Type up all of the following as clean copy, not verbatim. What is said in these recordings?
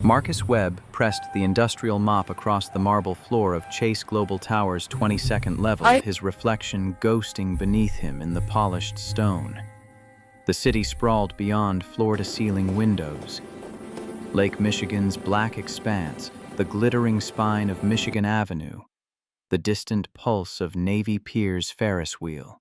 Marcus Webb pressed the industrial mop across the marble floor of Chase Global Tower's 22nd level, his reflection ghosting beneath him in the polished stone. The city sprawled beyond floor-to-ceiling windows. Lake Michigan's black expanse, the glittering spine of Michigan Avenue, the distant pulse of Navy Pier's Ferris wheel.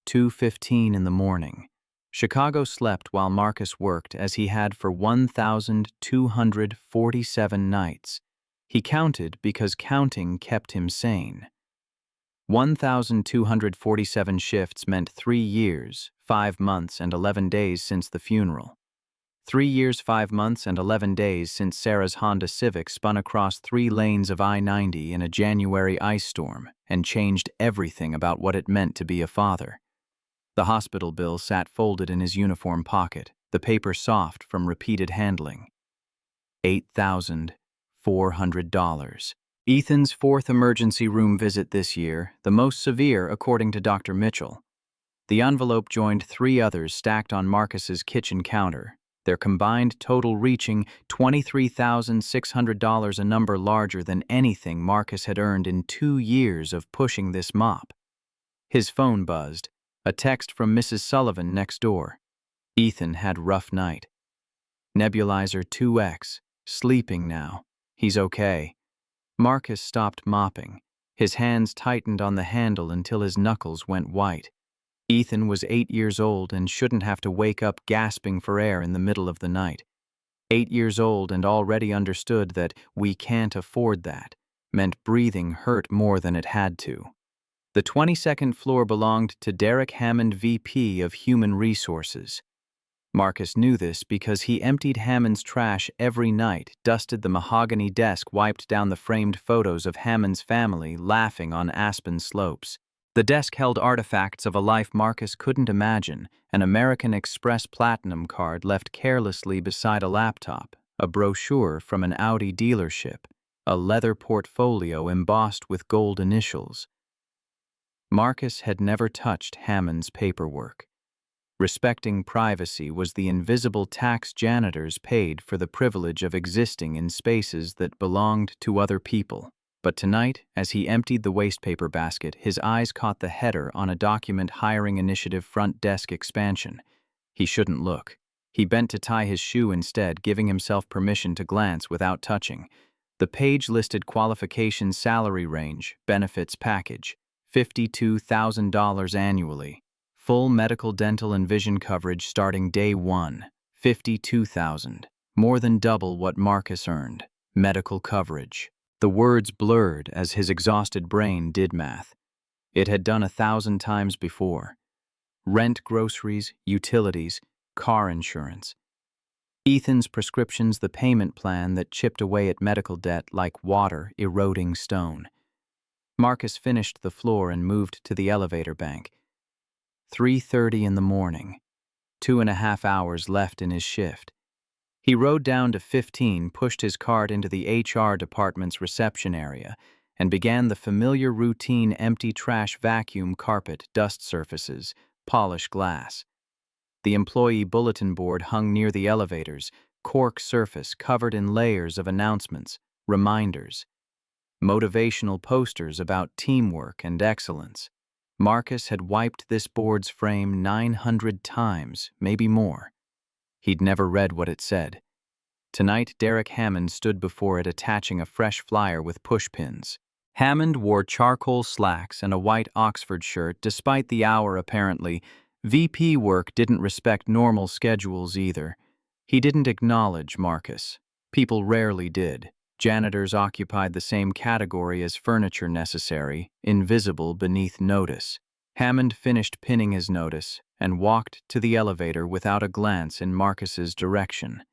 2:15 in the morning. Chicago slept while Marcus worked, as he had for 1,247 nights. He counted because counting kept him sane. 1,247 shifts meant 3 years, 5 months, and 11 days since the funeral. 3 years, 5 months, and 11 days since Sarah's Honda Civic spun across 3 lanes of I-90 in a January ice storm and changed everything about what it meant to be a father. The hospital bill sat folded in his uniform pocket, the paper soft from repeated handling. $8,400. Ethan's 4th emergency room visit this year, the most severe according to Dr. Mitchell. The envelope joined 3 others stacked on Marcus's kitchen counter, their combined total reaching $23,600, a number larger than anything Marcus had earned in 2 years of pushing this mop. His phone buzzed. A text from Mrs. Sullivan next door. Ethan had rough night. Nebulizer 2X, sleeping now. He's okay. Marcus stopped mopping. His hands tightened on the handle until his knuckles went white. Ethan was 8 years old and shouldn't have to wake up gasping for air in the middle of the night. 8 years old and already understood that "we can't afford that" meant breathing hurt more than it had to. The 22nd floor belonged to Derek Hammond, VP of Human Resources. Marcus knew this because he emptied Hammond's trash every night, dusted the mahogany desk, wiped down the framed photos of Hammond's family laughing on Aspen slopes. The desk held artifacts of a life Marcus couldn't imagine: an American Express Platinum card left carelessly beside a laptop, a brochure from an Audi dealership, a leather portfolio embossed with gold initials. Marcus had never touched Hammond's paperwork. Respecting privacy was the invisible tax janitors paid for the privilege of existing in spaces that belonged to other people. But tonight, as he emptied the wastepaper basket, his eyes caught the header on a document: hiring initiative, front desk expansion. He shouldn't look. He bent to tie his shoe instead, giving himself permission to glance without touching. The page listed qualifications, salary range, benefits package. $52,000 annually. Full medical, dental, and vision coverage starting day 1. $52,000. More than double what Marcus earned. Medical coverage. The words blurred as his exhausted brain did math. It had done 1,000 times before. Rent, groceries, utilities, car insurance. Ethan's prescriptions, the payment plan that chipped away at medical debt like water eroding stone. Marcus finished the floor and moved to the elevator bank. 3:30 in the morning. 2.5 hours left in his shift. He rode down to 15, pushed his cart into the HR department's reception area, and began the familiar routine: empty trash, vacuum, carpet, dust surfaces, polish glass. The employee bulletin board hung near the elevators, cork surface covered in layers of announcements, reminders. Motivational posters about teamwork and excellence. Marcus had wiped this board's frame 900 times, maybe more. He'd never read what it said. Tonight, Derek Hammond stood before it, attaching a fresh flyer with pushpins. Hammond wore charcoal slacks and a white Oxford shirt. Despite the hour, apparently, VP work didn't respect normal schedules either. He didn't acknowledge Marcus. People rarely did. Janitors occupied the same category as furniture necessary, invisible beneath notice. Hammond finished pinning his notice and walked to the elevator without a glance in Marcus's direction.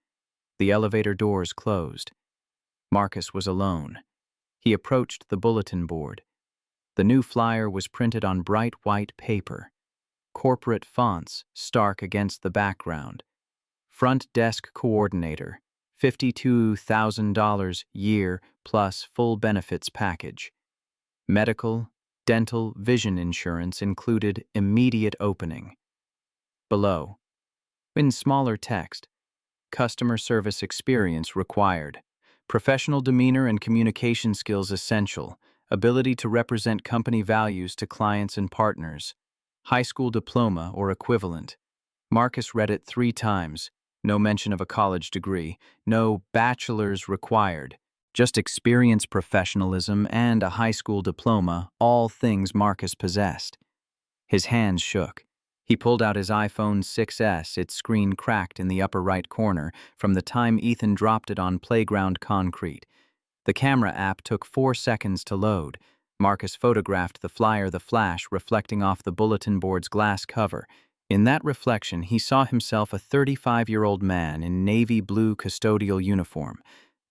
The elevator doors closed. Marcus was alone. He approached the bulletin board. The new flyer was printed on bright white paper. Corporate fonts stark against the background. Front desk coordinator. $52,000 year plus full benefits package. Medical, dental, vision insurance included, immediate opening. Below, in smaller text, customer service experience required. Professional demeanor and communication skills essential. Ability to represent company values to clients and partners. High school diploma or equivalent. Marcus read it 3 times. No mention of a college degree. No bachelor's required. Just experience, professionalism, and a high school diploma, all things Marcus possessed. His hands shook. He pulled out his iPhone 6S, its screen cracked in the upper right corner from the time Ethan dropped it on playground concrete. The camera app took 4 seconds to load. Marcus photographed the flyer, the flash reflecting off the bulletin board's glass cover. In that reflection, he saw himself a 35-year-old man in navy blue custodial uniform,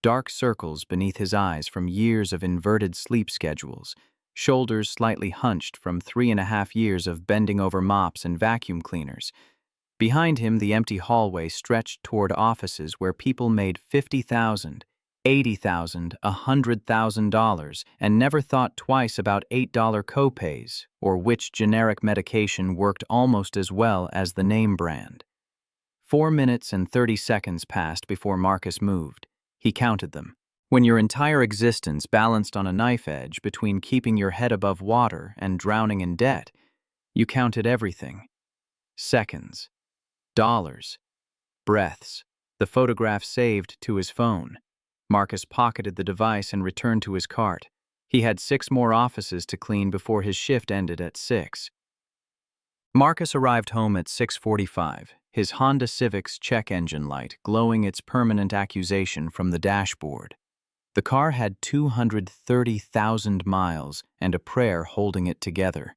dark circles beneath his eyes from years of inverted sleep schedules, shoulders slightly hunched from 3.5 years of bending over mops and vacuum cleaners. Behind him, the empty hallway stretched toward offices where people made $50,000, $80,000, $100,000, and never thought twice about $8 copays or which generic medication worked almost as well as the name brand. 4 minutes and 30 seconds passed before Marcus moved. He counted them. When your entire existence balanced on a knife edge between keeping your head above water and drowning in debt, you counted everything. Seconds. Dollars. Breaths. The photograph saved to his phone. Marcus pocketed the device and returned to his cart. He had 6 more offices to clean before his shift ended at 6. Marcus arrived home at 6:45, his Honda Civic's check engine light glowing its permanent accusation from the dashboard. The car had 230,000 miles and a prayer holding it together.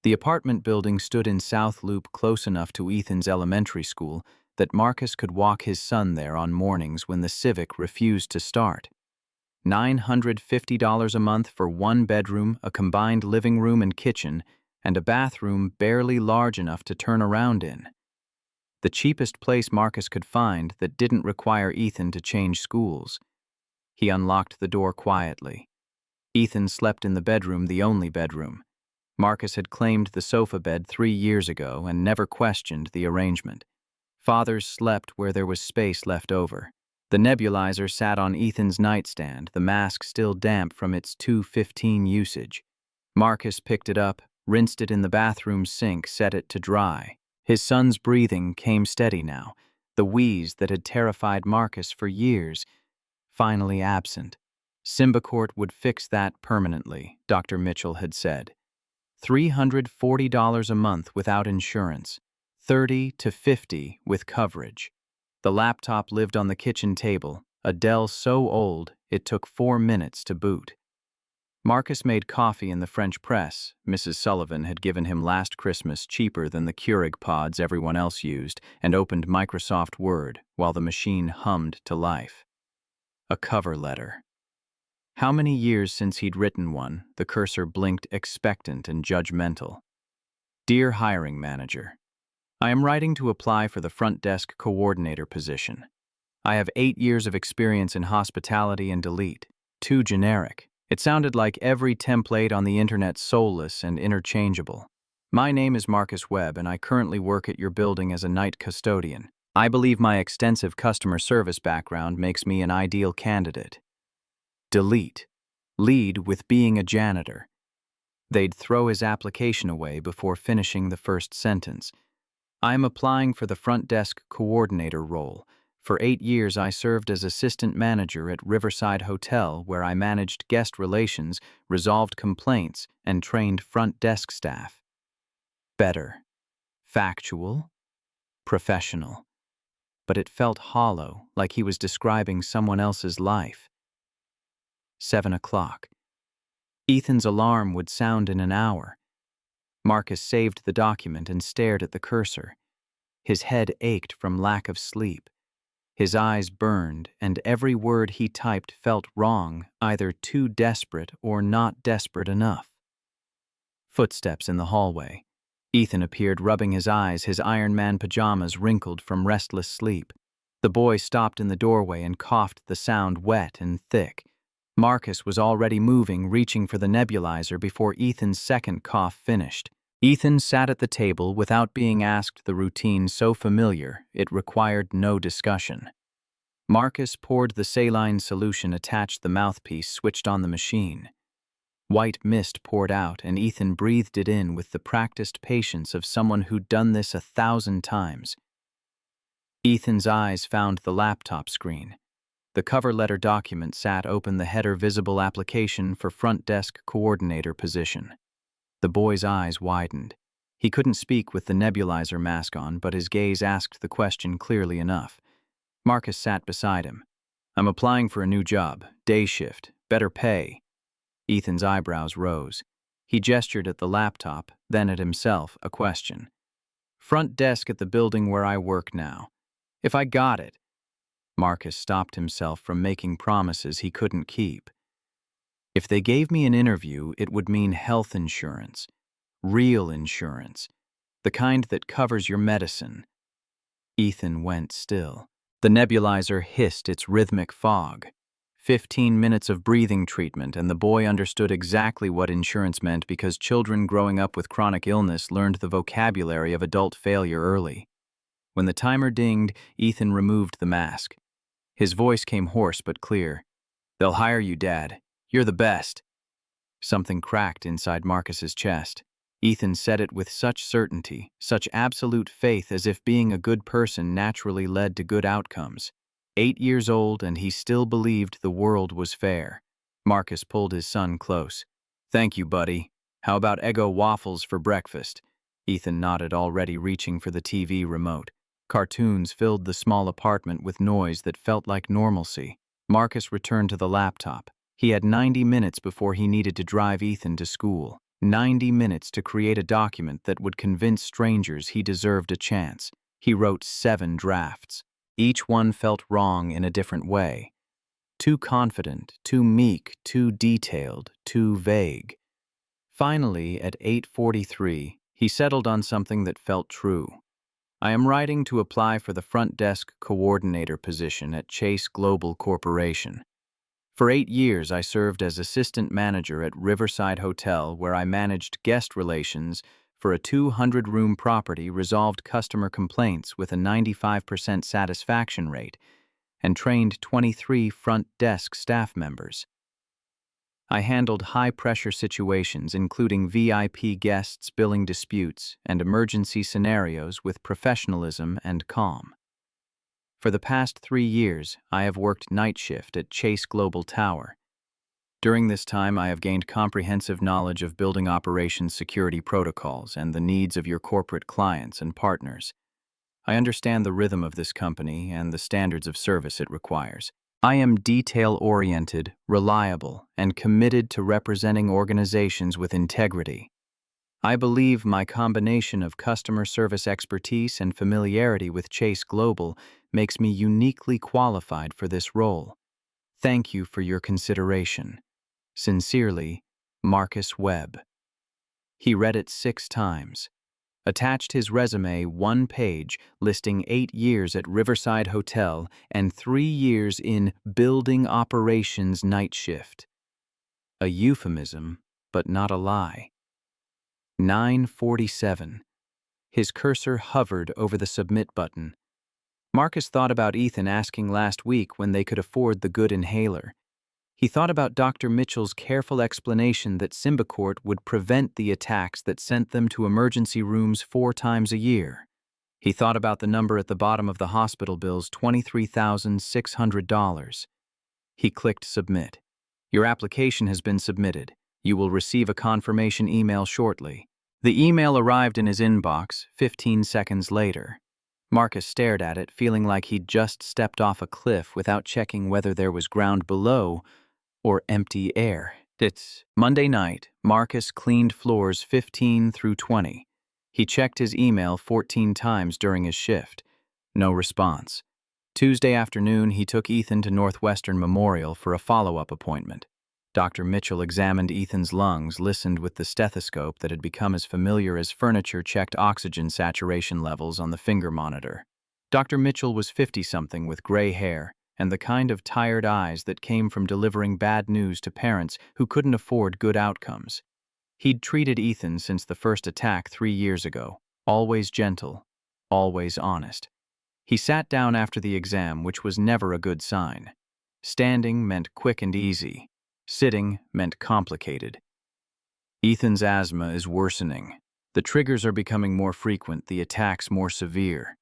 The apartment building stood in South Loop, close enough to Ethan's elementary school that Marcus could walk his son there on mornings when the Civic refused to start. $950 a month for 1 bedroom, a combined living room and kitchen, and a bathroom barely large enough to turn around in. The cheapest place Marcus could find that didn't require Ethan to change schools. He unlocked the door quietly. Ethan slept in the bedroom, the only bedroom. Marcus had claimed the sofa bed 3 years ago and never questioned the arrangement. Fathers slept where there was space left over. The nebulizer sat on Ethan's nightstand, the mask still damp from its 2:15 usage. Marcus picked it up, rinsed it in the bathroom sink, set it to dry. His son's breathing came steady now, the wheeze that had terrified Marcus for years, finally absent. Symbicort would fix that permanently, Dr. Mitchell had said. $340 a month without insurance, $30 to $50 with coverage. The laptop lived on the kitchen table, a Dell so old it took 4 minutes to boot. Marcus made coffee in the French press Mrs. Sullivan had given him last Christmas, cheaper than the Keurig pods everyone else used, and opened Microsoft Word while the machine hummed to life. A cover letter. How many years since he'd written one? The cursor blinked expectant and judgmental. Dear hiring manager, I am writing to apply for the front desk coordinator position. I have 8 years of experience in hospitality and delete. Too generic. It sounded like every template on the internet, soulless and interchangeable. My name is Marcus Webb, and I currently work at your building as a night custodian. I believe my extensive customer service background makes me an ideal candidate. Delete. Lead with being a janitor. They'd throw his application away before finishing the first sentence. I am applying for the front desk coordinator role. For 8 years, I served as assistant manager at Riverside Hotel, where I managed guest relations, resolved complaints, and trained front desk staff. Better. Factual. Professional. But it felt hollow, like he was describing someone else's life. 7 o'clock. Ethan's alarm would sound in an hour. Marcus saved the document and stared at the cursor. His head ached from lack of sleep. His eyes burned, and every word he typed felt wrong, either too desperate or not desperate enough. Footsteps in the hallway. Ethan appeared, rubbing his eyes, his Iron Man pajamas wrinkled from restless sleep. The boy stopped in the doorway and coughed, the sound wet and thick. Marcus was already moving, reaching for the nebulizer before Ethan's second cough finished. Ethan sat at the table without being asked, the routine so familiar it required no discussion. Marcus poured the saline solution, attached the mouthpiece, switched on the machine. White mist poured out, and Ethan breathed it in with the practiced patience of someone who'd done this 1,000 times. Ethan's eyes found the laptop screen. The cover letter document sat open, the header visible, application for front desk coordinator position. The boy's eyes widened. He couldn't speak with the nebulizer mask on, but his gaze asked the question clearly enough. Marcus sat beside him. "I'm applying for a new job, day shift, better pay." Ethan's eyebrows rose. He gestured at the laptop, then at himself, a question. "Front desk at the building where I work now. If I got it." Marcus stopped himself from making promises he couldn't keep. "If they gave me an interview, it would mean health insurance. Real insurance. The kind that covers your medicine." Ethan went still. The nebulizer hissed its rhythmic fog. 15 minutes of breathing treatment, and the boy understood exactly what insurance meant, because children growing up with chronic illness learned the vocabulary of adult failure early. When the timer dinged, Ethan removed the mask. His voice came hoarse but clear. "They'll hire you, Dad. You're the best." Something cracked inside Marcus's chest. Ethan said it with such certainty, such absolute faith, as if being a good person naturally led to good outcomes. 8 years old, and he still believed the world was fair. Marcus pulled his son close. "Thank you, buddy. How about Eggo waffles for breakfast?" Ethan nodded, already reaching for the TV remote. Cartoons filled the small apartment with noise that felt like normalcy. Marcus returned to the laptop. He had 90 minutes before he needed to drive Ethan to school. 90 minutes to create a document that would convince strangers he deserved a chance. He wrote 7 drafts. Each one felt wrong in a different way. Too confident, too meek, too detailed, too vague. Finally, at 8:43, he settled on something that felt true. "I am writing to apply for the front desk coordinator position at Chase Global Corporation. For 8 years, I served as assistant manager at Riverside Hotel, where I managed guest relations for a 200-room property, resolved customer complaints with a 95% satisfaction rate, and trained 23 front desk staff members. I handled high-pressure situations, including VIP guests, billing disputes, and emergency scenarios with professionalism and calm. For the past 3 years, I have worked night shift at Chase Global Tower. During this time, I have gained comprehensive knowledge of building operations security protocols and the needs of your corporate clients and partners. I understand the rhythm of this company and the standards of service it requires. I am detail-oriented, reliable, and committed to representing organizations with integrity. I believe my combination of customer service expertise and familiarity with Chase Global makes me uniquely qualified for this role. Thank you for your consideration. Sincerely, Marcus Webb." He read it 6 times. Attached his resume, 1 page, listing 8 years at Riverside Hotel and 3 years in building operations night shift. A euphemism, but not a lie. 9:47. His cursor hovered over the submit button. Marcus thought about Ethan asking last week when they could afford the good inhaler. He thought about Dr. Mitchell's careful explanation that Symbicort would prevent the attacks that sent them to emergency rooms 4 times a year. He thought about the number at the bottom of the hospital bills, $23,600. He clicked submit. "Your application has been submitted. You will receive a confirmation email shortly." The email arrived in his inbox 15 seconds later. Marcus stared at it, feeling like he'd just stepped off a cliff without checking whether there was ground below or empty air. It's Monday night. Marcus cleaned floors 15 through 20. He checked his email 14 times during his shift. No response. Tuesday afternoon, he took Ethan to Northwestern Memorial for a follow-up appointment. Dr. Mitchell examined Ethan's lungs, listened with the stethoscope that had become as familiar as furniture, checked oxygen saturation levels on the finger monitor. Dr. Mitchell was 50-something with gray hair and the kind of tired eyes that came from delivering bad news to parents who couldn't afford good outcomes. He'd treated Ethan since the first attack 3 years ago, always gentle, always honest. He sat down after the exam, which was never a good sign. Standing meant quick and easy. Sitting meant complicated. Ethan's asthma is worsening. The triggers are becoming more frequent, the attacks more severe.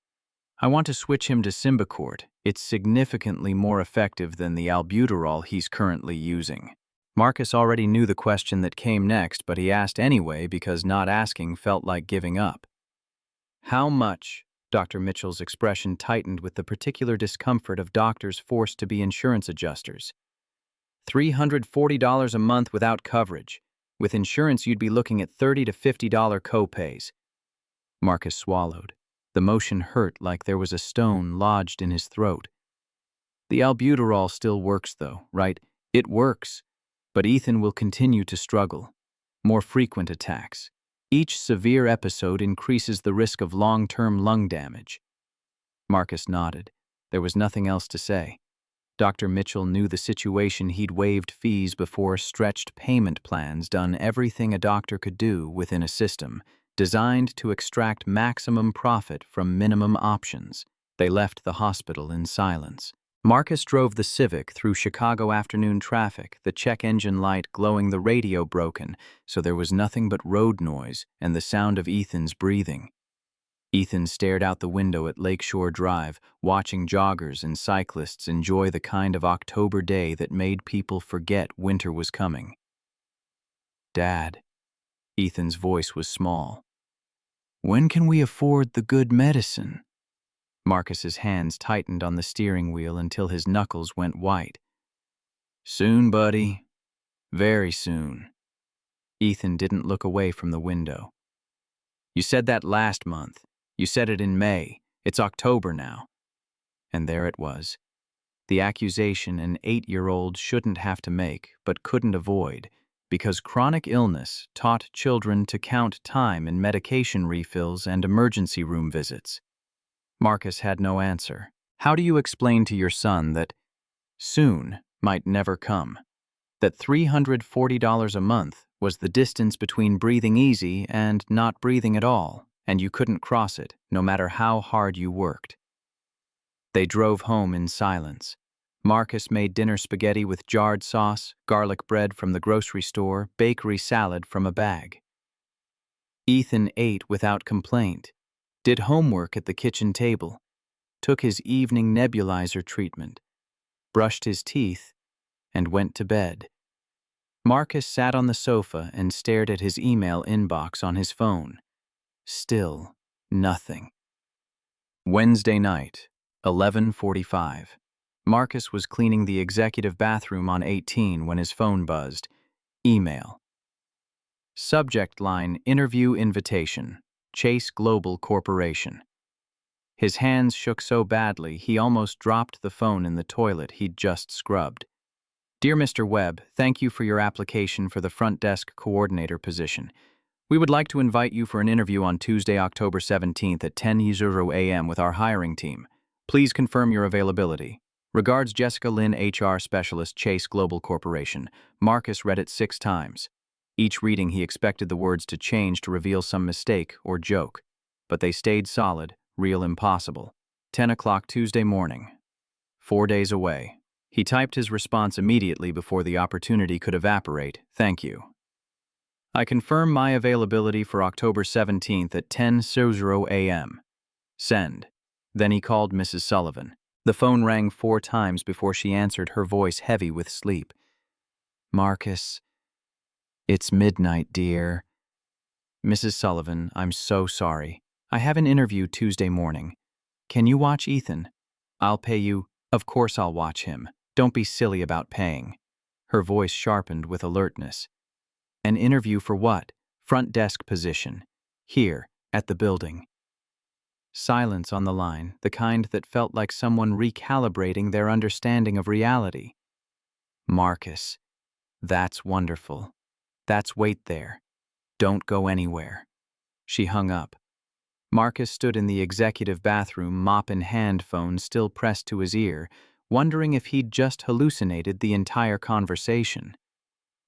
I want to switch him to Symbicort. It's significantly more effective than the albuterol he's currently using. Marcus already knew the question that came next, but he asked anyway because not asking felt like giving up. How much? Dr. Mitchell's expression tightened with the particular discomfort of doctors forced to be insurance adjusters. $340 a month without coverage. With insurance, you'd be looking at $30 to $50 co-pays. Marcus swallowed. The motion hurt like there was a stone lodged in his throat. The albuterol still works though, right? It works. But Ethan will continue to struggle. More frequent attacks. Each severe episode increases the risk of long-term lung damage. Marcus nodded. There was nothing else to say. Dr. Mitchell knew the situation. He'd waived fees before, stretched payment plans, done everything a doctor could do within a system, designed to extract maximum profit from minimum options. They left the hospital in silence. Marcus drove the Civic through Chicago afternoon traffic, the check engine light glowing, the radio broken, so there was nothing but road noise and the sound of Ethan's breathing. Ethan stared out the window at Lakeshore Drive, watching joggers and cyclists enjoy the kind of October day that made people forget winter was coming. "Dad," Ethan's voice was small. "When can we afford the good medicine?" Marcus's hands tightened on the steering wheel until his knuckles went white. "Soon, buddy. Very soon." Ethan didn't look away from the window. "You said that last month. You said it in May. It's October now." And there it was. The accusation an 8-year-old shouldn't have to make, but couldn't avoid, because chronic illness taught children to count time in medication refills and emergency room visits. Marcus had no answer. How do you explain to your son that soon might never come? That $340 a month was the distance between breathing easy and not breathing at all, and you couldn't cross it, no matter how hard you worked. They drove home in silence. Marcus made dinner spaghetti with jarred sauce, garlic bread from the grocery store, bakery salad from a bag. Ethan ate without complaint, did homework at the kitchen table, took his evening nebulizer treatment, brushed his teeth, and went to bed. Marcus sat on the sofa and stared at his email inbox on his phone. Still nothing. Wednesday night, 11:45. Marcus was cleaning the executive bathroom on 18 when his phone buzzed. Email. Subject line: Interview Invitation. Chase Global Corporation. His hands shook so badly he almost dropped the phone in the toilet he'd just scrubbed. Dear Mr. Webb, thank you for your application for the front desk coordinator position. We would like to invite you for an interview on Tuesday, October 17th at 10:00 a.m. with our hiring team. Please confirm your availability. Regards, Jessica Lynn, HR Specialist, Chase Global Corporation. Marcus read it 6 times. Each reading he expected the words to change to reveal some mistake or joke, but they stayed solid, real, impossible. 10 o'clock Tuesday morning. 4 days away. He typed his response immediately before the opportunity could evaporate. Thank you. I confirm my availability for October 17th at 10:00 a.m. Send. Then he called Mrs. Sullivan. The phone rang 4 times before she answered, her voice heavy with sleep. Marcus, it's midnight, dear. Mrs. Sullivan, I'm so sorry. I have an interview Tuesday morning. Can you watch Ethan? I'll pay you. Of course I'll watch him. Don't be silly about paying. Her voice sharpened with alertness. An interview for what? Front desk position. Here, at the building. Silence on the line, the kind that felt like someone recalibrating their understanding of reality. Marcus, that's wonderful. Wait there. Don't go anywhere. She hung up. Marcus stood in the executive bathroom, mop in hand, phone still pressed to his ear, wondering if he'd just hallucinated the entire conversation.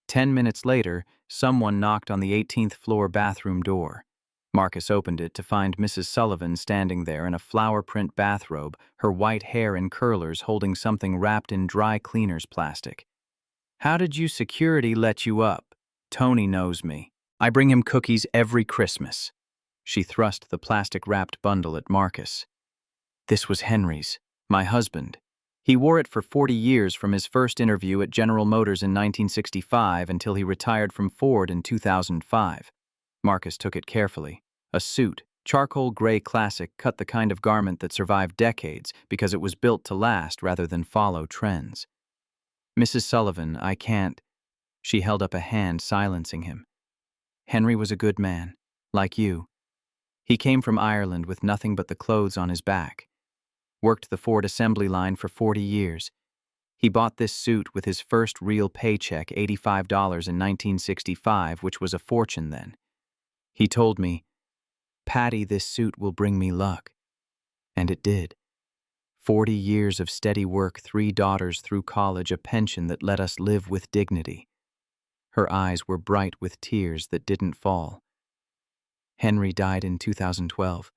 10 minutes later, someone knocked on the 18th floor bathroom door. Marcus opened it to find Mrs. Sullivan standing there in a flower print bathrobe, her white hair in curlers holding something wrapped in dry cleaner's plastic. "How did you security let you up? Tony knows me. I bring him cookies every Christmas." She thrust the plastic-wrapped bundle at Marcus. "This was Henry's, my husband. He wore it for 40 years from his first interview at General Motors in 1965 until he retired from Ford in 2005. Marcus took it carefully. A suit, charcoal gray classic, cut the kind of garment that survived decades because it was built to last rather than follow trends. "Mrs. Sullivan, I can't." She held up a hand, silencing him. "Henry was a good man, like you. He came from Ireland with nothing but the clothes on his back. Worked the Ford assembly line for 40 years. He bought this suit with his first real paycheck, $85 in 1965, which was a fortune then. He told me, 'Patty, this suit will bring me luck.' And it did. 40 years of steady work, 3 daughters through college, a pension that let us live with dignity." Her eyes were bright with tears that didn't fall. "Henry died in 2012.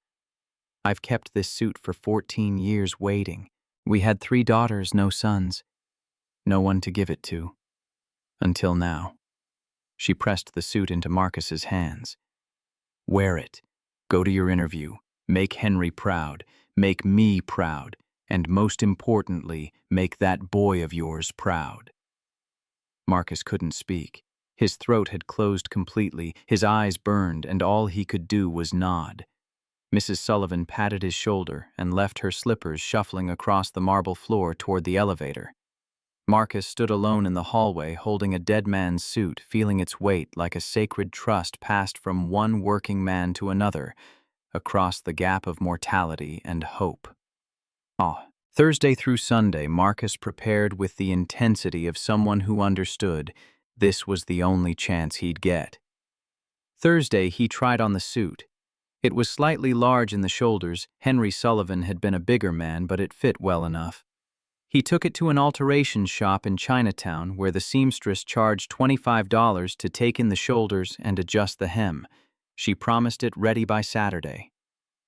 I've kept this suit for 14 years waiting. We had 3 daughters, no sons. No one to give it to. Until now." She pressed the suit into Marcus's hands. "Wear it. Go to your interview. Make Henry proud. Make me proud. And most importantly, make that boy of yours proud." Marcus couldn't speak. His throat had closed completely, his eyes burned, and all he could do was nod. Mrs. Sullivan patted his shoulder and left her slippers shuffling across the marble floor toward the elevator. Marcus stood alone in the hallway holding a dead man's suit, feeling its weight like a sacred trust passed from one working man to another, across the gap of mortality and hope. Thursday through Sunday, Marcus prepared with the intensity of someone who understood this was the only chance he'd get. Thursday, he tried on the suit. It was slightly large in the shoulders. Henry Sullivan had been a bigger man, but it fit well enough. He took it to an alteration shop in Chinatown where the seamstress charged $25 to take in the shoulders and adjust the hem. She promised it ready by Saturday.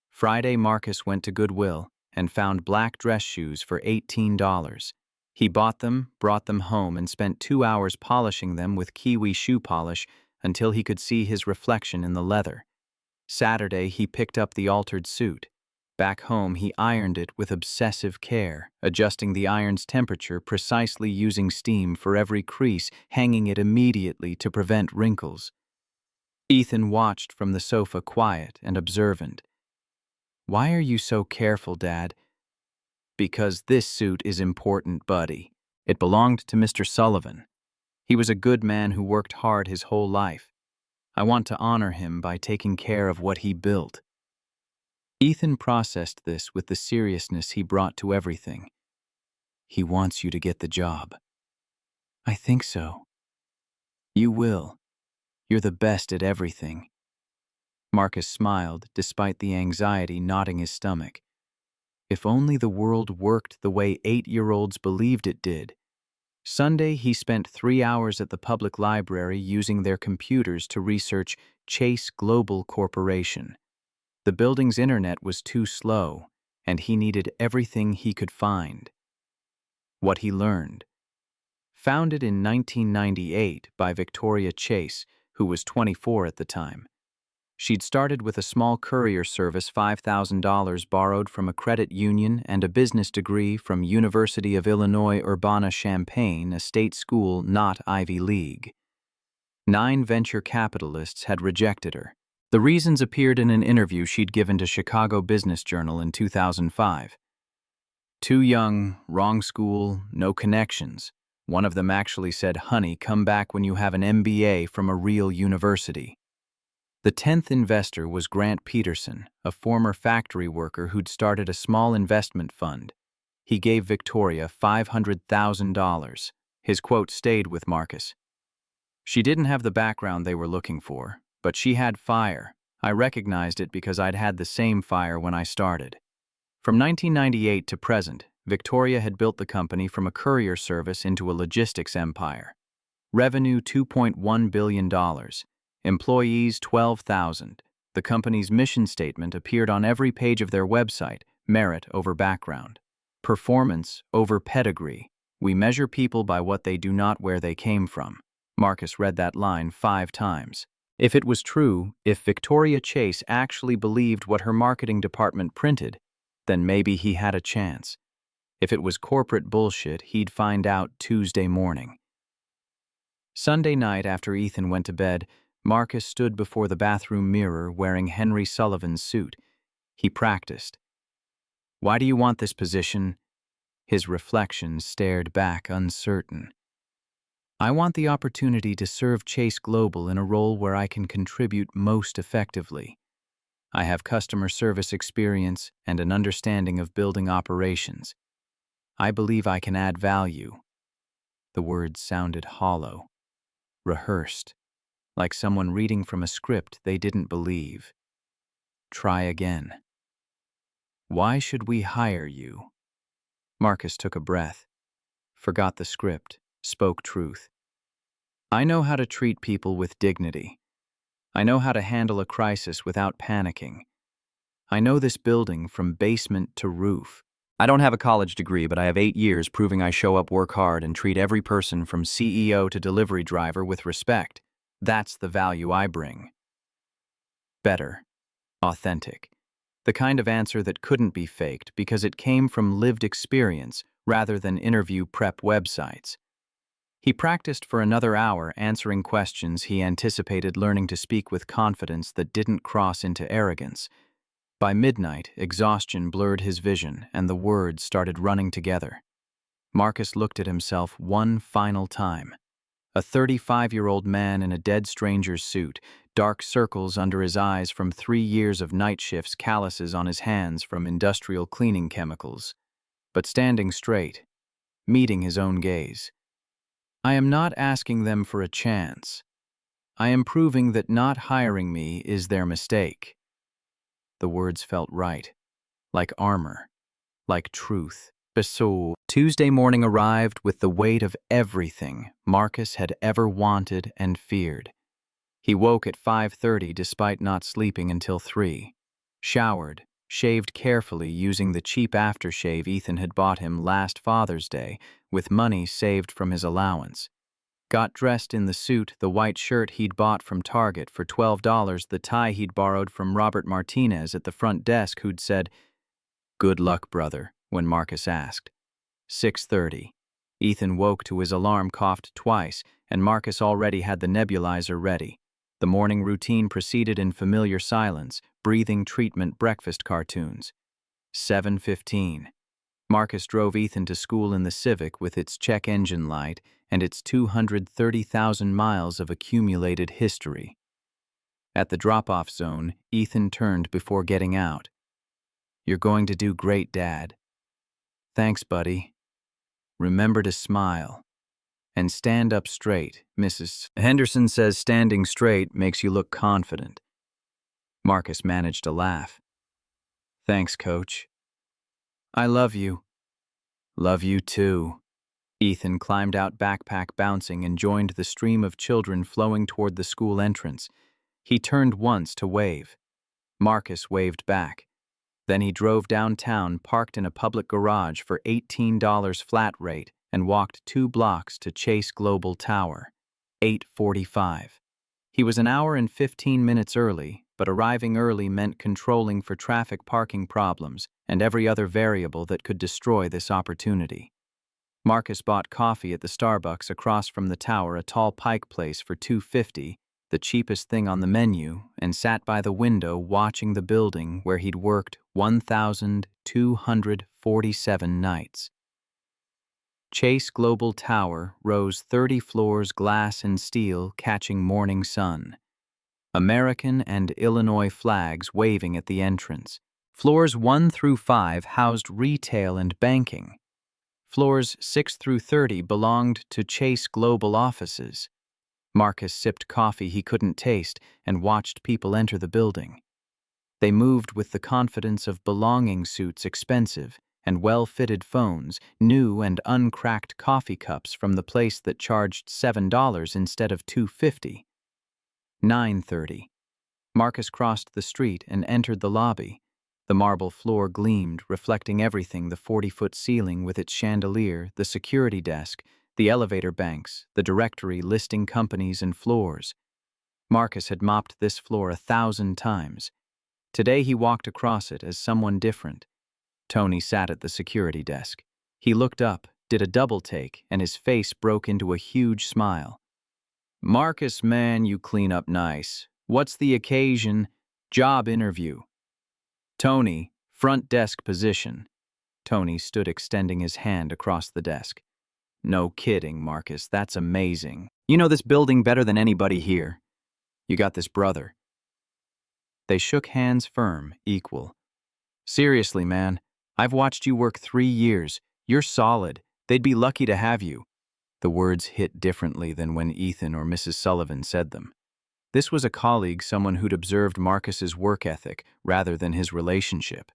Friday, Marcus went to Goodwill and found black dress shoes for $18. He bought them, brought them home, and spent 2 hours polishing them with kiwi shoe polish until he could see his reflection in the leather. Saturday, he picked up the altered suit. Back home, he ironed it with obsessive care, adjusting the iron's temperature precisely, using steam for every crease, hanging it immediately to prevent wrinkles. Ethan watched from the sofa, quiet and observant. "Why are you so careful, Dad?" "Because this suit is important, buddy. It belonged to Mr. Sullivan. He was a good man who worked hard his whole life. I want to honor him by taking care of what he built." Ethan processed this with the seriousness he brought to everything. "He wants you to get the job." "I think so." "You will. You're the best at everything." Marcus smiled, despite the anxiety knotting his stomach. If only the world worked the way 8-year-olds believed it did. Sunday, he spent 3 hours at the public library using their computers to research Chase Global Corporation. The building's internet was too slow, and he needed everything he could find. What he learned. Founded in 1998 by Victoria Chase, who was 24 at the time. She'd started with a small courier service, $5,000 borrowed from a credit union, and a business degree from University of Illinois Urbana-Champaign, a state school not Ivy League. 9 venture capitalists had rejected her. The reasons appeared in an interview she'd given to Chicago Business Journal in 2005. "Too young, wrong school, no connections." One of them actually said, "Honey, come back when you have an MBA from a real university." The 10th investor was Grant Peterson, a former factory worker who'd started a small investment fund. He gave Victoria $500,000. His quote stayed with Marcus. "She didn't have the background they were looking for, but she had fire. I recognized it because I'd had the same fire when I started." From 1998 to present, Victoria had built the company from a courier service into a logistics empire. Revenue $2.1 billion. Employees 12,000. The company's mission statement appeared on every page of their website, merit over background. Performance over pedigree. We measure people by what they do, not where they came from. Marcus read that line 5 times. If it was true, if Victoria Chase actually believed what her marketing department printed, then maybe he had a chance. If it was corporate bullshit, he'd find out Tuesday morning. Sunday night after Ethan went to bed, Marcus stood before the bathroom mirror wearing Henry Sullivan's suit. He practiced. "Why do you want this position?" His reflection stared back uncertain. "I want the opportunity to serve Chase Global in a role where I can contribute most effectively. I have customer service experience and an understanding of building operations. I believe I can add value." The words sounded hollow, rehearsed, like someone reading from a script they didn't believe. "Try again." "Why should we hire you?" Marcus took a breath, forgot the script, spoke truth. "I know how to treat people with dignity. I know how to handle a crisis without panicking. I know this building from basement to roof. I don't have a college degree, but I have 8 years proving I show up, work hard, and treat every person from CEO to delivery driver with respect. That's the value I bring." Better. Authentic. The kind of answer that couldn't be faked because it came from lived experience rather than interview prep websites. He practiced for another hour, answering questions he anticipated, learning to speak with confidence that didn't cross into arrogance. By midnight, exhaustion blurred his vision and the words started running together. Marcus looked at himself one final time. A 35-year-old man in a dead stranger's suit, dark circles under his eyes from 3 years of night shifts, calluses on his hands from industrial cleaning chemicals, but standing straight, meeting his own gaze. "I am not asking them for a chance. I am proving that not hiring me is their mistake." The words felt right, like armor, like truth. So, Tuesday morning arrived with the weight of everything Marcus had ever wanted and feared. He woke at 5:30 despite not sleeping until 3. Showered, shaved carefully using the cheap aftershave Ethan had bought him last Father's Day with money saved from his allowance. Got dressed in the suit, the white shirt he'd bought from Target for $12, the tie he'd borrowed from Robert Martinez at the front desk, who'd said, "Good luck, brother," when Marcus asked. 6:30. Ethan woke to his alarm, coughed twice, and Marcus already had the nebulizer ready. The morning routine proceeded in familiar silence, breathing treatment breakfast cartoons. 7:15. Marcus drove Ethan to school in the Civic with its check engine light and its 230,000 miles of accumulated history. At the drop-off zone, Ethan turned before getting out. "You're going to do great, Dad." "Thanks, buddy. Remember to smile. And stand up straight. Mrs. Henderson says standing straight makes you look confident." Marcus managed a laugh. "Thanks, Coach." "I love you." "Love you too." Ethan climbed out, backpack bouncing, and joined the stream of children flowing toward the school entrance. He turned once to wave. Marcus waved back. Then he drove downtown, parked in a public garage for $18 flat rate, and walked 2 blocks to Chase Global Tower. 8:45. He was an hour and 15 minutes early, but arriving early meant controlling for traffic, parking problems, and every other variable that could destroy this opportunity. Marcus bought coffee at the Starbucks across from the tower, a tall Pike place, for $2.50, the cheapest thing on the menu, and sat by the window watching the building where he'd worked 1,247 nights. Chase Global Tower rose 30 floors, glass and steel, catching morning sun. American and Illinois flags waving at the entrance. Floors 1 through 5 housed retail and banking. Floors 6 through 30 belonged to Chase Global offices. Marcus sipped coffee he couldn't taste and watched people enter the building. They moved with the confidence of belonging suits, expensive and well-fitted phones, new and uncracked coffee cups from the place that charged $7 instead of $2.50. 9:30. Marcus crossed the street and entered the lobby. The marble floor gleamed, reflecting everything: the 40-foot ceiling with its chandelier, the security desk, the elevator banks, the directory listing companies and floors. Marcus had mopped this floor 1,000 times. Today he walked across it as someone different. Tony sat at the security desk. He looked up, did a double take, and his face broke into a huge smile. "Marcus, man, you clean up nice. What's the occasion?" "Job interview." "Tony, front desk position." Tony stood extending his hand across the desk. "No kidding, Marcus, that's amazing. You know this building better than anybody here. You got this brother." They shook hands firm, equal. "Seriously, man, I've watched you work 3 years. You're solid. They'd be lucky to have you." The words hit differently than when Ethan or Mrs. Sullivan said them. This was a colleague, someone who'd observed Marcus's work ethic rather than his relationship.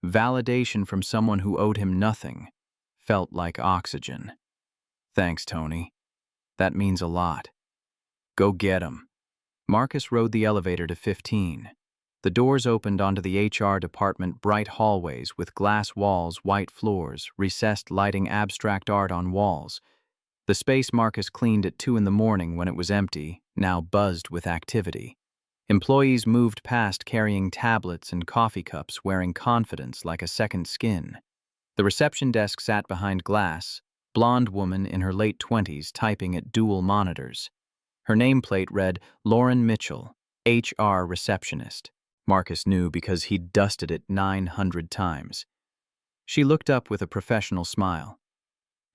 Validation from someone who owed him nothing felt like oxygen. "Thanks, Tony. That means a lot. Go get 'em." Marcus rode the elevator to 15. The doors opened onto the HR department, bright hallways with glass walls, white floors, recessed lighting, abstract art on walls. The space Marcus cleaned at 2 in the morning when it was empty now buzzed with activity. Employees moved past carrying tablets and coffee cups, wearing confidence like a second skin. The reception desk sat behind glass, blonde woman in her late 20s typing at dual monitors. Her nameplate read Lauren Mitchell, HR receptionist. Marcus knew because he'd dusted it 900 times. She looked up with a professional smile.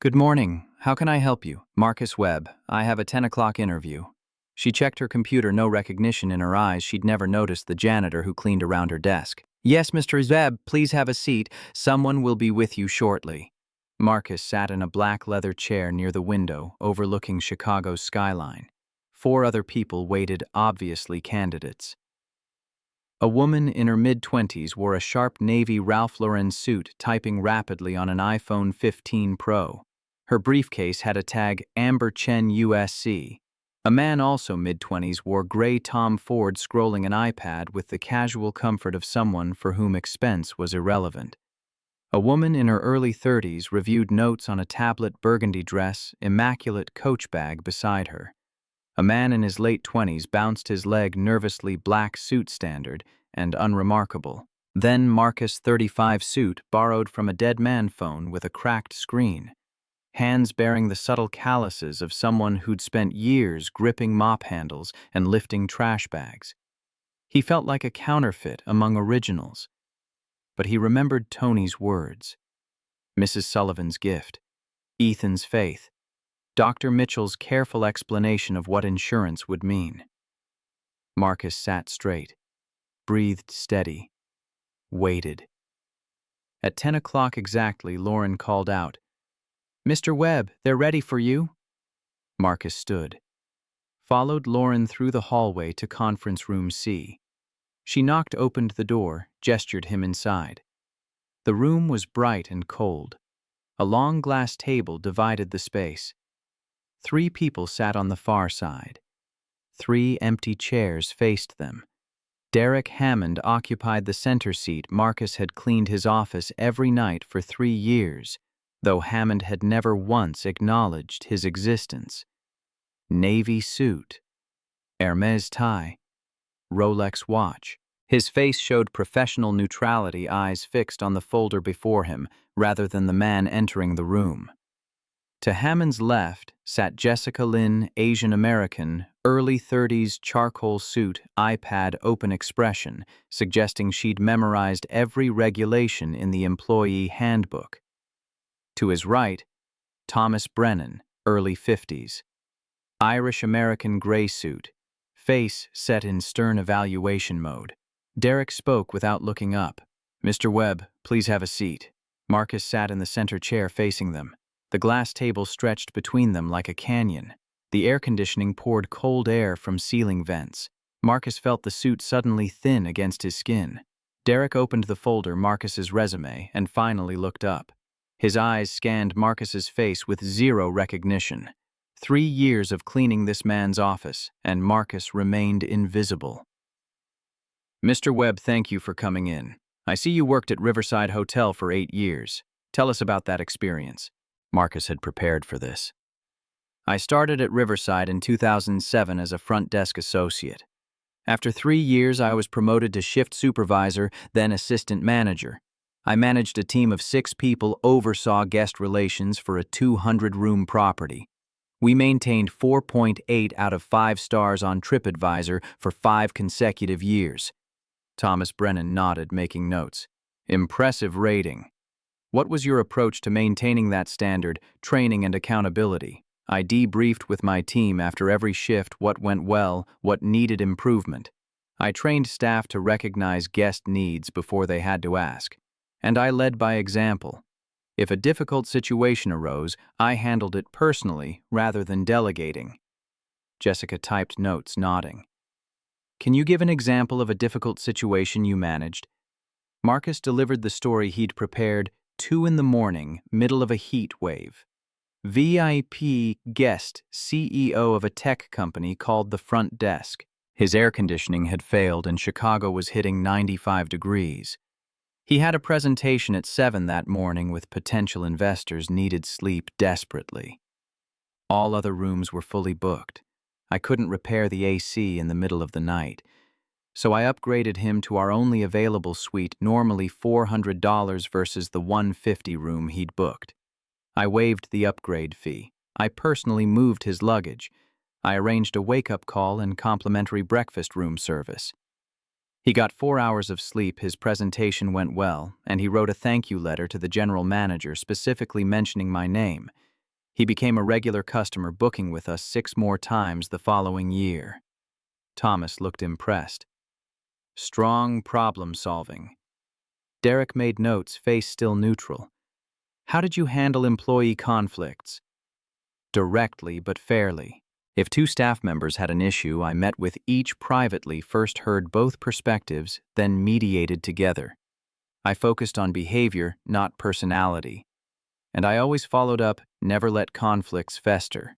"Good morning. How can I help you?" "Marcus Webb. I have a 10 o'clock interview." She checked her computer, no recognition in her eyes. She'd never noticed the janitor who cleaned around her desk. "Yes, Mr. Webb, please have a seat. Someone will be with you shortly." Marcus sat in a black leather chair near the window, overlooking Chicago's skyline. 4 other people waited, obviously candidates. A woman in her mid-20s wore a sharp navy Ralph Lauren suit, typing rapidly on an iPhone 15 Pro. Her briefcase had a tag Amber Chen USC. A man also mid-20s wore gray Tom Ford, scrolling an iPad with the casual comfort of someone for whom expense was irrelevant. A woman in her early 30s reviewed notes on a tablet, burgundy dress, immaculate Coach bag beside her. A man in his late 20s bounced his leg nervously, black suit standard and unremarkable. Then Marcus' 35 suit, borrowed from a dead man phone with a cracked screen. Hands bearing the subtle calluses of someone who'd spent years gripping mop handles and lifting trash bags. He felt like a counterfeit among originals. But he remembered Tony's words. Mrs. Sullivan's gift. Ethan's faith. Dr. Mitchell's careful explanation of what insurance would mean. Marcus sat straight, breathed steady, waited. At 10 o'clock exactly, Lauren called out, "Mr. Webb, they're ready for you." Marcus stood, followed Lauren through the hallway to conference room C. She knocked, opened the door, gestured him inside. The room was bright and cold. A long glass table divided the space. 3 people sat on the far side. 3 empty chairs faced them. Derek Hammond occupied the center seat. Marcus had cleaned his office every night for 3 years, though Hammond had never once acknowledged his existence. Navy suit, Hermes tie, Rolex watch. His face showed professional neutrality, eyes fixed on the folder before him rather than the man entering the room. To Hammond's left sat Jessica Lynn, Asian American, early 30s, charcoal suit, iPad, open expression, suggesting she'd memorized every regulation in the employee handbook. To his right, Thomas Brennan, early 50s, Irish American gray suit, face set in stern evaluation mode. Derek spoke without looking up. "Mr. Webb, please have a seat." Marcus sat in the center chair facing them. The glass table stretched between them like a canyon. The air conditioning poured cold air from ceiling vents. Marcus felt the suit suddenly thin against his skin. Derek opened the folder, Marcus's resume, and finally looked up. His eyes scanned Marcus's face with zero recognition. 3 years of cleaning this man's office, and Marcus remained invisible. Mr. Webb, thank you for coming in. I see you worked at Riverside Hotel for 8 years. Tell us about that experience. Marcus had prepared for this. I started at Riverside in 2007 as a front desk associate. After 3 years, I was promoted to shift supervisor, then assistant manager. I managed a team of 6 people, oversaw guest relations for a 200-room property. We maintained 4.8 out of 5 stars on TripAdvisor for 5 consecutive years. Thomas Brennan nodded, making notes. Impressive rating. What was your approach to maintaining that standard, training and accountability? I debriefed with my team after every shift what went well, what needed improvement. I trained staff to recognize guest needs before they had to ask. And I led by example. If a difficult situation arose, I handled it personally rather than delegating. Jessica typed notes, nodding. Can you give an example of a difficult situation you managed? Marcus delivered the story he'd prepared, 2 a.m, middle of a heat wave. VIP guest, CEO of a tech company called the front desk. His air conditioning had failed and Chicago was hitting 95 degrees. He had a presentation at 7 that morning with potential investors, needed sleep desperately. All other rooms were fully booked. I couldn't repair the AC in the middle of the night. So I upgraded him to our only available suite, normally $400 versus the $150 room he'd booked. I waived the upgrade fee. I personally moved his luggage. I arranged a wake-up call and complimentary breakfast room service. He got 4 hours of sleep, his presentation went well, and he wrote a thank you letter to the general manager specifically mentioning my name. He became a regular customer, booking with us 6 more times the following year. Thomas looked impressed. Strong problem solving. Derek made notes, face still neutral. How did you handle employee conflicts? Directly but fairly. If 2 staff members had an issue, I met with each privately, first heard both perspectives, then mediated together. I focused on behavior, not personality. And I always followed up, never let conflicts fester.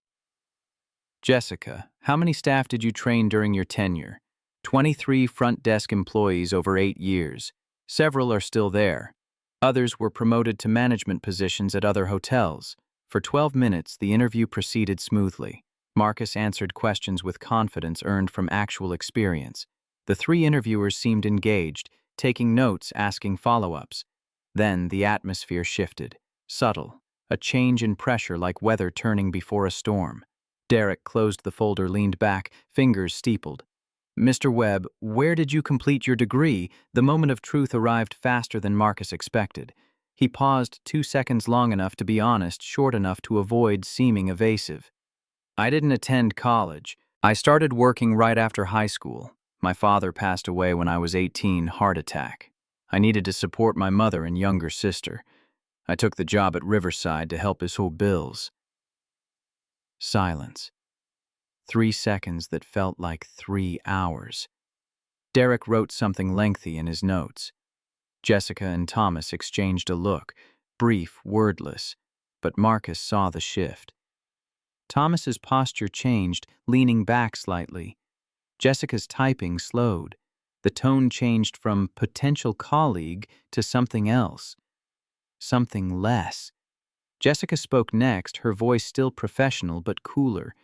Jessica, how many staff did you train during your tenure? 23 front desk employees over 8 years. Several are still there. Others were promoted to management positions at other hotels. For 12 minutes, the interview proceeded smoothly. Marcus answered questions with confidence earned from actual experience. The 3 interviewers seemed engaged, taking notes, asking follow-ups. Then the atmosphere shifted. Subtle, a change in pressure like weather turning before a storm. Derek closed the folder, leaned back, fingers steepled. Mr. Webb, where did you complete your degree? The moment of truth arrived faster than Marcus expected. He paused 2 seconds, long enough to be honest, short enough to avoid seeming evasive. I didn't attend college. I started working right after high school. My father passed away when I was 18, heart attack. I needed to support my mother and younger sister. I took the job at Riverside to help us hold bills. Silence. 3 seconds that felt like 3 hours. Derek wrote something lengthy in his notes. Jessica and Thomas exchanged a look, brief, wordless, but Marcus saw the shift. Thomas's posture changed, leaning back slightly. Jessica's typing slowed. The tone changed from potential colleague to something else. Something less. Jessica spoke next, her voice still professional but cooler.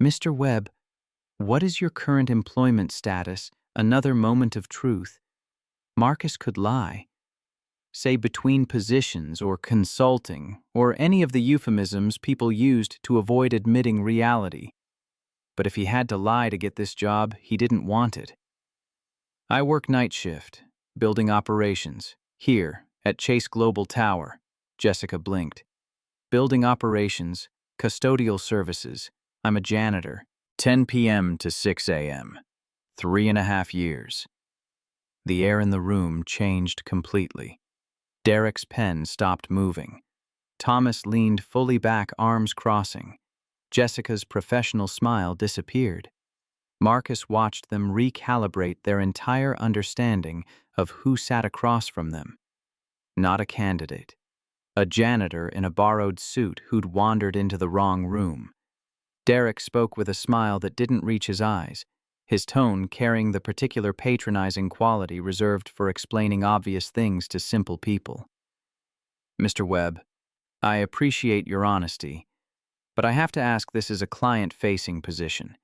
Mr. Webb, what is your current employment status? Another moment of truth. Marcus could lie. Say between positions or consulting, or any of the euphemisms people used to avoid admitting reality. But if he had to lie to get this job, he didn't want it. I work night shift, building operations, here, at Chase Global Tower. Jessica blinked. Building operations, custodial services. I'm a janitor. 10 p.m. to 6 a.m. 3.5 years. The air in the room changed completely. Derek's pen stopped moving. Thomas leaned fully back, arms crossing. Jessica's professional smile disappeared. Marcus watched them recalibrate their entire understanding of who sat across from them. Not a candidate. A janitor in a borrowed suit who'd wandered into the wrong room. Derek spoke with a smile that didn't reach his eyes, his tone carrying the particular patronizing quality reserved for explaining obvious things to simple people. "Mr. Webb, I appreciate your honesty, but I have to ask, this is a client-facing position.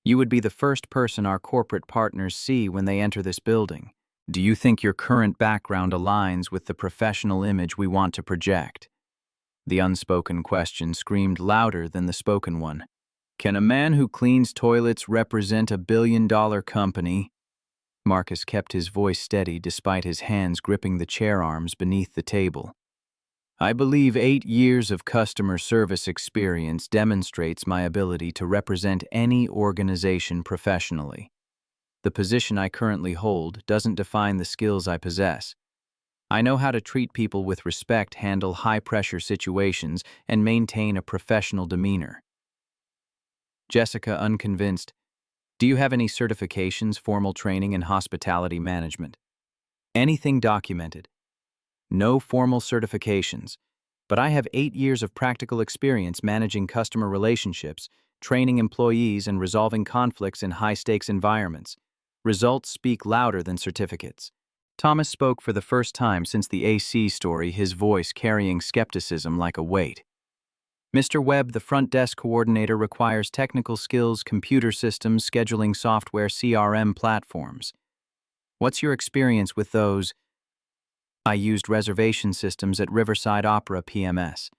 You would be the first person our corporate partners see when they enter this building. Do you think your current background aligns with the professional image we want to project?" The unspoken question screamed louder than the spoken one. "Can a man who cleans toilets represent a billion-dollar company?" Marcus kept his voice steady despite his hands gripping the chair arms beneath the table. "I believe 8 years of customer service experience demonstrates my ability to represent any organization professionally. The position I currently hold doesn't define the skills I possess. I know how to treat people with respect, handle high-pressure situations, and maintain a professional demeanor." Jessica, unconvinced, "Do you have any certifications, formal training in hospitality management?" "Anything documented." "No formal certifications, but I have 8 years of practical experience managing customer relationships, training employees, and resolving conflicts in high-stakes environments. Results speak louder than certificates." Thomas spoke for the first time since the AC story, his voice carrying skepticism like a weight. "Mr. Webb, the front desk coordinator requires technical skills, computer systems, scheduling software, CRM platforms. What's your experience with those?" "I used reservation systems at Riverside Opera PMS.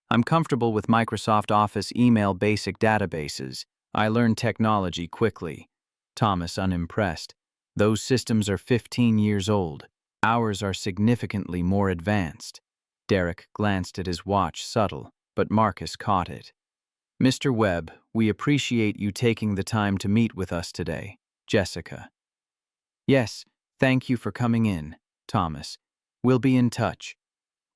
I'm comfortable with Microsoft Office email basic databases. I learned technology quickly." Thomas, unimpressed. "Those systems are 15 years old. Ours are significantly more advanced." Derek glanced at his watch, subtle, but Marcus caught it. "Mr. Webb, we appreciate you taking the time to meet with us today." Jessica. "Yes, thank you for coming in." Thomas. "We'll be in touch."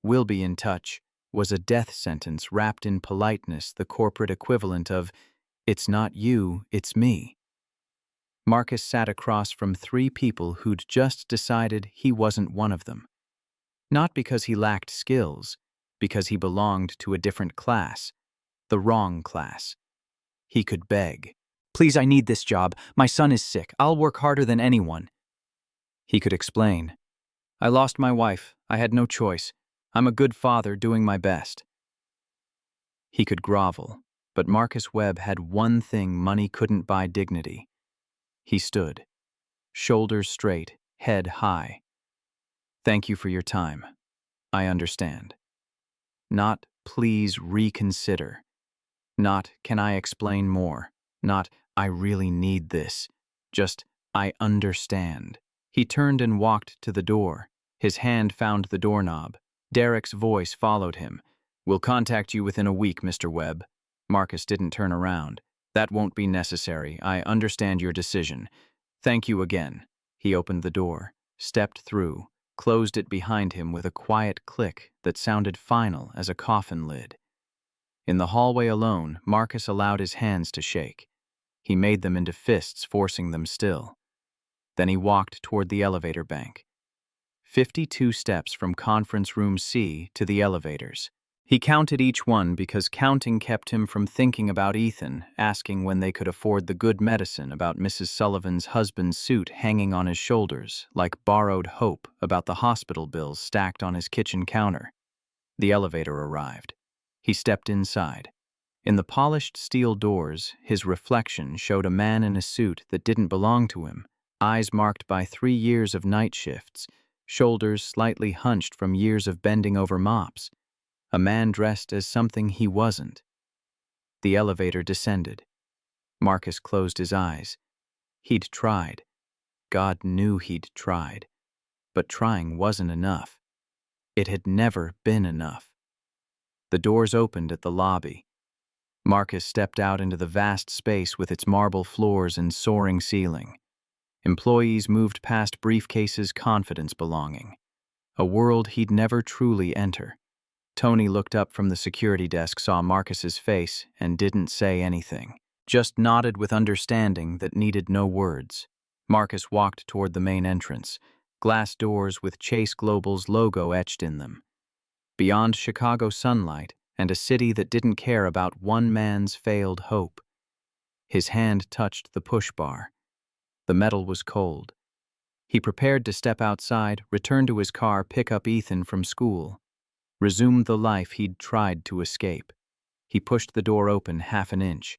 "We'll be in touch" was a death sentence wrapped in politeness, the corporate equivalent of, "It's not you, it's me." Marcus sat across from 3 people who'd just decided he wasn't one of them. Not because he lacked skills, because he belonged to a different class, the wrong class. He could beg. "Please, I need this job. My son is sick. I'll work harder than anyone." He could explain. "I lost my wife. I had no choice. I'm a good father doing my best." He could grovel, but Marcus Webb had one thing money couldn't buy: dignity. He stood, shoulders straight, head high. "Thank you for your time. I understand." Not, "Please reconsider." Not, "Can I explain more?" Not, "I really need this." Just, "I understand." He turned and walked to the door. His hand found the doorknob. Derek's voice followed him. "We'll contact you within a week, Mr. Webb." Marcus didn't turn around. "That won't be necessary. I understand your decision. Thank you again." He opened the door, stepped through, closed it behind him with a quiet click that sounded final as a coffin lid. In the hallway alone, Marcus allowed his hands to shake. He made them into fists, forcing them still. Then he walked toward the elevator bank. 52 steps from conference room C to the elevators. He counted each one because counting kept him from thinking about Ethan, asking when they could afford the good medicine, about Mrs. Sullivan's husband's suit hanging on his shoulders, like borrowed hope about the hospital bills stacked on his kitchen counter. The elevator arrived. He stepped inside. In the polished steel doors, his reflection showed a man in a suit that didn't belong to him, eyes marked by 3 years of night shifts, shoulders slightly hunched from years of bending over mops. A man dressed as something he wasn't. The elevator descended. Marcus closed his eyes. He'd tried. God knew he'd tried. But trying wasn't enough. It had never been enough. The doors opened at the lobby. Marcus stepped out into the vast space with its marble floors and soaring ceiling. Employees moved past briefcases, confidence belonging. A world he'd never truly enter. Tony looked up from the security desk, saw Marcus's face, and didn't say anything. just nodded with understanding that needed no words. Marcus walked toward the main entrance, glass doors with Chase Global's logo etched in them. Beyond Chicago sunlight and a city that didn't care about one man's failed hope. His hand touched the push bar. The metal was cold. He prepared to step outside, return to his car, pick up Ethan from school, resume the life he'd tried to escape. He pushed the door open half an inch.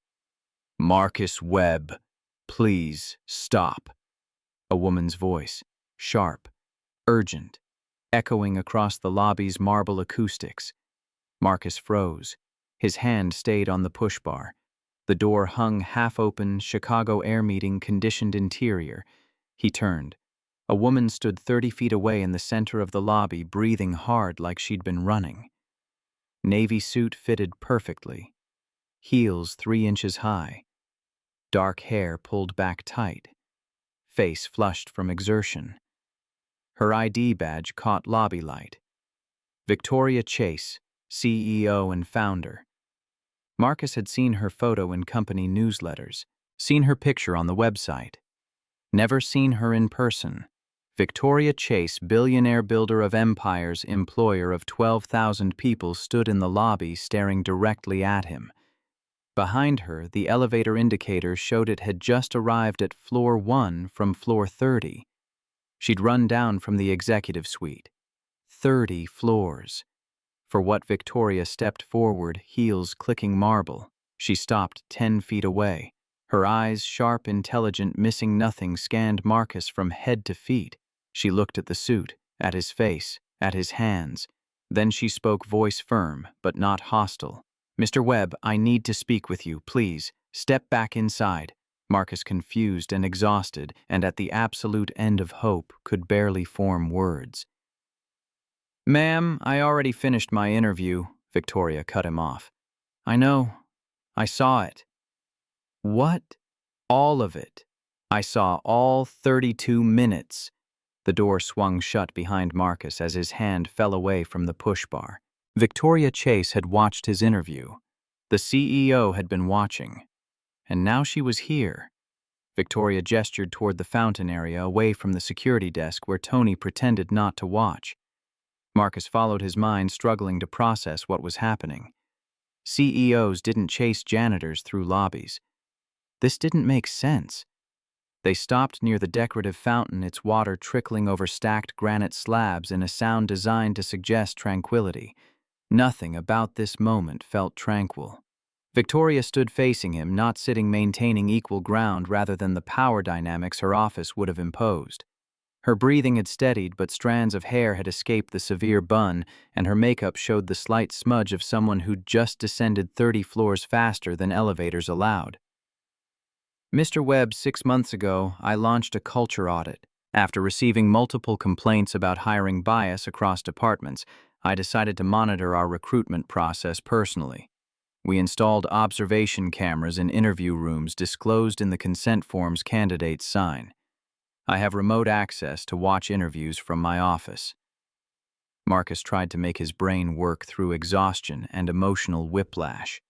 "Marcus Webb, please stop." A woman's voice, sharp, urgent, echoing across the lobby's marble acoustics. Marcus froze. His hand stayed on the push bar. The door hung half-open, Chicago air meeting conditioned interior. He turned. A woman stood 30 feet away in the center of the lobby, breathing hard like she'd been running. Navy suit fitted perfectly. Heels 3 inches high. Dark hair pulled back tight. Face flushed from exertion. Her ID badge caught lobby light. Victoria Chase, CEO and founder. Marcus had seen her photo in company newsletters, seen her picture on the website. Never seen her in person. Victoria Chase, billionaire builder of empires, employer of 12,000 people, stood in the lobby staring directly at him. Behind her, the elevator indicator showed it had just arrived at floor 1 from floor 30. She'd run down from the executive suite. 30 floors. For what Victoria stepped forward, heels clicking marble. She stopped 10 feet away. Her eyes, sharp, intelligent, missing nothing, scanned Marcus from head to feet. She looked at the suit, at his face, at his hands. Then she spoke, voice firm, but not hostile. "Mr. Webb, I need to speak with you, please. Step back inside." Marcus, confused and exhausted, and at the absolute end of hope, could barely form words. "Ma'am, I already finished my interview," Victoria cut him off. "I know. I saw it." "What?" "All of it. I saw all 32 minutes. The door swung shut behind Marcus as his hand fell away from the push bar. Victoria Chase had watched his interview. The CEO had been watching. And now she was here. Victoria gestured toward the fountain area away from the security desk where Tony pretended not to watch. Marcus followed his mind, struggling to process what was happening. CEOs didn't chase janitors through lobbies. This didn't make sense. They stopped near the decorative fountain, its water trickling over stacked granite slabs in a sound designed to suggest tranquility. Nothing about this moment felt tranquil. Victoria stood facing him, not sitting, maintaining equal ground rather than the power dynamics her office would have imposed. Her breathing had steadied, but strands of hair had escaped the severe bun, and her makeup showed the slight smudge of someone who'd just descended 30 floors faster than elevators allowed. "Mr. Webb, 6 months ago, I launched a culture audit. After receiving multiple complaints about hiring bias across departments, I decided to monitor our recruitment process personally. We installed observation cameras in interview rooms disclosed in the consent forms candidates sign. I have remote access to watch interviews from my office." Marcus tried to make his brain work through exhaustion and emotional whiplash.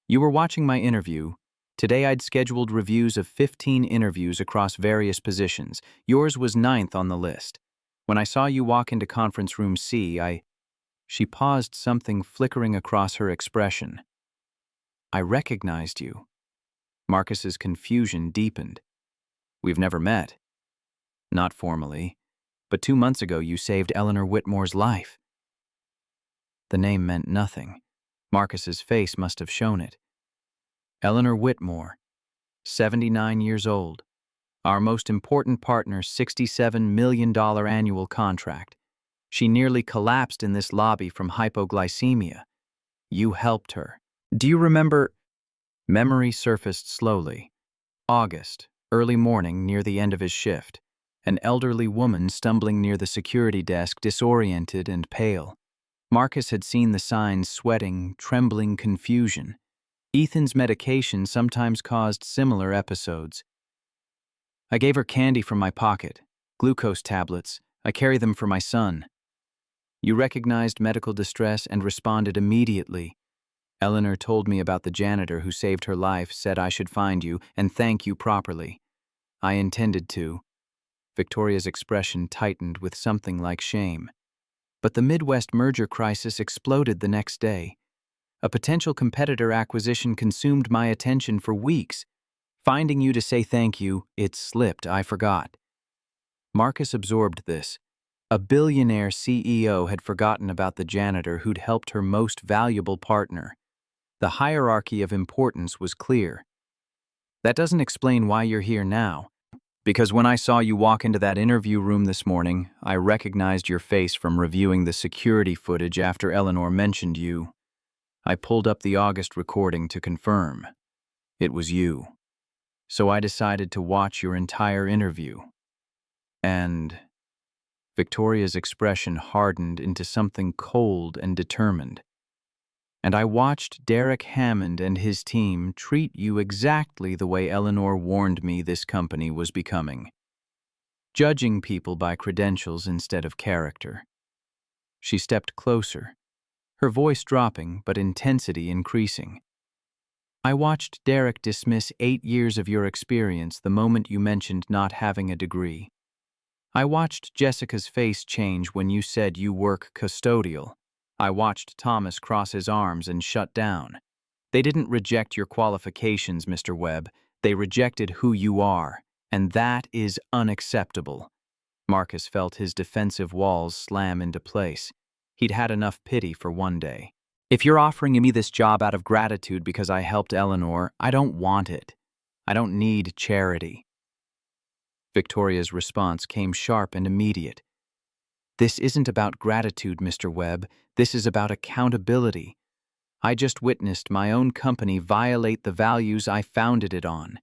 "You were watching my interview. Today I'd scheduled reviews of 15 interviews across various positions. Yours was 9th on the list. When I saw you walk into conference room C, She paused, something flickering across her expression. "I recognized you." Marcus's confusion deepened. "We've never met." "Not formally, but 2 months ago you saved Eleanor Whitmore's life." The name meant nothing. Marcus's face must have shown it. Eleanor Whitmore, 79 years old. Our most important partner's $67 million annual contract. She nearly collapsed in this lobby from hypoglycemia. You helped her. Do you remember? Memory surfaced slowly. August, early morning near the end of his shift. An elderly woman stumbling near the security desk, disoriented and pale. Marcus had seen the signs: sweating, trembling, confusion. Ethan's medication sometimes caused similar episodes. "I gave her candy from my pocket, glucose tablets. I carry them for my son." You recognized medical distress and responded immediately. Eleanor told me about the janitor who saved her life, said I should find you and thank you properly. I intended to. Victoria's expression tightened with something like shame. But the Midwest merger crisis exploded the next day. A potential competitor acquisition consumed my attention for weeks. Finding you to say thank you, it slipped, I forgot. Marcus absorbed this. A billionaire CEO had forgotten about the janitor who'd helped her most valuable partner. The hierarchy of importance was clear. That doesn't explain why you're here now. Because when I saw you walk into that interview room this morning, I recognized your face from reviewing the security footage after Eleanor mentioned you. I pulled up the August recording to confirm. It was you. So I decided to watch your entire interview. And Victoria's expression hardened into something cold and determined. And I watched Derek Hammond and his team treat you exactly the way Eleanor warned me this company was becoming. Judging people by credentials instead of character. She stepped closer, her voice dropping but intensity increasing. I watched Derek dismiss 8 years of your experience the moment you mentioned not having a degree. I watched Jessica's face change when you said you work custodial. I watched Thomas cross his arms and shut down. They didn't reject your qualifications, Mr. Webb. They rejected who you are, and that is unacceptable. Marcus felt his defensive walls slam into place. He'd had enough pity for one day. If you're offering me this job out of gratitude because I helped Eleanor, I don't want it. I don't need charity. Victoria's response came sharp and immediate. This isn't about gratitude, Mr. Webb. This is about accountability. I just witnessed my own company violate the values I founded it on.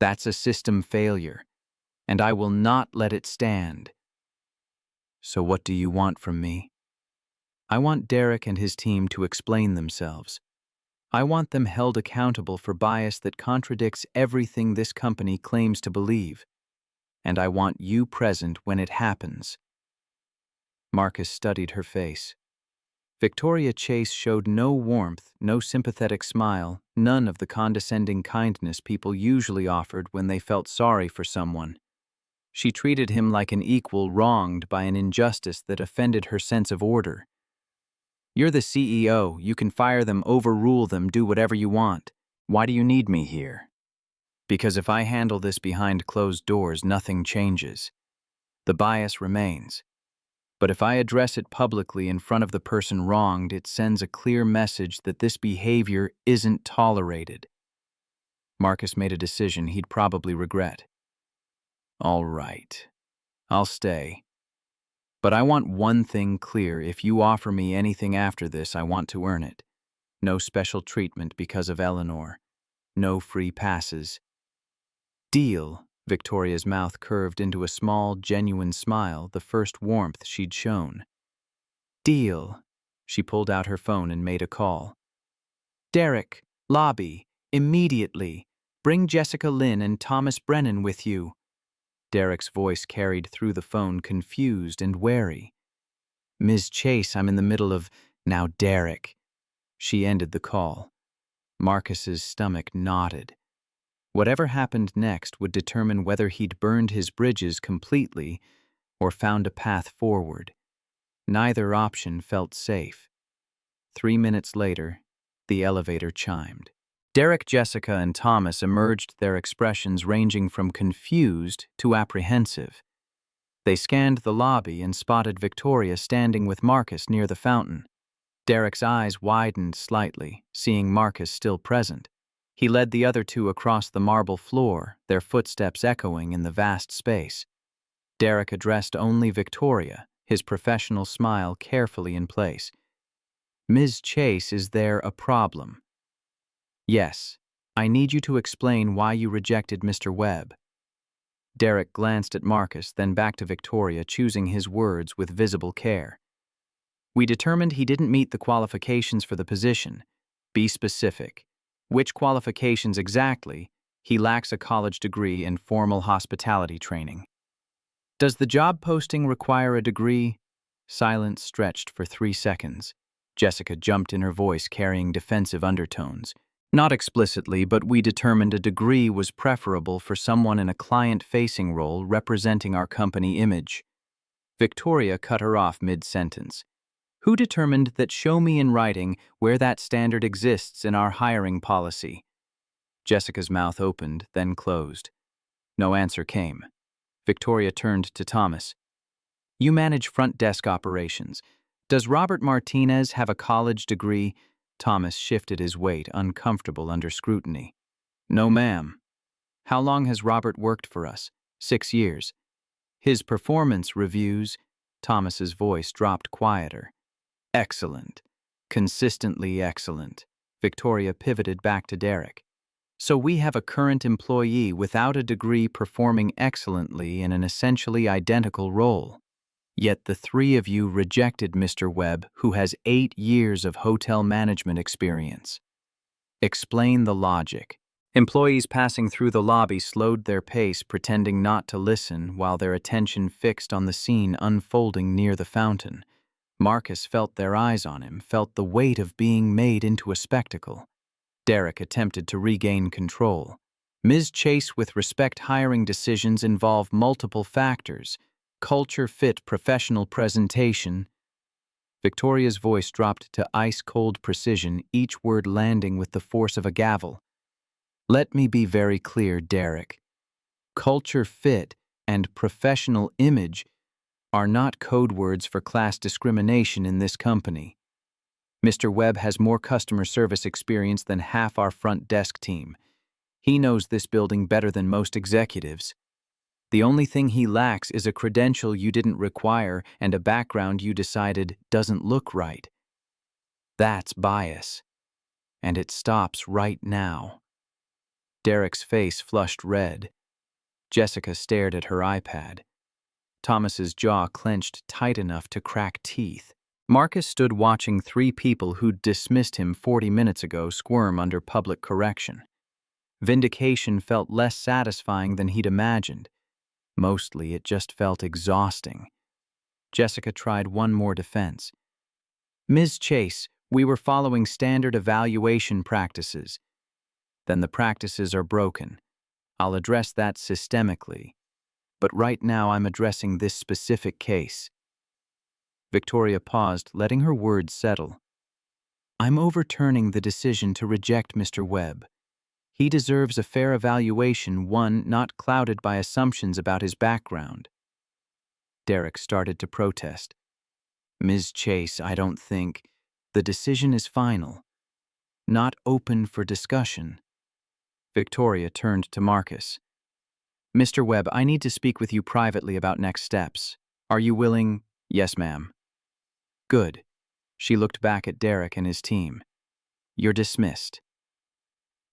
That's a system failure, and I will not let it stand. So what do you want from me? I want Derek and his team to explain themselves. I want them held accountable for bias that contradicts everything this company claims to believe. And I want you present when it happens. Marcus studied her face. Victoria Chase showed no warmth, no sympathetic smile, none of the condescending kindness people usually offered when they felt sorry for someone. She treated him like an equal wronged by an injustice that offended her sense of order. You're the CEO. You can fire them, overrule them, do whatever you want. Why do you need me here? Because if I handle this behind closed doors, nothing changes. The bias remains. But if I address it publicly in front of the person wronged, it sends a clear message that this behavior isn't tolerated. Marcus made a decision he'd probably regret. All right, I'll stay. But I want one thing clear. If you offer me anything after this, I want to earn it. No special treatment because of Eleanor. No free passes. Deal. Victoria's mouth curved into a small, genuine smile, the first warmth she'd shown. Deal. She pulled out her phone and made a call. Derek, lobby, immediately. Bring Jessica Lynn and Thomas Brennan with you. Derek's voice carried through the phone, confused and wary. Ms. Chase, I'm in the middle of... Now, Derek. She ended the call. Marcus's stomach knotted. Whatever happened next would determine whether he'd burned his bridges completely or found a path forward. Neither option felt safe. 3 minutes later, the elevator chimed. Derek, Jessica, and Thomas emerged, their expressions ranging from confused to apprehensive. They scanned the lobby and spotted Victoria standing with Marcus near the fountain. Derek's eyes widened slightly, seeing Marcus still present. He led the other two across the marble floor, their footsteps echoing in the vast space. Derek addressed only Victoria, his professional smile carefully in place. Ms. Chase, is there a problem? Yes. I need you to explain why you rejected Mr. Webb. Derek glanced at Marcus, then back to Victoria, choosing his words with visible care. We determined he didn't meet the qualifications for the position. Be specific. Which qualifications exactly? He lacks a college degree and formal hospitality training. Does the job posting require a degree? Silence stretched for 3 seconds. Jessica jumped in, her voice carrying defensive undertones. Not explicitly, but we determined a degree was preferable for someone in a client-facing role representing our company image. Victoria cut her off mid-sentence. Who determined that? Show me in writing where that standard exists in our hiring policy. Jessica's mouth opened, then closed. No answer came. Victoria turned to Thomas. You manage front desk operations. Does Robert Martinez have a college degree? Thomas shifted his weight, uncomfortable under scrutiny. No, ma'am. How long has Robert worked for us? 6 years. His performance reviews? Thomas's voice dropped quieter. Excellent. Consistently excellent. Victoria pivoted back to Derek. So we have a current employee without a degree performing excellently in an essentially identical role. Yet the three of you rejected Mr. Webb, who has 8 years of hotel management experience. Explain the logic. Employees passing through the lobby slowed their pace, pretending not to listen, while their attention fixed on the scene unfolding near the fountain. Marcus felt their eyes on him, felt the weight of being made into a spectacle. Derek attempted to regain control. Ms. Chase, with respect, hiring decisions involve multiple factors: culture fit, professional presentation. Victoria's voice dropped to ice-cold precision, each word landing with the force of a gavel. Let me be very clear, Derek. Culture fit and professional image are not code words for class discrimination in this company. Mr. Webb has more customer service experience than half our front desk team. He knows this building better than most executives. The only thing he lacks is a credential you didn't require and a background you decided doesn't look right. That's bias. And it stops right now. Derek's face flushed red. Jessica stared at her iPad. Thomas's jaw clenched tight enough to crack teeth. Marcus stood watching 3 people who'd dismissed him 40 minutes ago squirm under public correction. Vindication felt less satisfying than he'd imagined. Mostly, it just felt exhausting. Jessica tried one more defense. Ms. Chase, we were following standard evaluation practices. Then the practices are broken. I'll address that systemically. But right now I'm addressing this specific case. Victoria paused, letting her words settle. I'm overturning the decision to reject Mr. Webb. He deserves a fair evaluation, one not clouded by assumptions about his background. Derek started to protest. Ms. Chase, I don't think. The decision is final. Not open for discussion. Victoria turned to Marcus. Mr. Webb, I need to speak with you privately about next steps. Are you willing? Yes, ma'am. Good. She looked back at Derek and his team. You're dismissed.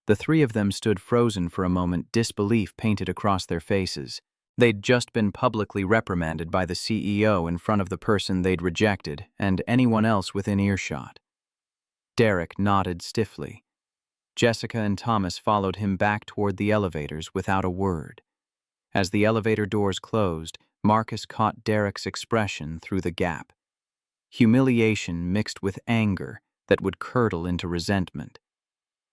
The 3 of them stood frozen for a moment, disbelief painted across their faces. They'd just been publicly reprimanded by the CEO in front of the person they'd rejected and anyone else within earshot. Derek nodded stiffly. Jessica and Thomas followed him back toward the elevators without a word. As the elevator doors closed, Marcus caught Derek's expression through the gap. Humiliation mixed with anger that would curdle into resentment.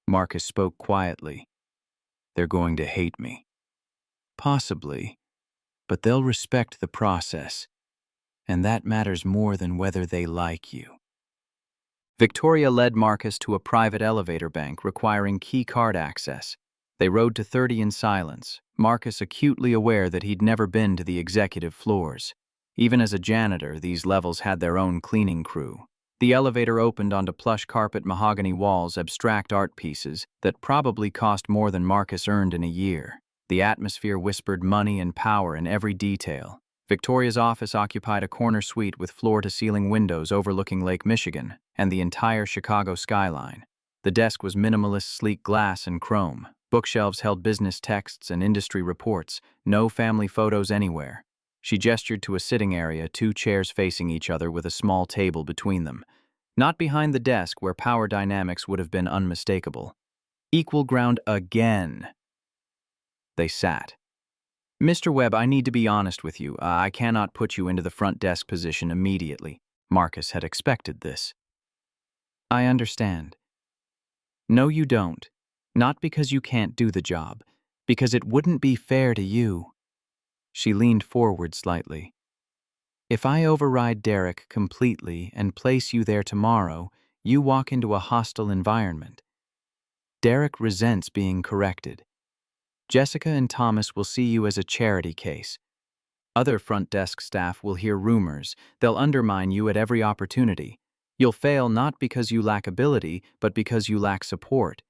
Marcus spoke quietly. They're going to hate me. Possibly, but they'll respect the process, and that matters more than whether they like you. Victoria led Marcus to a private elevator bank requiring key card access. They rode to 30 in silence, Marcus acutely aware that he'd never been to the executive floors. Even as a janitor, these levels had their own cleaning crew. The elevator opened onto plush carpet, mahogany walls, abstract art pieces that probably cost more than Marcus earned in a year. The atmosphere whispered money and power in every detail. Victoria's office occupied a corner suite with floor-to-ceiling windows overlooking Lake Michigan and the entire Chicago skyline. The desk was minimalist, sleek glass and chrome. Bookshelves held business texts and industry reports. No family photos anywhere. She gestured to a sitting area, 2 chairs facing each other with a small table between them. Not behind the desk where power dynamics would have been unmistakable. Equal ground again. They sat. Mr. Webb, I need to be honest with you. I cannot put you into the front desk position immediately. Marcus had expected this. I understand. No, you don't. Not because you can't do the job, because it wouldn't be fair to you. She leaned forward slightly. If I override Derek completely and place you there tomorrow, you walk into a hostile environment. Derek resents being corrected. Jessica and Thomas will see you as a charity case. Other front desk staff will hear rumors. They'll undermine you at every opportunity. You'll fail not because you lack ability, but because you lack support.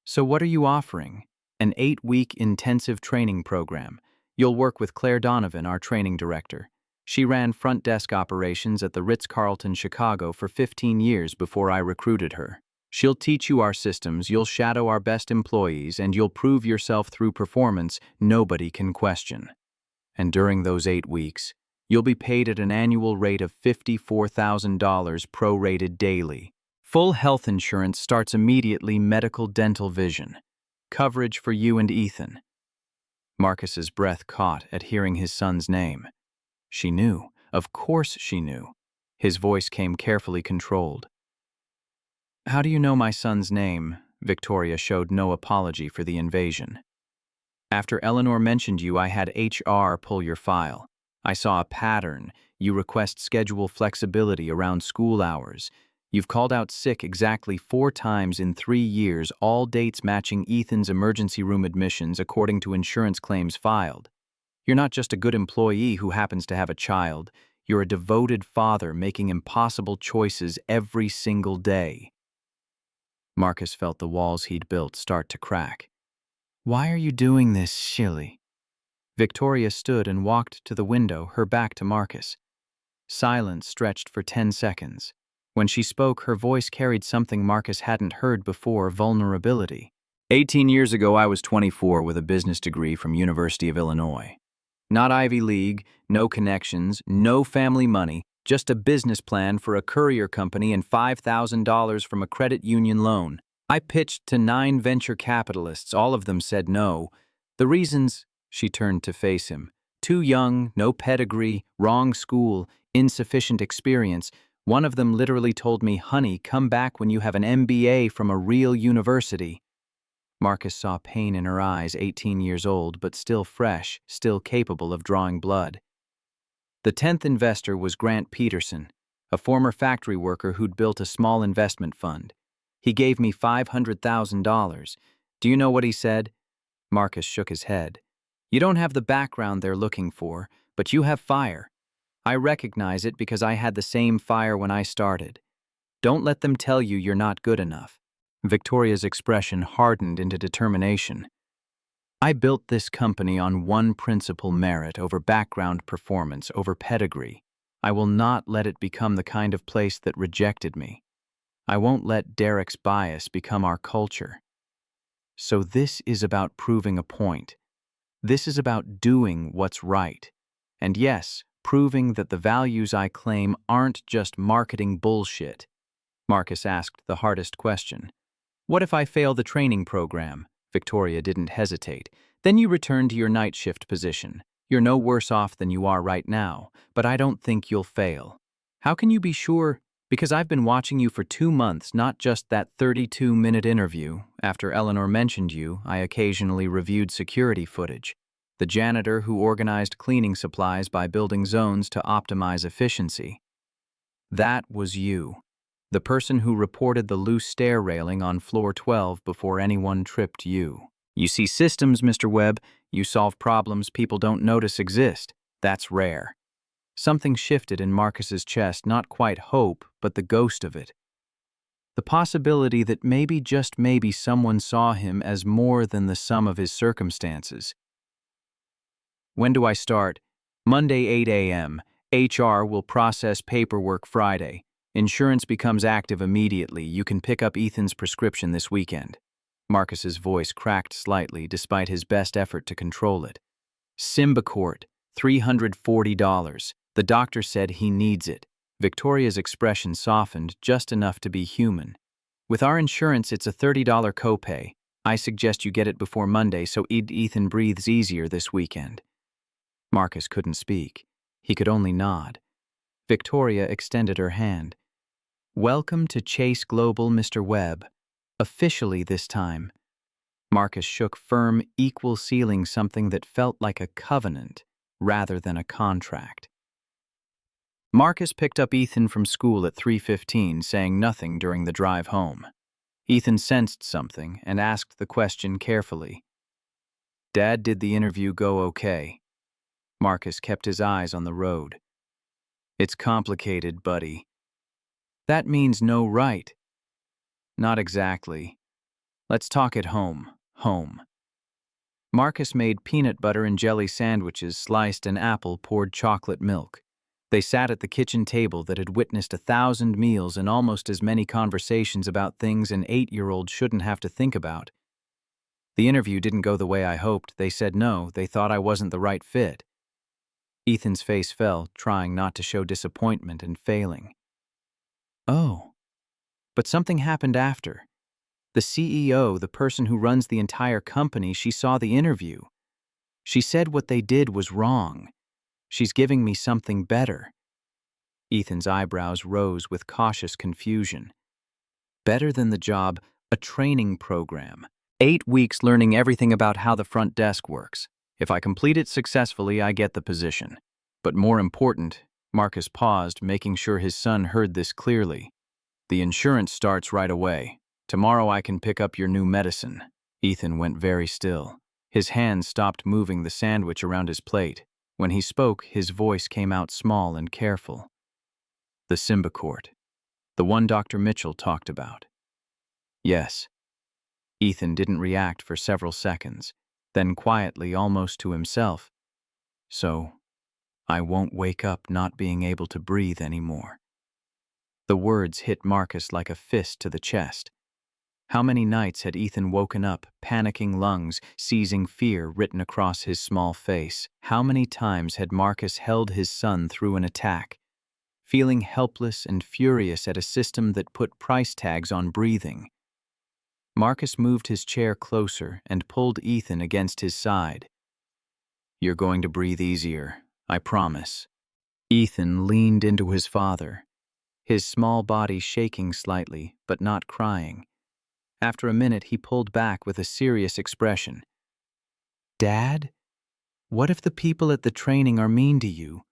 So what are you offering? An 8-week intensive training program. You'll work with Claire Donovan, our training director. She ran front desk operations at the Ritz-Carlton, Chicago for 15 years before I recruited her. She'll teach you our systems, you'll shadow our best employees, and you'll prove yourself through performance nobody can question. And during those 8 weeks, you'll be paid at an annual rate of $54,000 prorated daily. Full health insurance starts immediately, medical, dental, vision. Coverage for you and Ethan. Marcus's breath caught at hearing his son's name. She knew. Of course she knew. His voice came carefully controlled. How do you know my son's name? Victoria showed no apology for the invasion. After Eleanor mentioned you, I had HR pull your file. I saw a pattern. You request schedule flexibility around school hours. You've called out sick exactly 4 times in 3 years, all dates matching Ethan's emergency room admissions according to insurance claims filed. You're not just a good employee who happens to have a child. You're a devoted father making impossible choices every single day. Marcus felt the walls he'd built start to crack. Why are you doing this, Shilly? Victoria stood and walked to the window, her back to Marcus. Silence stretched for 10 seconds. When she spoke, her voice carried something Marcus hadn't heard before: vulnerability. 18 years ago, I was 24 with a business degree from University of Illinois. Not Ivy League, no connections, no family money, just a business plan for a courier company and $5,000 from a credit union loan. I pitched to 9 venture capitalists. All of them said no. The reasons, she turned to face him: too young, no pedigree, wrong school, insufficient experience. One of them literally told me, honey, come back when you have an MBA from a real university. Marcus saw pain in her eyes, 18 years old, but still fresh, still capable of drawing blood. The 10th investor was Grant Peterson, a former factory worker who'd built a small investment fund. He gave me $500,000. Do you know what he said? Marcus shook his head. You don't have the background they're looking for, but you have fire. I recognize it because I had the same fire when I started. Don't let them tell you you're not good enough. Victoria's expression hardened into determination. I built this company on one principal: merit over background, performance over pedigree. I will not let it become the kind of place that rejected me. I won't let Derek's bias become our culture. So this is about proving a point. This is about doing what's right. And yes, proving that the values I claim aren't just marketing bullshit. Marcus asked the hardest question. What if I fail the training program? Victoria didn't hesitate. Then you return to your night shift position. You're no worse off than you are right now, but I don't think you'll fail. How can you be sure? Because I've been watching you for 2 months, not just that 32-minute interview. After Eleanor mentioned you, I occasionally reviewed security footage. The janitor who organized cleaning supplies by building zones to optimize efficiency. That was you. The person who reported the loose stair railing on floor 12 before anyone tripped you. You see systems, Mr. Webb. You solve problems people don't notice exist. That's rare. Something shifted in Marcus's chest, not quite hope, but the ghost of it. The possibility that maybe, just maybe, someone saw him as more than the sum of his circumstances. When do I start? Monday, 8 a.m. HR will process paperwork Friday. Insurance becomes active immediately. You can pick up Ethan's prescription this weekend. Marcus's voice cracked slightly despite his best effort to control it. Symbicort, $340. The doctor said he needs it. Victoria's expression softened just enough to be human. With our insurance, it's a $30 copay. I suggest you get it before Monday so Ethan breathes easier this weekend. Marcus couldn't speak. He could only nod. Victoria extended her hand. Welcome to Chase Global, Mr. Webb. Officially this time. Marcus shook firm, equal sealing something that felt like a covenant rather than a contract. Marcus picked up Ethan from school at 3:15, saying nothing during the drive home. Ethan sensed something and asked the question carefully. "Dad, did the interview go okay?" Marcus kept his eyes on the road. "It's complicated, buddy." "That means no right." "Not exactly. Let's talk at home." Home. Marcus made peanut butter and jelly sandwiches, sliced an apple, poured chocolate milk. They sat at the kitchen table that had witnessed 1,000 meals and almost as many conversations about things an 8-year-old shouldn't have to think about. "The interview didn't go the way I hoped. They said no, they thought I wasn't the right fit." Ethan's face fell, trying not to show disappointment and failing. "Oh. But something happened after. The CEO, the person who runs the entire company, she saw the interview. She said what they did was wrong. She's giving me something better." Ethan's eyebrows rose with cautious confusion. "Better than the job, a training program. 8 weeks learning everything about how the front desk works. If I complete it successfully, I get the position. But more important," Marcus paused, making sure his son heard this clearly, "the insurance starts right away. Tomorrow I can pick up your new medicine." Ethan went very still. His hands stopped moving the sandwich around his plate. When he spoke, his voice came out small and careful. "The Symbicort. The one Dr. Mitchell talked about." "Yes." Ethan didn't react for several seconds. Then quietly, almost to himself, "So, I won't wake up not being able to breathe anymore." The words hit Marcus like a fist to the chest. How many nights had Ethan woken up, panicking lungs, seizing fear written across his small face? How many times had Marcus held his son through an attack, feeling helpless and furious at a system that put price tags on breathing? Marcus moved his chair closer and pulled Ethan against his side. "You're going to breathe easier, I promise." Ethan leaned into his father, his small body shaking slightly, but not crying. After a minute, he pulled back with a serious expression. "Dad, what if the people at the training are mean to you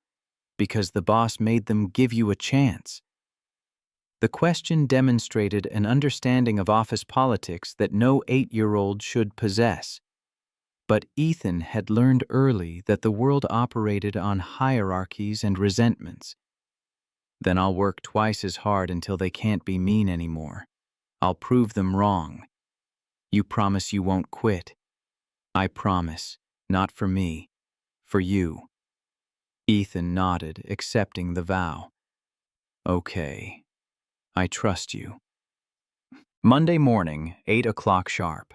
because the boss made them give you a chance?" The question demonstrated an understanding of office politics that no 8-year-old should possess. But Ethan had learned early that the world operated on hierarchies and resentments. "Then I'll work twice as hard until they can't be mean anymore. I'll prove them wrong." "You promise you won't quit?" "I promise. Not for me. For you." Ethan nodded, accepting the vow. "Okay. I trust you." Monday morning, 8 o'clock sharp.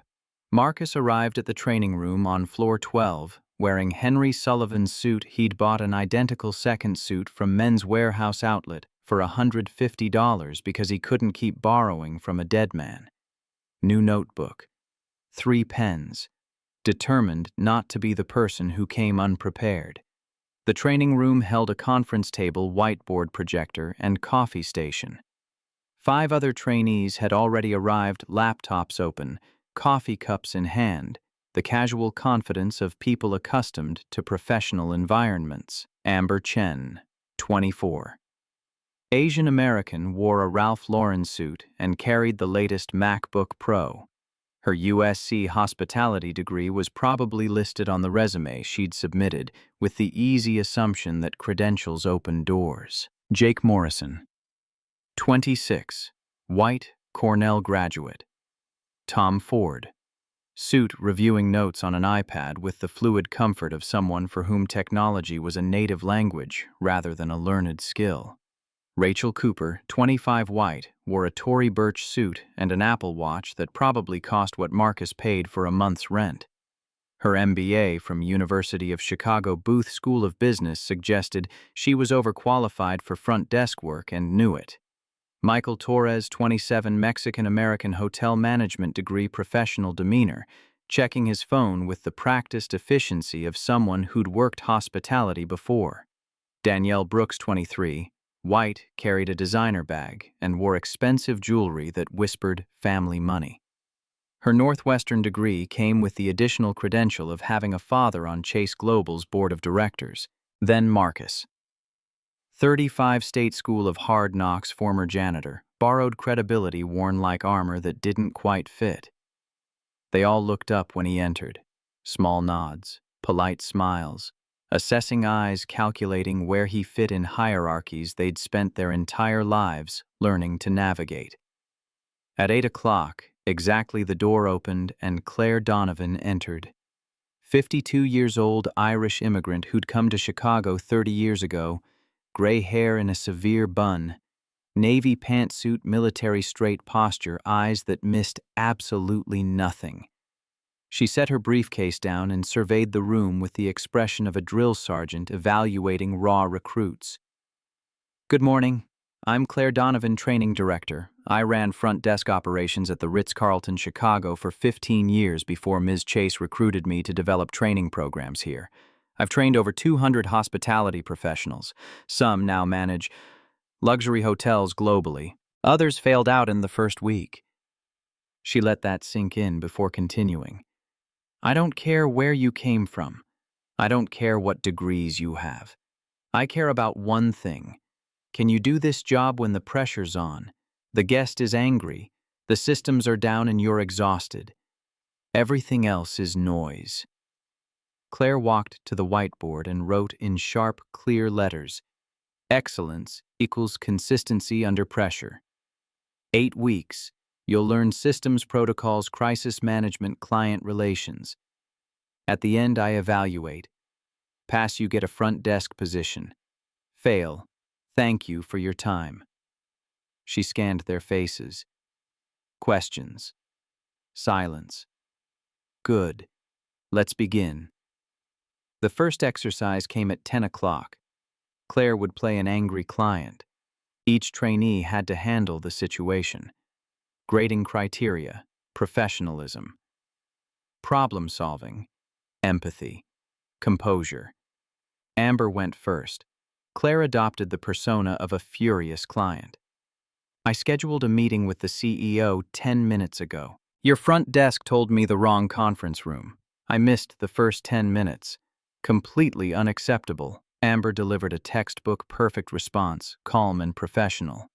Marcus arrived at the training room on floor 12, wearing Henry Sullivan's suit. He'd bought an identical second suit from Men's Warehouse outlet for $150 because he couldn't keep borrowing from a dead man. New notebook. 3 pens. Determined not to be the person who came unprepared. The training room held a conference table, whiteboard projector, and coffee station. 5 other trainees had already arrived, laptops open, coffee cups in hand, the casual confidence of people accustomed to professional environments. Amber Chen, 24. Asian American, wore a Ralph Lauren suit and carried the latest MacBook Pro. Her USC hospitality degree was probably listed on the resume she'd submitted, with the easy assumption that credentials open doors. Jake Morrison, 26, white, Cornell graduate. Tom Ford, suit, reviewing notes on an iPad with the fluid comfort of someone for whom technology was a native language rather than a learned skill. Rachel Cooper, 25, white, wore a Tory Burch suit and an Apple Watch that probably cost what Marcus paid for a month's rent. Her MBA from University of Chicago Booth School of Business suggested she was overqualified for front desk work and knew it. Michael Torres, 27, Mexican-American hotel management degree, professional demeanor, checking his phone with the practiced efficiency of someone who'd worked hospitality before. Danielle Brooks, 23, White carried a designer bag and wore expensive jewelry that whispered family money. Her Northwestern degree came with the additional credential of having a father on Chase Global's board of directors. Then Marcus, 35 State School of Hard Knocks former janitor, borrowed credibility worn like armor that didn't quite fit. They all looked up when he entered. Small nods, polite smiles, assessing eyes calculating where he fit in hierarchies they'd spent their entire lives learning to navigate. At 8 o'clock, exactly, the door opened and Claire Donovan entered. 52 years old Irish immigrant who'd come to Chicago 30 years ago, gray hair in a severe bun, navy pantsuit, military straight posture, eyes that missed absolutely nothing. She set her briefcase down and surveyed the room with the expression of a drill sergeant evaluating raw recruits. "Good morning. I'm Claire Donovan, training director. I ran front desk operations at the Ritz-Carlton, Chicago for 15 years before Ms. Chase recruited me to develop training programs here. I've trained over 200 hospitality professionals. Some now manage luxury hotels globally. Others failed out in the first week." She let that sink in before continuing. "I don't care where you came from. I don't care what degrees you have. I care about one thing. Can you do this job when the pressure's on? The guest is angry, the systems are down, and you're exhausted. Everything else is noise." Claire walked to the whiteboard and wrote in sharp, clear letters, "Excellence equals consistency under pressure. 8 weeks. You'll learn systems, protocols, crisis management, client relations. At the end, I evaluate. Pass, you get a front desk position. Fail. Thank you for your time." She scanned their faces. Questions. Silence. "Good. Let's begin." The first exercise came at 10 o'clock. Claire would play an angry client. Each trainee had to handle the situation. Grading criteria: professionalism, problem solving, empathy, composure. Amber went first. Claire adopted the persona of a furious client. "I scheduled a meeting with the CEO 10 minutes ago. Your front desk told me the wrong conference room. I missed the first 10 minutes. Completely unacceptable." Amber delivered a textbook perfect response, calm and professional.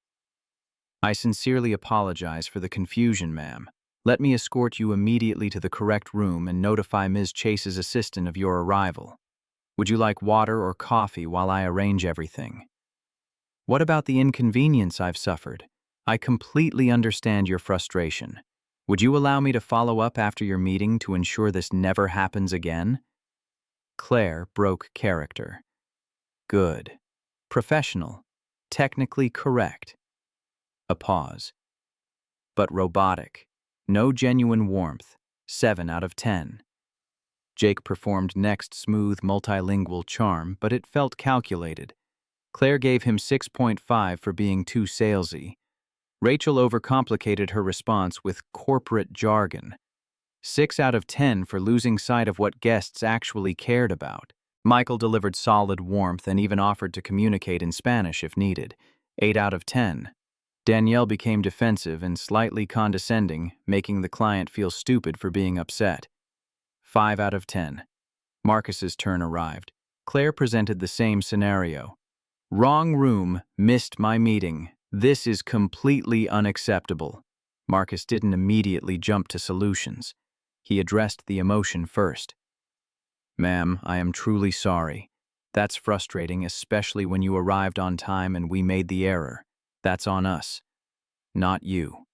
"I sincerely apologize for the confusion, ma'am. Let me escort you immediately to the correct room and notify Ms. Chase's assistant of your arrival. Would you like water or coffee while I arrange everything?" "What about the inconvenience I've suffered? I completely understand your frustration. Would you allow me to follow up after your meeting to ensure this never happens again?" Claire broke character. "Good. Professional. Technically correct." A pause. "But robotic. No genuine warmth. 7 out of 10. Jake performed next, smooth, multilingual charm, but it felt calculated. Claire gave him 6.5 for being too salesy. Rachel overcomplicated her response with corporate jargon. 6 out of 10 for losing sight of what guests actually cared about. Michael delivered solid warmth and even offered to communicate in Spanish if needed. 8 out of 10. Danielle became defensive and slightly condescending, making the client feel stupid for being upset. 5 out of 10. Marcus's turn arrived. Claire presented the same scenario. "Wrong room, missed my meeting. This is completely unacceptable." Marcus didn't immediately jump to solutions. He addressed the emotion first. "Ma'am, I am truly sorry. That's frustrating, especially when you arrived on time and we made the error. That's on us, not you."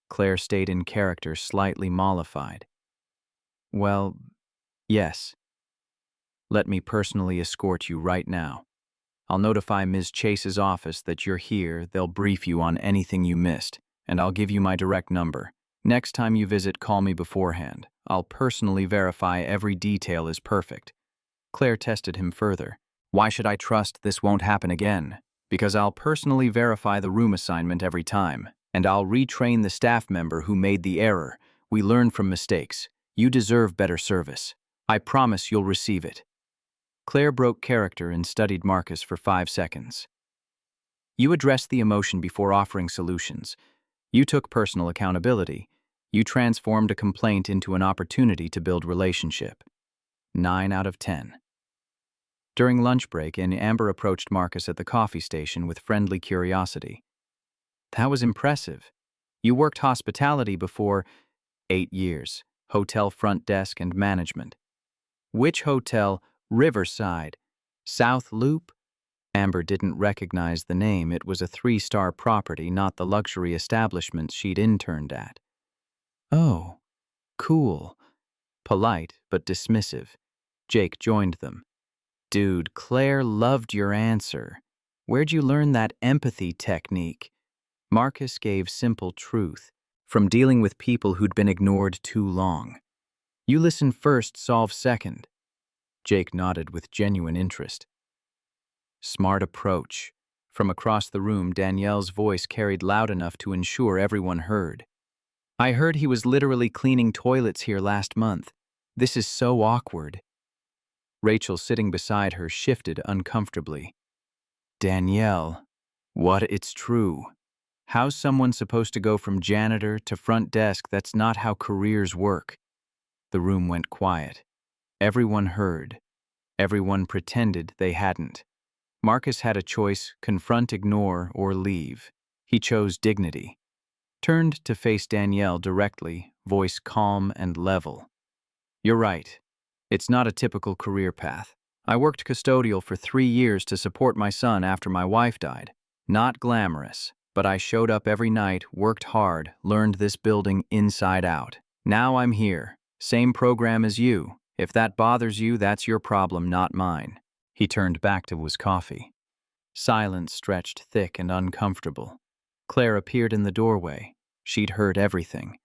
Claire stayed in character, slightly mollified. "Well, yes. Let me personally escort you right now. I'll notify Ms. Chase's office that you're here, they'll brief you on anything you missed, and I'll give you my direct number. Next time you visit, call me beforehand. I'll personally verify every detail is perfect." Claire tested him further. "Why should I trust this won't happen again?" "Because I'll personally verify the room assignment every time, and I'll retrain the staff member who made the error. We learn from mistakes. You deserve better service. I promise you'll receive it." Claire broke character and studied Marcus for 5 seconds. You addressed the emotion before offering solutions. You took personal accountability. You transformed a complaint into an opportunity to build relationship. 9 out of 10. During lunch break, Amber approached Marcus at the coffee station with friendly curiosity. That was impressive. You worked hospitality before 8 years, hotel front desk and management. Which hotel? Riverside. South Loop? Amber didn't recognize the name. It was a 3-star property, not the luxury establishment she'd interned at. Oh, cool. Polite, but dismissive. Jake joined them. Dude, Claire loved your answer. Where'd you learn that empathy technique? Marcus gave simple truth, from dealing with people who'd been ignored too long. You listen first, solve second. Jake nodded with genuine interest. Smart approach. From across the room, Danielle's voice carried loud enough to ensure everyone heard. I heard he was literally cleaning toilets here last month. This is so awkward. Rachel, sitting beside her, shifted uncomfortably. Danielle, what? It's true. How's someone supposed to go from janitor to front desk? That's not how careers work. The room went quiet. Everyone heard. Everyone pretended they hadn't. Marcus had a choice: confront, ignore, or leave. He chose dignity. Turned to face Danielle directly, voice calm and level. You're right. It's not a typical career path. I worked custodial for 3 years to support my son after my wife died. Not glamorous, but I showed up every night, worked hard, learned this building inside out. Now I'm here. Same program as you. If that bothers you, that's your problem, not mine. He turned back to his coffee. Silence stretched thick and uncomfortable. Claire appeared in the doorway. She'd heard everything.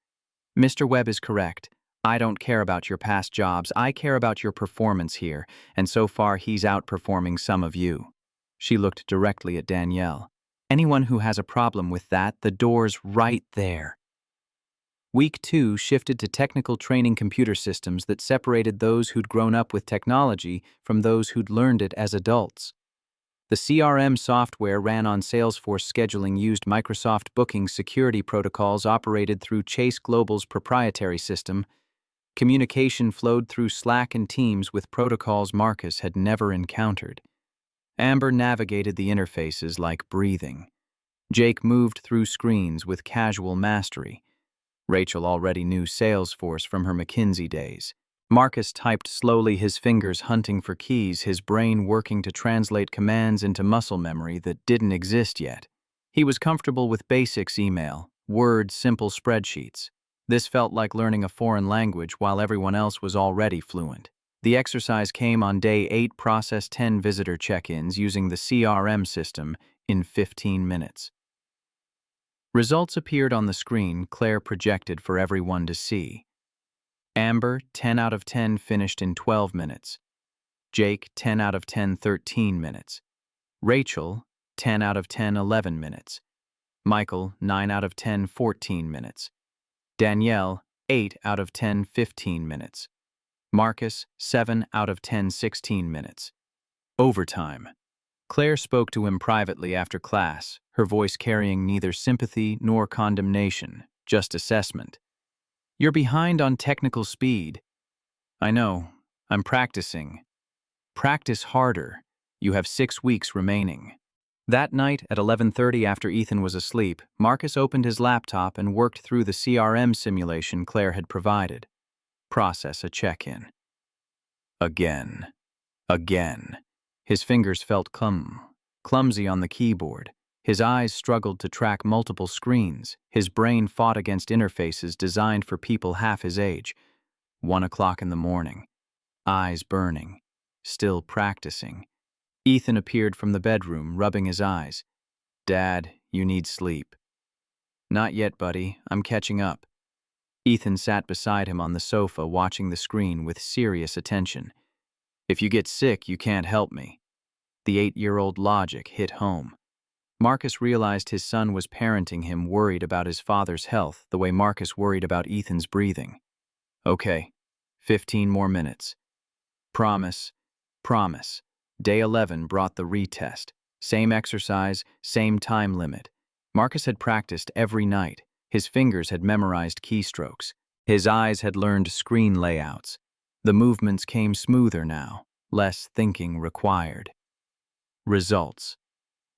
Mr. Webb is correct. I don't care about your past jobs. I care about your performance here, and so far he's outperforming some of you. She looked directly at Danielle. Anyone who has a problem with that, the door's right there. Week 2 shifted to technical training computer systems that separated those who'd grown up with technology from those who'd learned it as adults. The CRM software ran on Salesforce scheduling, used Microsoft booking security protocols, operated through Chase Global's proprietary system. Communication flowed through Slack and Teams with protocols Marcus had never encountered. Amber navigated the interfaces like breathing. Jake moved through screens with casual mastery. Rachel already knew Salesforce from her McKinsey days. Marcus typed slowly, his fingers hunting for keys, his brain working to translate commands into muscle memory that didn't exist yet. He was comfortable with basics: email, Word, simple spreadsheets. This felt like learning a foreign language while everyone else was already fluent. The exercise came on day 8, process 10 visitor check-ins using the CRM system in 15 minutes. Results appeared on the screen Claire projected for everyone to see. Amber, 10 out of 10, finished in 12 minutes. Jake, 10 out of 10, 13 minutes. Rachel, 10 out of 10, 11 minutes. Michael, 9 out of 10, 14 minutes. Danielle, 8 out of 10, 15 minutes. Marcus, 7 out of 10, 16 minutes. Overtime. Claire spoke to him privately after class, her voice carrying neither sympathy nor condemnation, just assessment. You're behind on technical speed. I know. I'm practicing. Practice harder. You have 6 weeks remaining. That night at 11:30, after Ethan was asleep, Marcus opened his laptop and worked through the CRM simulation Claire had provided. Process a check-in. Again. Again. His fingers felt clumsy on the keyboard. His eyes struggled to track multiple screens. His brain fought against interfaces designed for people half his age. 1 o'clock in the morning. Eyes burning. Still practicing. Ethan appeared from the bedroom, rubbing his eyes. Dad, you need sleep. Not yet, buddy. I'm catching up. Ethan sat beside him on the sofa, watching the screen with serious attention. If you get sick, you can't help me. The 8-year-old logic hit home. Marcus realized his son was parenting him, worried about his father's health, the way Marcus worried about Ethan's breathing. Okay, 15 more minutes. Promise. Day 11 brought the retest. Same exercise, same time limit. Marcus had practiced every night. His fingers had memorized keystrokes. His eyes had learned screen layouts. The movements came smoother now, less thinking required. Results.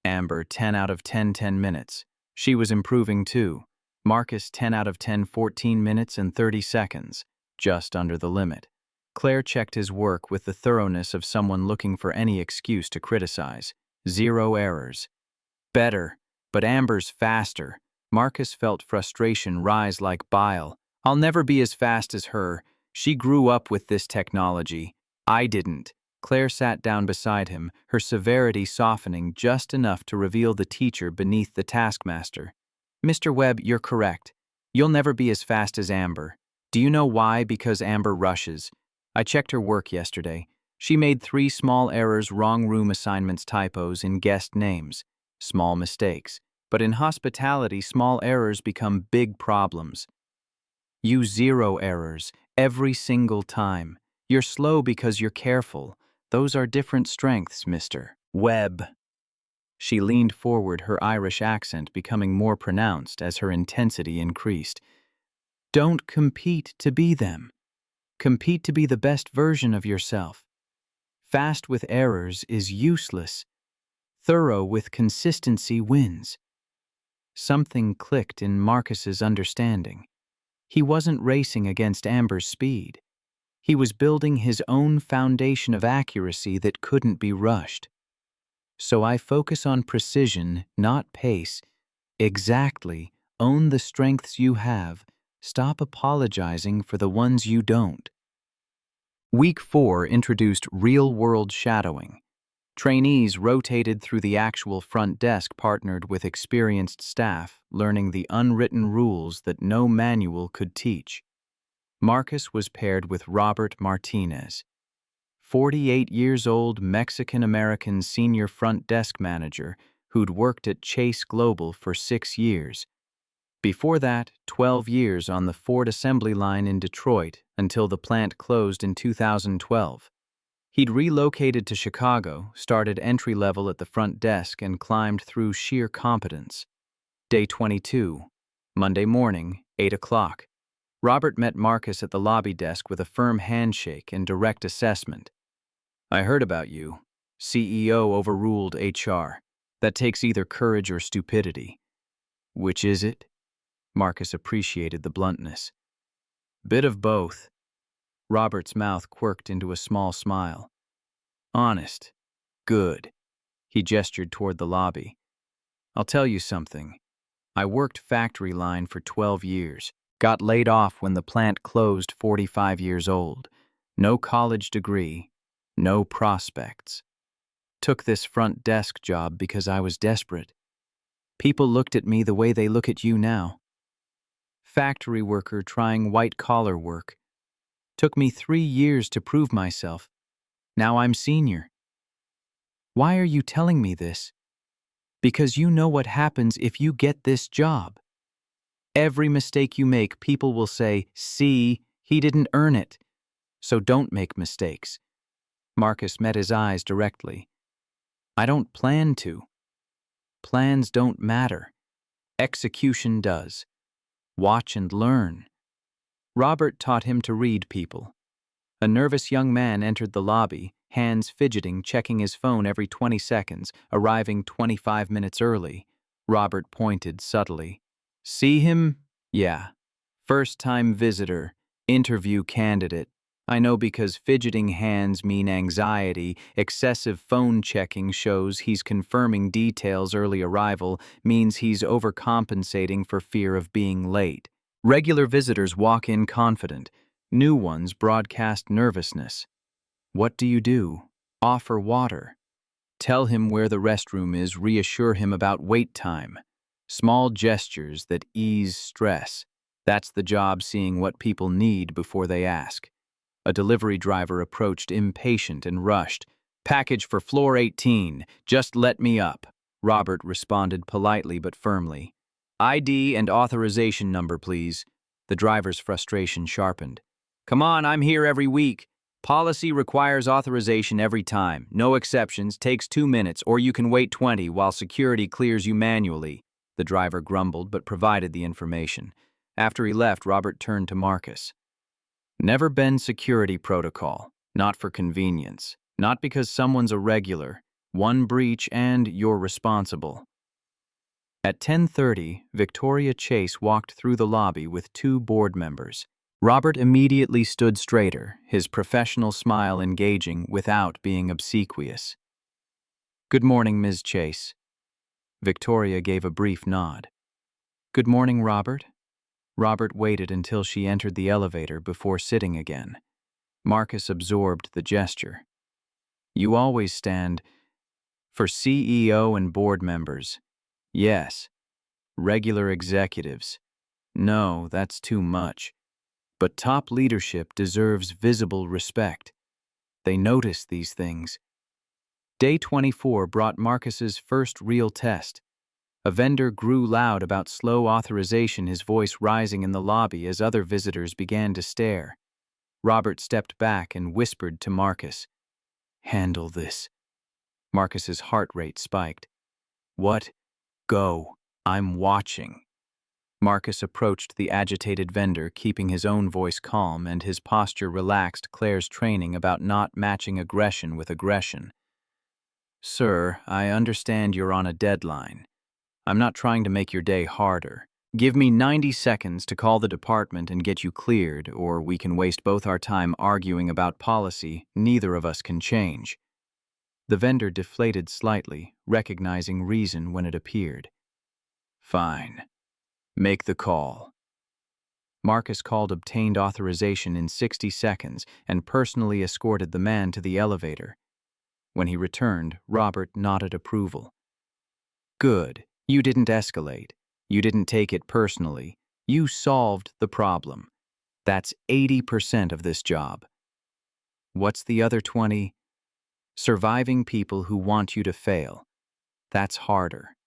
Amber 10 out of 10 10 minutes. She was improving too. Marcus 10 out of 10 14 minutes and 30 seconds, just under the limit. Claire checked his work with the thoroughness of someone looking for any excuse to criticize. 0 errors. Better, but Amber's faster. Marcus felt frustration rise like bile. I'll never be as fast as her. She grew up with this technology. I didn't. Claire sat down beside him, her severity softening just enough to reveal the teacher beneath the taskmaster. Mr. Webb, you're correct. You'll never be as fast as Amber. Do you know why? Because Amber rushes. I checked her work yesterday. She made 3 small errors, wrong room assignments, typos in guest names. Small mistakes. But in hospitality, small errors become big problems. You 0 errors, every single time. You're slow because you're careful. Those are different strengths, Mr. Webb. She leaned forward, her Irish accent becoming more pronounced as her intensity increased. Don't compete to be them. Compete to be the best version of yourself. Fast with errors is useless. Thorough with consistency wins. Something clicked in Marcus's understanding. He wasn't racing against Amber's speed. He was building his own foundation of accuracy that couldn't be rushed. So I focus on precision, not pace. Exactly. Own the strengths you have. Stop apologizing for the ones you don't. Week 4 introduced real-world shadowing. Trainees rotated through the actual front desk, partnered with experienced staff, learning the unwritten rules that no manual could teach. Marcus was paired with Robert Martinez, 48 years old Mexican-American senior front desk manager who'd worked at Chase Global for 6 years. Before that, 12 years on the Ford assembly line in Detroit until the plant closed in 2012. He'd relocated to Chicago, started entry-level at the front desk, and climbed through sheer competence. Day 22, Monday morning, 8 o'clock. Robert met Marcus at the lobby desk with a firm handshake and direct assessment. I heard about you. CEO overruled HR. That takes either courage or stupidity. Which is it? Marcus appreciated the bluntness. Bit of both. Robert's mouth quirked into a small smile. Honest. Good. He gestured toward the lobby. I'll tell you something. I worked factory line for 12 years. Got laid off when the plant closed, 45 years old. No college degree. No prospects. Took this front desk job because I was desperate. People looked at me the way they look at you now. Factory worker trying white-collar work. Took me 3 years to prove myself. Now I'm senior. Why are you telling me this? Because you know what happens if you get this job. Every mistake you make, people will say, see, he didn't earn it. So don't make mistakes. Marcus met his eyes directly. I don't plan to. Plans don't matter. Execution does. Watch and learn. Robert taught him to read people. A nervous young man entered the lobby, hands fidgeting, checking his phone every 20 seconds, arriving 25 minutes early. Robert pointed subtly. See him? Yeah. First-time visitor. Interview candidate. I know because fidgeting hands mean anxiety. Excessive phone checking shows he's confirming details. Early arrival means he's overcompensating for fear of being late. Regular visitors walk in confident. New ones broadcast nervousness. What do? Offer water. Tell him where the restroom is. Reassure him about wait time. Small gestures that ease stress. That's the job, seeing what people need before they ask. A delivery driver approached, impatient and rushed. Package for floor 18. Just let me up. Robert responded politely but firmly. ID and authorization number, please. The driver's frustration sharpened. Come on, I'm here every week. Policy requires authorization every time. No exceptions, takes 2 minutes, or you can wait 20 while security clears you manually. The driver grumbled but provided the information. After he left, Robert turned to Marcus. Never bend security protocol. Not for convenience. Not because someone's a regular. One breach and you're responsible. At 10:30, Victoria Chase walked through the lobby with 2 board members. Robert immediately stood straighter, his professional smile engaging without being obsequious. "Good morning, Ms. Chase." Victoria gave a brief nod. "Good morning, Robert." Robert waited until she entered the elevator before sitting again. Marcus absorbed the gesture. "You always stand for CEO and board members." "Yes." "Regular executives." "No, that's too much." But top leadership deserves visible respect. They notice these things. Day 24 brought Marcus's first real test. A vendor grew loud about slow authorization, his voice rising in the lobby as other visitors began to stare. Robert stepped back and whispered to Marcus, "Handle this." Marcus's heart rate spiked. "What? Go. I'm watching." Marcus approached the agitated vendor, keeping his own voice calm and his posture relaxed, Claire's training about not matching aggression with aggression. "Sir, I understand you're on a deadline. I'm not trying to make your day harder. Give me 90 seconds to call the department and get you cleared, or we can waste both our time arguing about policy neither of us can change." The vendor deflated slightly, recognizing reason when it appeared. "Fine. Make the call." Marcus called obtained authorization in 60 seconds and personally escorted the man to the elevator. When he returned, Robert nodded approval. "Good. You didn't escalate. You didn't take it personally. You solved the problem. That's 80% of this job. What's the other 20? Surviving people who want you to fail. That's harder."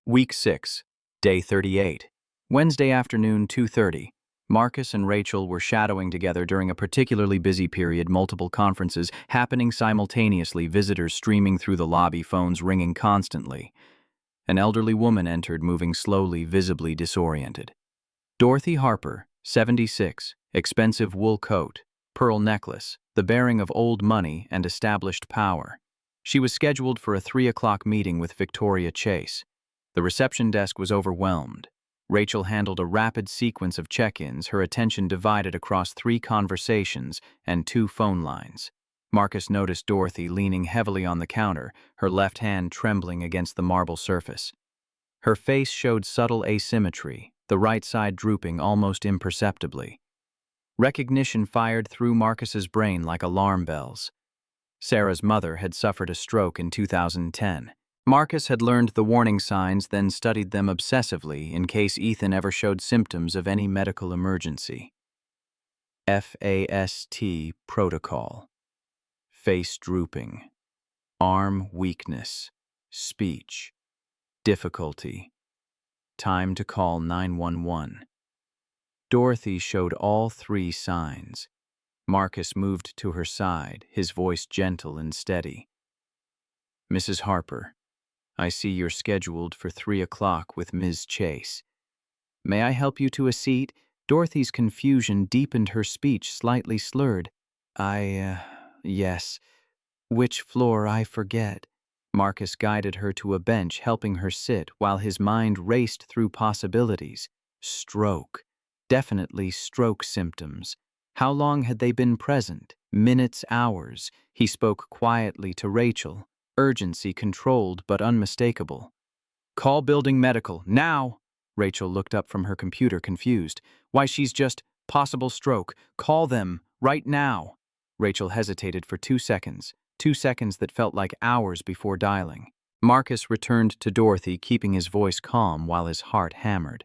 Week 6, Day 38. Wednesday afternoon, 2:30. Marcus and Rachel were shadowing together during a particularly busy period, multiple conferences happening simultaneously, visitors streaming through the lobby, phones ringing constantly. An elderly woman entered, moving slowly, visibly disoriented. Dorothy Harper, 76, expensive wool coat, pearl necklace, the bearing of old money and established power. She was scheduled for a 3 o'clock meeting with Victoria Chase. The reception desk was overwhelmed. Rachel handled a rapid sequence of check-ins, her attention divided across 3 conversations and 2 phone lines. Marcus noticed Dorothy leaning heavily on the counter, her left hand trembling against the marble surface. Her face showed subtle asymmetry, the right side drooping almost imperceptibly. Recognition fired through Marcus's brain like alarm bells. Sarah's mother had suffered a stroke in 2010. Marcus had learned the warning signs, then studied them obsessively in case Ethan ever showed symptoms of any medical emergency. FAST protocol. Face drooping. Arm weakness. Speech. Difficulty. Time to call 911. Dorothy showed all 3 signs. Marcus moved to her side, his voice gentle and steady. "Mrs. Harper, I see you're scheduled for 3 o'clock with Ms. Chase. May I help you to a seat?" Dorothy's confusion deepened, her speech slightly slurred. Yes. Which floor, I forget." Marcus guided her to a bench, helping her sit while his mind raced through possibilities. Stroke. Definitely stroke symptoms. How long had they been present? Minutes, hours. He spoke quietly to Rachel. Urgency controlled but unmistakable. "Call building medical, now!" Rachel looked up from her computer, confused. "Why, she's just possible stroke. Call them, right now." Rachel hesitated for 2 seconds, 2 seconds that felt like hours before dialing. Marcus returned to Dorothy, keeping his voice calm while his heart hammered.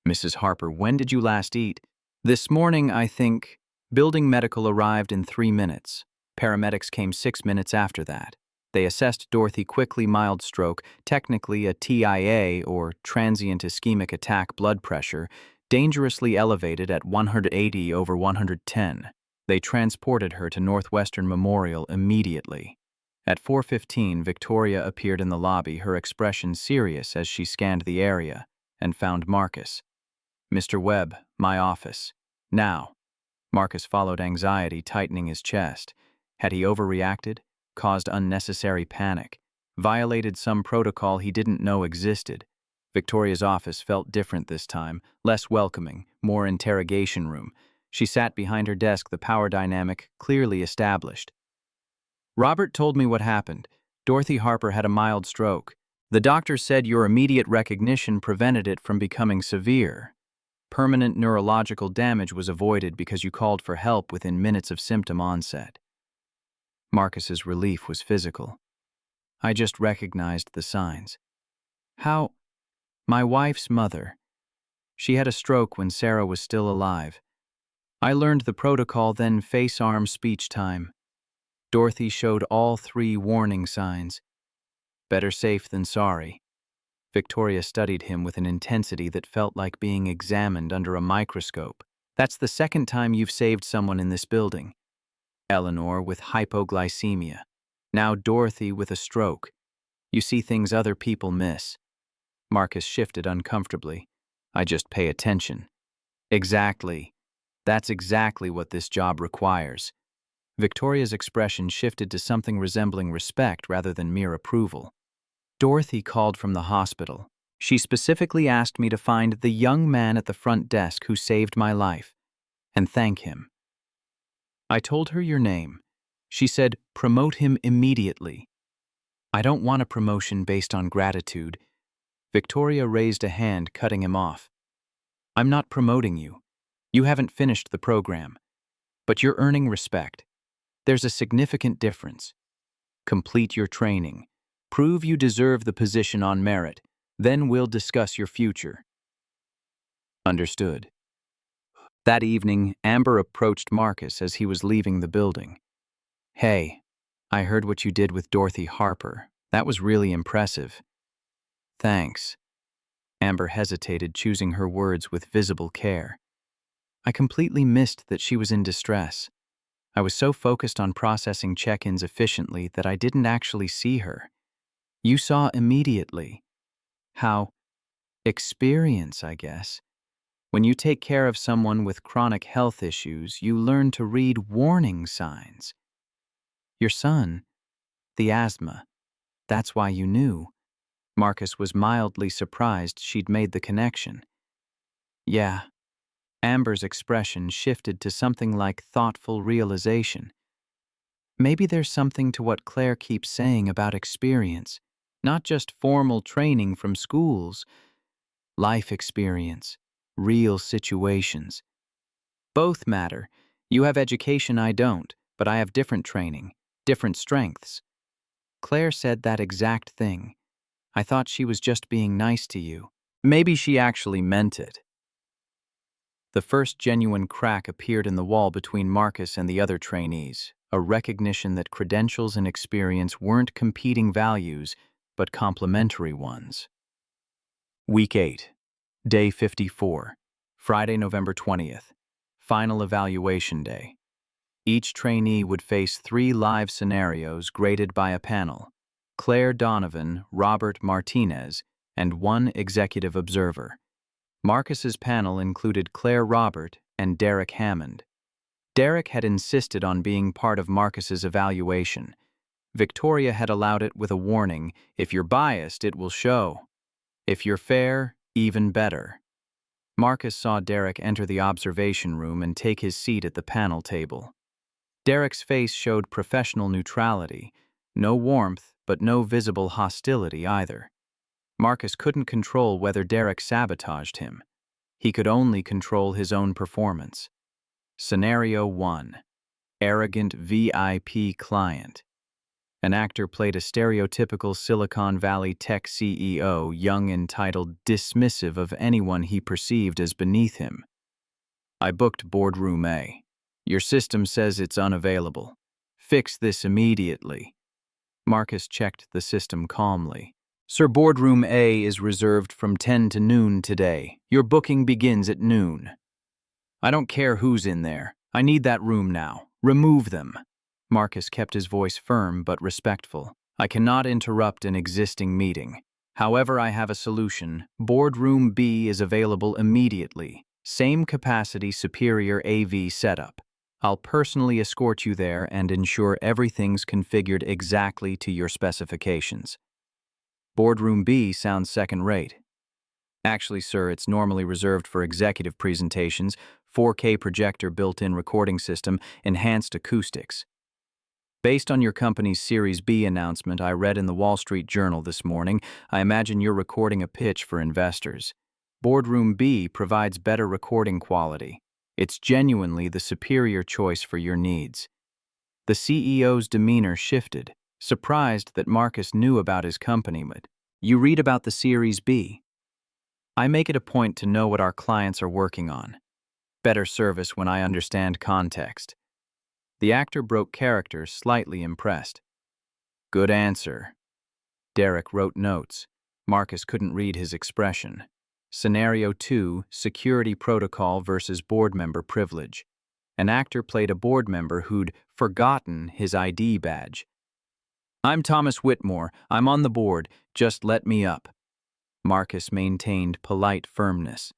"Mrs. Harper, when did you last eat?" "This morning, I think." Building medical arrived in 3 minutes. Paramedics came 6 minutes after that. They assessed Dorothy quickly, mild stroke, technically a TIA or transient ischemic attack, blood pressure, dangerously elevated at 180/110. They transported her to Northwestern Memorial immediately. At 4:15, Victoria appeared in the lobby, her expression serious as she scanned the area, and found Marcus. "Mr. Webb, my office. Now." Marcus followed, anxiety tightening his chest. Had he overreacted, caused unnecessary panic, violated some protocol he didn't know existed? Victoria's office felt different this time, less welcoming, more interrogation room. She sat behind her desk, the power dynamic clearly established. "Robert told me what happened. Dorothy Harper had a mild stroke. The doctor said your immediate recognition prevented it from becoming severe. Permanent neurological damage was avoided because you called for help within minutes of symptom onset." Marcus's relief was physical. "I just recognized the signs." "How?" "My wife's mother. She had a stroke when Sarah was still alive. I learned the protocol, then face-arm speech time. Dorothy showed all 3 warning signs. Better safe than sorry." Victoria studied him with an intensity that felt like being examined under a microscope. "That's the second time you've saved someone in this building. Eleanor with hypoglycemia. Now Dorothy with a stroke. You see things other people miss." Marcus shifted uncomfortably. "I just pay attention." "Exactly. That's exactly what this job requires." Victoria's expression shifted to something resembling respect rather than mere approval. "Dorothy called from the hospital. She specifically asked me to find the young man at the front desk who saved my life, and thank him. I told her your name. She said, promote him immediately." "I don't want a promotion based on gratitude." Victoria raised a hand, cutting him off. "I'm not promoting you. You haven't finished the program. But you're earning respect. There's a significant difference. Complete your training. Prove you deserve the position on merit. Then we'll discuss your future." "Understood." That evening, Amber approached Marcus as he was leaving the building. "Hey, I heard what you did with Dorothy Harper. That was really impressive." "Thanks." Amber hesitated, choosing her words with visible care. "I completely missed that she was in distress. I was so focused on processing check-ins efficiently that I didn't actually see her. You saw immediately. How? Experience, I guess. When you take care of someone with chronic health issues, you learn to read warning signs. Your son, the asthma, that's why you knew." Marcus was mildly surprised she'd made the connection. "Yeah." Amber's expression shifted to something like thoughtful realization. "Maybe there's something to what Claire keeps saying about experience. Not just formal training from schools. Life experience. Real situations. Both matter. You have education, I don't, but I have different training, different strengths." Claire said that exact thing. "I thought she was just being nice to you." Maybe she actually meant it. The first genuine crack appeared in the wall between Marcus and the other trainees, a recognition that credentials and experience weren't competing values, but complementary ones. Week 8, Day 54, Friday, November 20th, Final Evaluation Day. Each trainee would face 3 live scenarios graded by a panel: Claire Donovan, Robert Martinez, and 1 executive observer. Marcus's panel included Claire Robert and Derek Hammond. Derek had insisted on being part of Marcus's evaluation. Victoria had allowed it with a warning: if you're biased, it will show. If you're fair, even better. Marcus saw Derek enter the observation room and take his seat at the panel table. Derek's face showed professional neutrality, no warmth, but no visible hostility either. Marcus couldn't control whether Derek sabotaged him. He could only control his own performance. Scenario 1. Arrogant VIP client. An actor played a stereotypical Silicon Valley tech CEO, young, entitled, dismissive of anyone he perceived as beneath him. "I booked boardroom A. Your system says it's unavailable. Fix this immediately." Marcus checked the system calmly. "Sir, boardroom A is reserved from 10 to noon today. Your booking begins at noon." "I don't care who's in there. I need that room now. Remove them. Marcus kept his voice firm but respectful. I cannot interrupt an existing meeting. However, I have a solution. Boardroom B is available immediately. Same capacity, superior AV setup. I'll personally escort you there and ensure everything's configured exactly to your specifications. Boardroom B sounds second-rate. Actually, sir, it's normally reserved for executive presentations, 4K projector built-in recording system, enhanced acoustics. Based on your company's Series B announcement I read in the Wall Street Journal this morning, I imagine you're recording a pitch for investors. Boardroom B provides better recording quality. It's genuinely the superior choice for your needs. The CEO's demeanor shifted, surprised that Marcus knew about his company. But you read about the Series B. I make it a point to know what our clients are working on. Better service when I understand context. The actor broke character, slightly impressed. Good answer. Derek wrote notes. Marcus couldn't read his expression. Scenario 2, security protocol versus board member privilege. An actor played a board member who'd forgotten his ID badge. I'm Thomas Whitmore. I'm on the board. Just let me up. Marcus maintained polite firmness.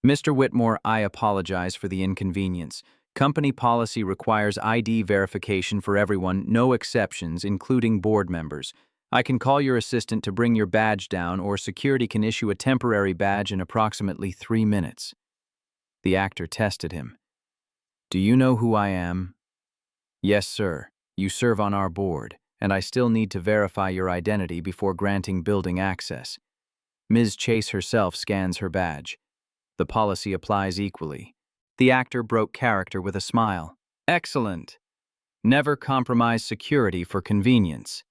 Mr. Whitmore, I apologize for the inconvenience. Company policy requires ID verification for everyone, no exceptions, including board members. I can call your assistant to bring your badge down, or security can issue a temporary badge in approximately 3 minutes. The actor tested him. Do you know who I am? Yes, sir. You serve on our board, and I still need to verify your identity before granting building access. Ms. Chase herself scans her badge. The policy applies equally. The actor broke character with a smile. Excellent. Never compromise security for convenience.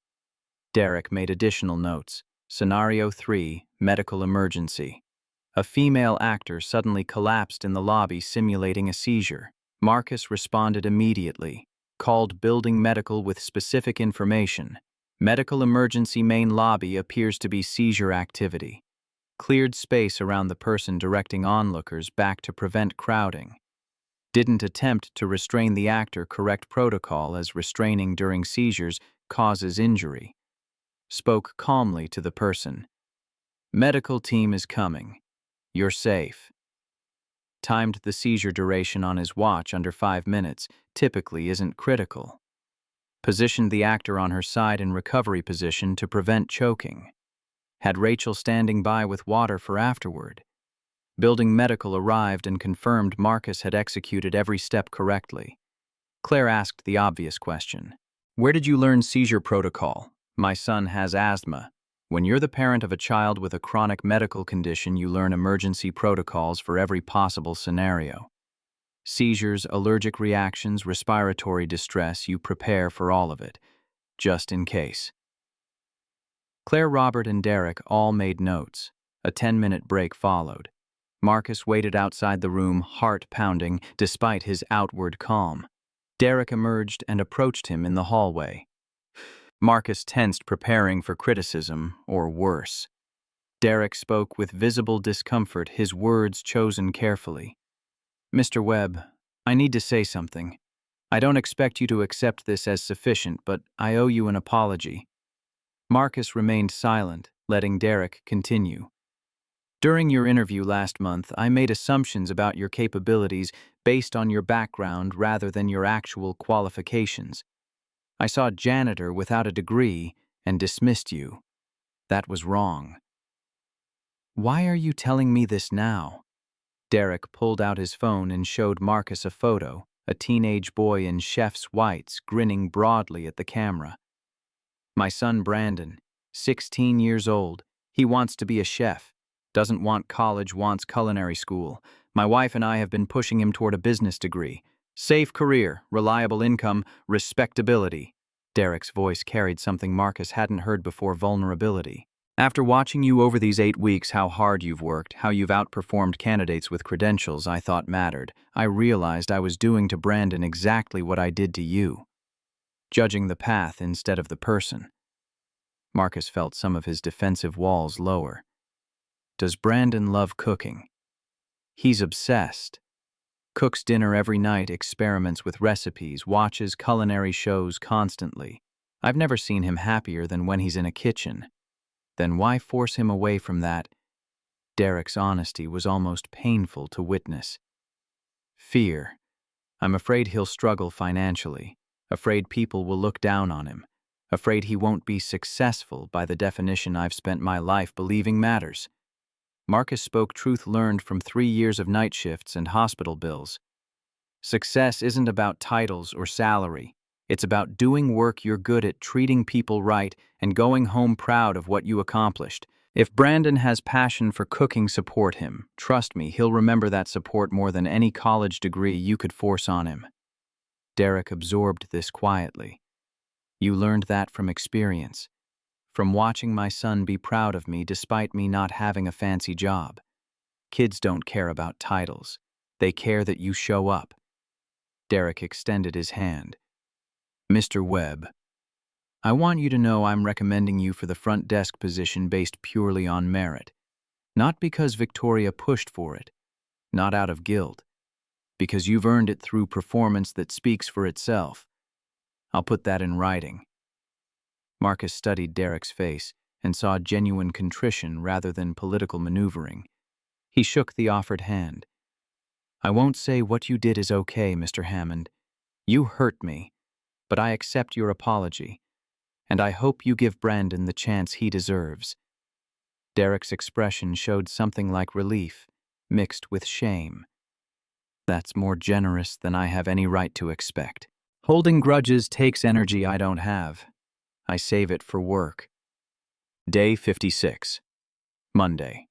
Derek made additional notes. Scenario 3, medical emergency. A female actor suddenly collapsed in the lobby simulating a seizure. Marcus responded immediately. Called building medical with specific information. Medical emergency main lobby appears to be seizure activity. Cleared space around the person directing onlookers back to prevent crowding. Didn't attempt to restrain the actor, correct protocol, as restraining during seizures causes injury. Spoke calmly to the person. Medical team is coming. You're safe. Timed the seizure duration on his watch under 5 minutes, typically isn't critical. Positioned the actor on her side in recovery position to prevent choking. Had Rachel standing by with water for afterward. Building medical arrived and confirmed Marcus had executed every step correctly. Claire asked the obvious question. Where did you learn seizure protocol? My son has asthma. When you're the parent of a child with a chronic medical condition, you learn emergency protocols for every possible scenario. Seizures, allergic reactions, respiratory distress, you prepare for all of it, just in case. Claire, Robert, and Derek all made notes. A 10-minute break followed. Marcus waited outside the room, heart pounding, despite his outward calm. Derek emerged and approached him in the hallway. Marcus tensed, preparing for criticism, or worse. Derek spoke with visible discomfort, his words chosen carefully. Mr. Webb, I need to say something. I don't expect you to accept this as sufficient, but I owe you an apology. Marcus remained silent, letting Derek continue. During your interview last month, I made assumptions about your capabilities based on your background rather than your actual qualifications. I saw Janitor without a degree and dismissed you. That was wrong. Why are you telling me this now? Derek pulled out his phone and showed Marcus a photo, a teenage boy in chef's whites grinning broadly at the camera. My son Brandon, 16 years old, he wants to be a chef. Doesn't want college, wants culinary school. My wife and I have been pushing him toward a business degree. Safe career, reliable income, respectability. Derek's voice carried something Marcus hadn't heard before: vulnerability. After watching you over these 8 weeks, how hard you've worked, how you've outperformed candidates with credentials I thought mattered, I realized I was doing to Brandon exactly what I did to you. Judging the path instead of the person. Marcus felt some of his defensive walls lower. Does Brandon love cooking? He's obsessed. Cooks dinner every night, experiments with recipes, watches culinary shows constantly. I've never seen him happier than when he's in a kitchen. Then why force him away from that? Derek's honesty was almost painful to witness. Fear. I'm afraid he'll struggle financially, afraid people will look down on him, afraid he won't be successful by the definition I've spent my life believing matters. Marcus spoke truth learned from 3 years of night shifts and hospital bills. Success isn't about titles or salary. It's about doing work you're good at, treating people right, and going home proud of what you accomplished. If Brandon has passion for cooking, support him. Trust me, he'll remember that support more than any college degree you could force on him. Derek absorbed this quietly. You learned that from experience, from watching my son be proud of me despite me not having a fancy job. Kids don't care about titles. They care that you show up. Derek extended his hand. Mr. Webb, I want you to know I'm recommending you for the front desk position based purely on merit. Not because Victoria pushed for it, not out of guilt, because you've earned it through performance that speaks for itself. I'll put that in writing. Marcus studied Derek's face and saw genuine contrition rather than political maneuvering. He shook the offered hand. I won't say what you did is okay, Mr. Hammond. You hurt me, but I accept your apology, and I hope you give Brandon the chance he deserves. Derek's expression showed something like relief, mixed with shame. That's more generous than I have any right to expect. Holding grudges takes energy I don't have. I save it for work. Day 56. Monday.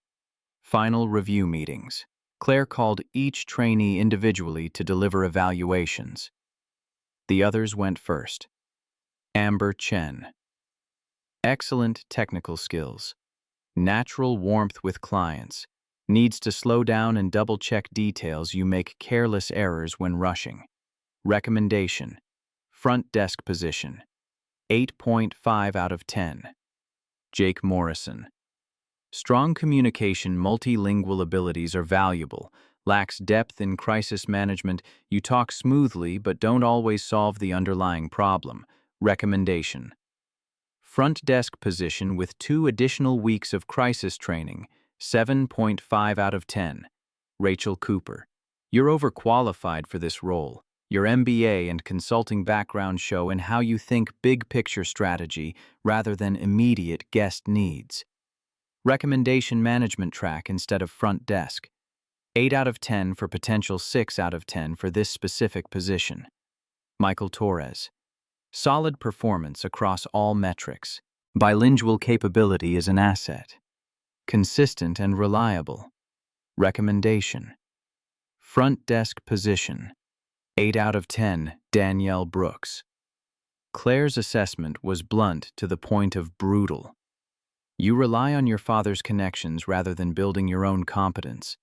Final review meetings. Claire called each trainee individually to deliver evaluations. The others went first. Amber Chen. Excellent technical skills. Natural warmth with clients. Needs to slow down and double-check details. You make careless errors when rushing. Recommendation. Front desk position. 8.5 out of 10. Jake Morrison. Strong communication, multilingual abilities are valuable. Lacks depth in crisis management. You talk smoothly but don't always solve the underlying problem. Recommendation. Front desk position with 2 additional weeks of crisis training. 7.5 out of 10. Rachel Cooper. You're overqualified for this role. Your MBA and consulting background show in how you think big-picture strategy rather than immediate guest needs. Recommendation management track instead of front desk. 8 out of 10 for potential 6 out of 10 for this specific position. Michael Torres. Solid performance across all metrics. Bilingual capability is an asset. Consistent and reliable. Recommendation. Front desk position. 8 out of 10, Danielle Brooks. Claire's assessment was blunt to the point of brutal. You rely on your father's connections rather than building your own competence.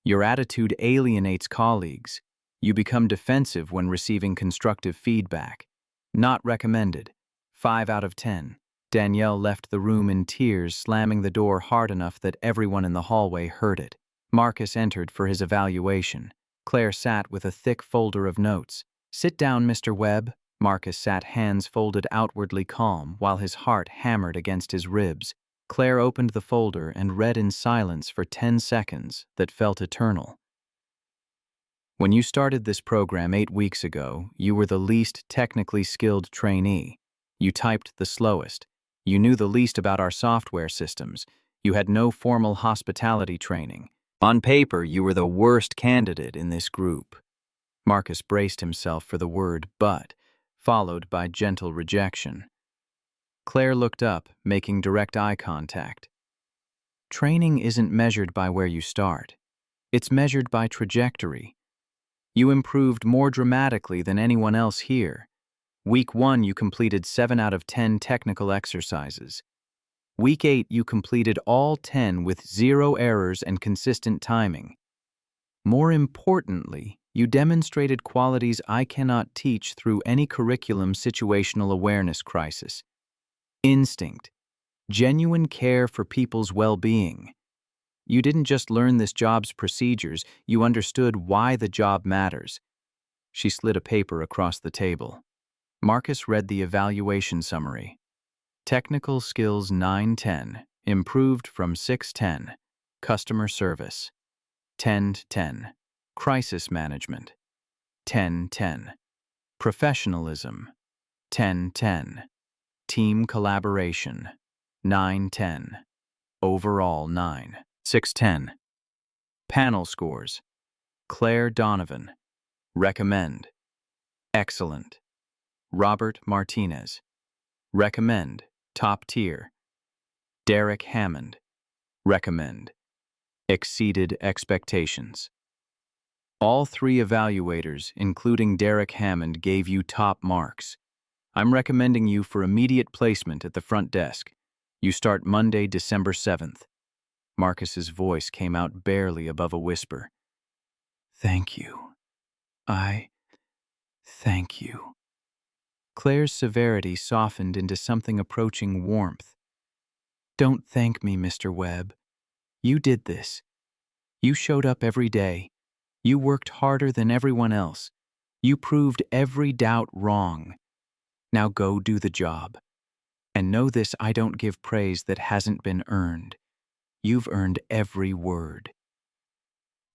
Your attitude alienates colleagues. You become defensive when receiving constructive feedback. Not recommended. 5 out of 10. Danielle left the room in tears, slamming the door hard enough that everyone in the hallway heard it. Marcus entered for his evaluation. Claire sat with a thick folder of notes. Sit down, Mr. Webb. Marcus sat hands folded outwardly calm while his heart hammered against his ribs. Claire opened the folder and read in silence for 10 seconds that felt eternal. When you started this program 8 weeks ago, you were the least technically skilled trainee. You typed the slowest. You knew the least about our software systems. You had no formal hospitality training. On paper, you were the worst candidate in this group. Marcus braced himself for the word but, followed by gentle rejection. Claire looked up, making direct eye contact. Training isn't measured by where you start. It's measured by trajectory. You improved more dramatically than anyone else here. Week 1, you completed 7 out of 10 technical exercises. Week 8, you completed all 10 with 0 errors and consistent timing. More importantly, you demonstrated qualities I cannot teach through any curriculum: situational awareness crisis. Instinct. Genuine care for people's well-being. You didn't just learn this job's procedures, you understood why the job matters. She slid a paper across the table. Marcus read the evaluation summary. Technical skills 9-10, improved from 6-10. Customer service 10-10. Crisis management 10-10. Professionalism 10-10. Team collaboration 9-10. Overall 9. 6-10. Panel scores. Claire Donovan. Recommend. Excellent. Robert Martinez. Recommend. Top tier. Derek Hammond. Recommend. Exceeded expectations. All three evaluators, including Derek Hammond, gave you top marks. I'm recommending you for immediate placement at the front desk. You start Monday, December 7th. Marcus's voice came out barely above a whisper. Thank you. Thank you. Claire's severity softened into something approaching warmth. Don't thank me, Mr. Webb. You did this. You showed up every day. You worked harder than everyone else. You proved every doubt wrong. Now go do the job. And know this, I don't give praise that hasn't been earned. You've earned every word.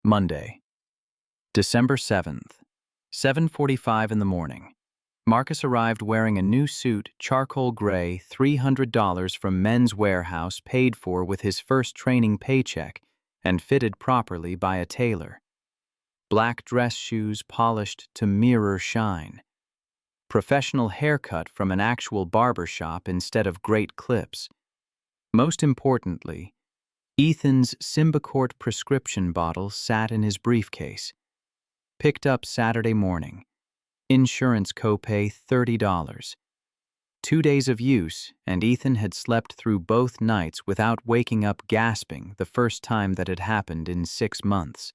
Monday, December 7th, 7:45 in the morning. Marcus arrived wearing a new suit, charcoal gray, $300 from Men's Warehouse, paid for with his first training paycheck and fitted properly by a tailor. Black dress shoes polished to mirror shine. Professional haircut from an actual barber shop instead of great clips. Most importantly, Ethan's Symbicort prescription bottle sat in his briefcase. Picked up Saturday morning. Insurance copay $30. 2 days of use, and Ethan had slept through both nights without waking up gasping, the first time that had happened in 6 months.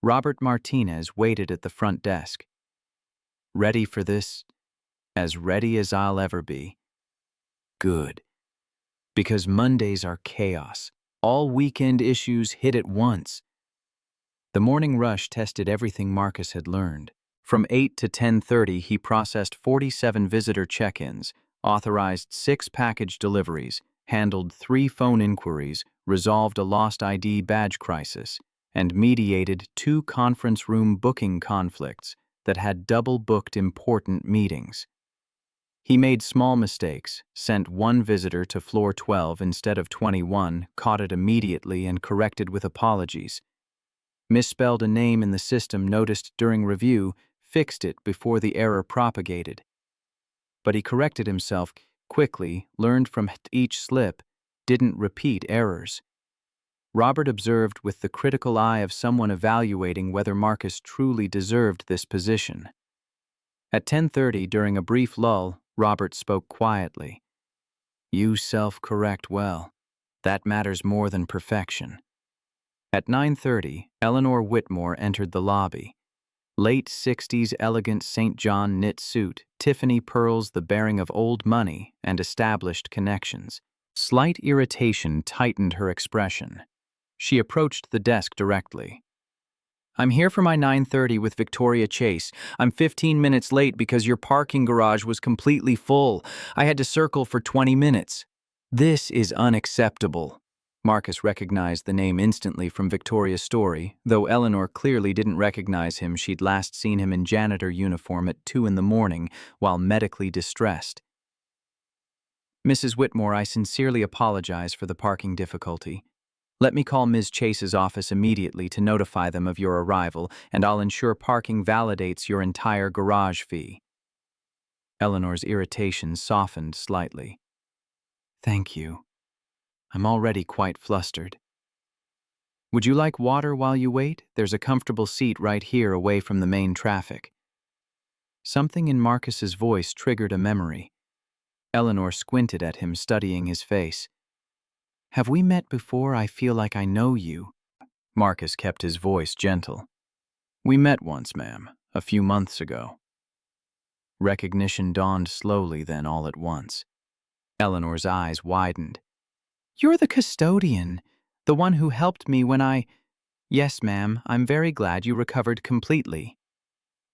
Robert Martinez waited at the front desk. Ready for this? As ready as I'll ever be. Good. Because Mondays are chaos. All weekend issues hit at once. The morning rush tested everything Marcus had learned. From 8 to 10:30, he processed 47 visitor check-ins, authorized 6 package deliveries, handled 3 phone inquiries, resolved a lost ID badge crisis, and mediated 2 conference room booking conflicts that had double-booked important meetings. He made small mistakes, sent 1 visitor to floor 12 instead of 21, caught it immediately and corrected with apologies. Misspelled a name in the system noticed during review, fixed it before the error propagated. But he corrected himself quickly, learned from each slip, didn't repeat errors. Robert observed with the critical eye of someone evaluating whether Marcus truly deserved this position. At 10:30, during a brief lull, Robert spoke quietly. You self-correct well. That matters more than perfection. At 9:30, Eleanor Whitmore entered the lobby. Late 60s elegant St. John knit suit, Tiffany pearls the bearing of old money and established connections. Slight irritation tightened her expression. She approached the desk directly. I'm here for my 9:30 with Victoria Chase. I'm 15 minutes late because your parking garage was completely full. I had to circle for 20 minutes. This is unacceptable. Marcus recognized the name instantly from Victoria's story, though Eleanor clearly didn't recognize him. She'd last seen him in janitor uniform at 2 in the morning while medically distressed. Mrs. Whitmore, I sincerely apologize for the parking difficulty. Let me call Ms. Chase's office immediately to notify them of your arrival, and I'll ensure parking validates your entire garage fee. Eleanor's irritation softened slightly. Thank you. I'm already quite flustered. Would you like water while you wait? There's a comfortable seat right here away from the main traffic. Something in Marcus's voice triggered a memory. Eleanor squinted at him, studying his face. Have we met before? I feel like I know you. Marcus kept his voice gentle. We met once, ma'am, a few months ago. Recognition dawned slowly then all at once. Eleanor's eyes widened. You're the custodian. The one who helped me when I— Yes, ma'am, I'm very glad you recovered completely.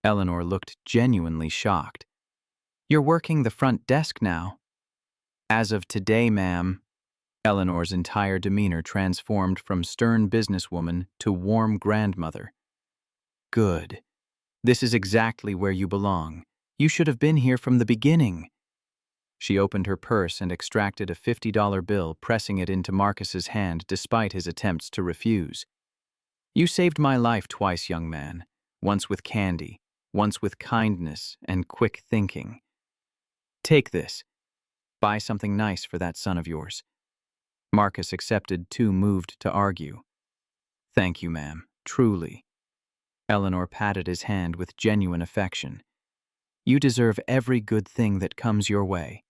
Eleanor looked genuinely shocked. You're working the front desk now. As of today, ma'am. Eleanor's entire demeanor transformed from stern businesswoman to warm grandmother. Good. This is exactly where you belong. You should have been here from the beginning. She opened her purse and extracted a $50 bill, pressing it into Marcus's hand despite his attempts to refuse. You saved my life twice, young man. Once with candy, once with kindness and quick thinking. Take this. Buy something nice for that son of yours. Marcus accepted, too moved to argue. Thank you, ma'am, truly. Eleanor patted his hand with genuine affection. You deserve every good thing that comes your way.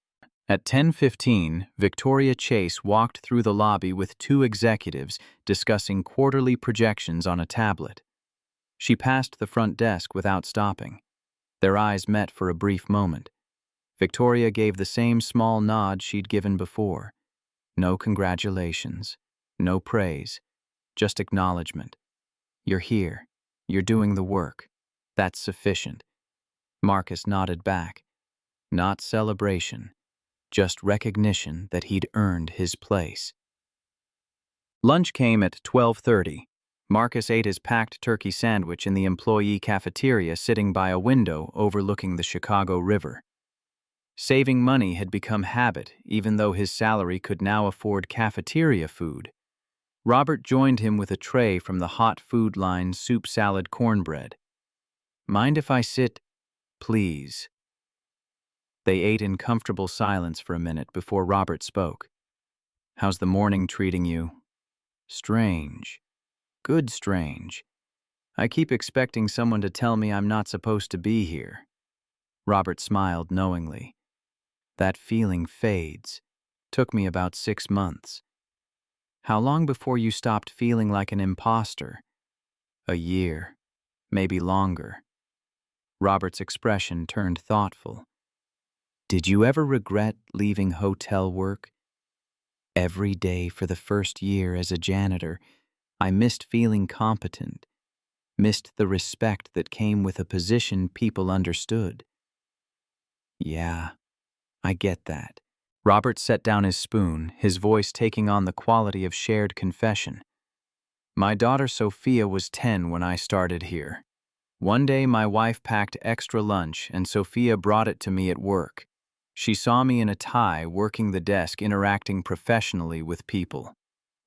At 10:15, Victoria Chase walked through the lobby with two executives discussing quarterly projections on a tablet. She passed the front desk without stopping. Their eyes met for a brief moment. Victoria gave the same small nod she'd given before. No congratulations, no praise, just acknowledgement. You're here. You're doing the work. That's sufficient. Marcus nodded back. Not celebration, just recognition that he'd earned his place. Lunch came at 12:30. Marcus ate his packed turkey sandwich in the employee cafeteria sitting by a window overlooking the Chicago River. Saving money had become habit, even though his salary could now afford cafeteria food. Robert joined him with a tray from the hot food line soup salad cornbread. Mind if I sit, please? They ate in comfortable silence for a minute before Robert spoke. How's the morning treating you? Strange. Good strange. I keep expecting someone to tell me I'm not supposed to be here. Robert smiled knowingly. That feeling fades. Took me about 6 months. How long before you stopped feeling like an imposter? A year. Maybe longer. Robert's expression turned thoughtful. Did you ever regret leaving hotel work? Every day for the first year as a janitor, I missed feeling competent, missed the respect that came with a position people understood. Yeah, I get that. Robert set down his spoon, his voice taking on the quality of shared confession. My daughter Sophia was 10 when I started here. One day my wife packed extra lunch and Sophia brought it to me at work. She saw me in a tie working the desk, interacting professionally with people.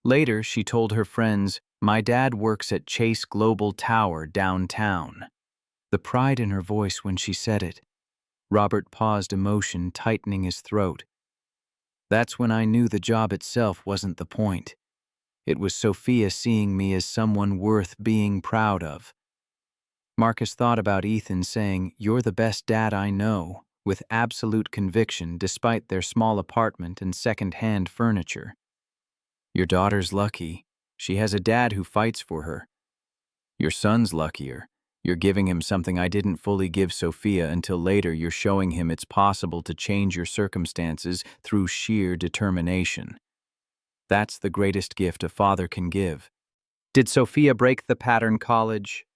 Later, she told her friends, my dad works at Chase Global Tower downtown. The pride in her voice when she said it. Robert paused, emotion tightening his throat. That's when I knew the job itself wasn't the point. It was Sophia seeing me as someone worth being proud of. Marcus thought about Ethan saying, "You're the best dad I know," with absolute conviction despite their small apartment and second-hand furniture. Your daughter's lucky. She has a dad who fights for her. Your son's luckier. You're giving him something I didn't fully give Sophia until later. You're showing him it's possible to change your circumstances through sheer determination. That's the greatest gift a father can give. Did Sophia break the pattern college?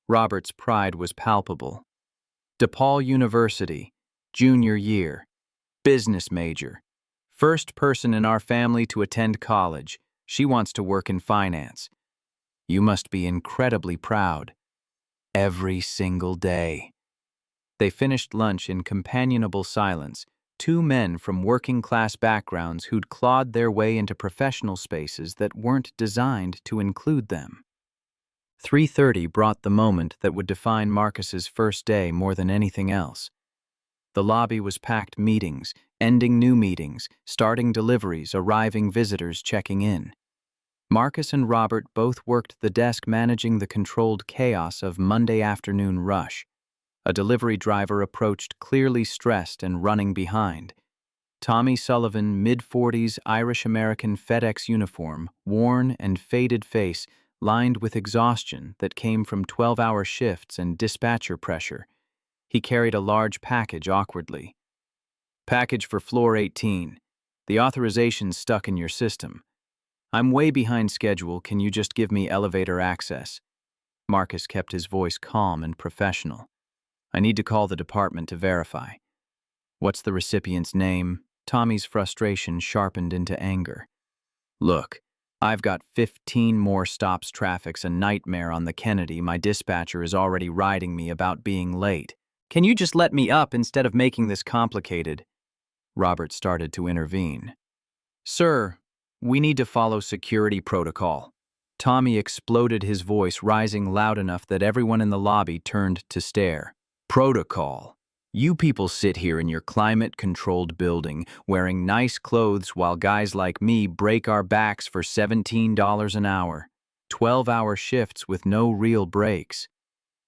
Robert's pride was palpable. DePaul University, junior year, business major. First person in our family to attend college. She wants to work in finance. You must be incredibly proud. Every single day. They finished lunch in companionable silence, two men from working-class backgrounds who'd clawed their way into professional spaces that weren't designed to include them. 3:30 brought the moment that would define Marcus's first day more than anything else. The lobby was packed, meetings, ending new meetings, starting deliveries, arriving visitors checking in. Marcus and Robert both worked the desk managing the controlled chaos of Monday afternoon rush. A delivery driver approached clearly stressed and running behind. Tommy Sullivan, mid-40s, Irish-American FedEx uniform, worn and faded face, lined with exhaustion that came from 12-hour shifts and dispatcher pressure. He carried a large package awkwardly. Package for floor 18. The authorization's stuck in your system. I'm way behind schedule. Can you just give me elevator access? Marcus kept his voice calm and professional. I need to call the department to verify. What's the recipient's name? Tommy's frustration sharpened into anger. Look, I've got 15 more stops. Traffic's a nightmare on the Kennedy. My dispatcher is already riding me about being late. Can you just let me up instead of making this complicated? Robert started to intervene. Sir, we need to follow security protocol. Tommy exploded, his voice rising loud enough that everyone in the lobby turned to stare. Protocol. You people sit here in your climate-controlled building wearing nice clothes while guys like me break our backs for $17 an hour. 12-hour shifts with no real breaks.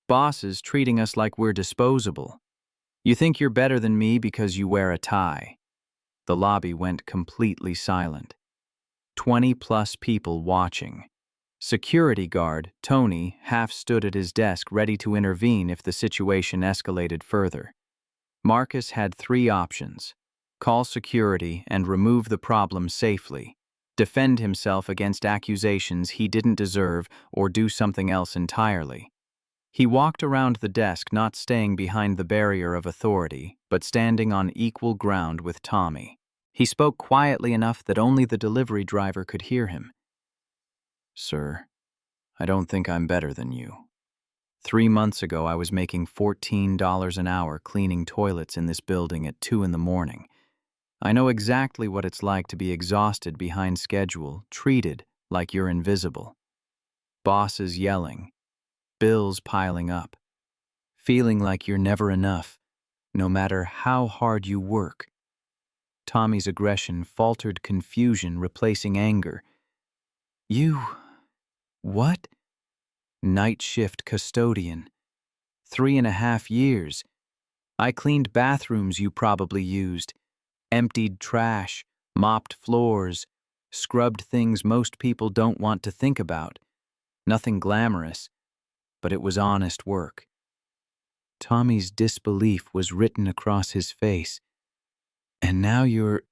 Bosses treating us like we're disposable. You think you're better than me because you wear a tie. The lobby went completely silent. 20-plus people watching. Security guard, Tony, half stood at his desk ready to intervene if the situation escalated further. Marcus had 3 options: call security and remove the problem safely, defend himself against accusations he didn't deserve, or do something else entirely. He walked around the desk, not staying behind the barrier of authority, but standing on equal ground with Tommy. He spoke quietly enough that only the delivery driver could hear him. Sir, I don't think I'm better than you. 3 months ago, I was making $14 an hour cleaning toilets in this building at 2 in the morning. I know exactly what it's like to be exhausted behind schedule, treated like you're invisible. Bosses yelling, bills piling up, feeling like you're never enough, no matter how hard you work. Tommy's aggression faltered confusion, replacing anger. You... what? Night shift custodian. 3.5 years. I cleaned bathrooms you probably used, emptied trash, mopped floors, scrubbed things most people don't want to think about. Nothing glamorous, but it was honest work. Tommy's disbelief was written across his face. And now you're...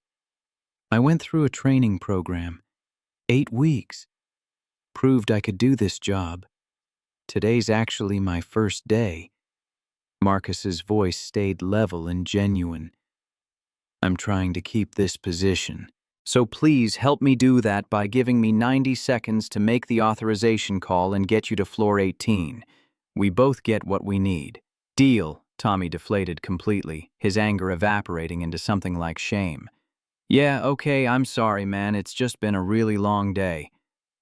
I went through a training program. 8 weeks. Proved I could do this job. Today's actually my first day. Marcus's voice stayed level and genuine. I'm trying to keep this position. So please help me do that by giving me 90 seconds to make the authorization call and get you to floor 18. We both get what we need. Deal, Tommy deflated completely, his anger evaporating into something like shame. Yeah, okay, I'm sorry, man. It's just been a really long day.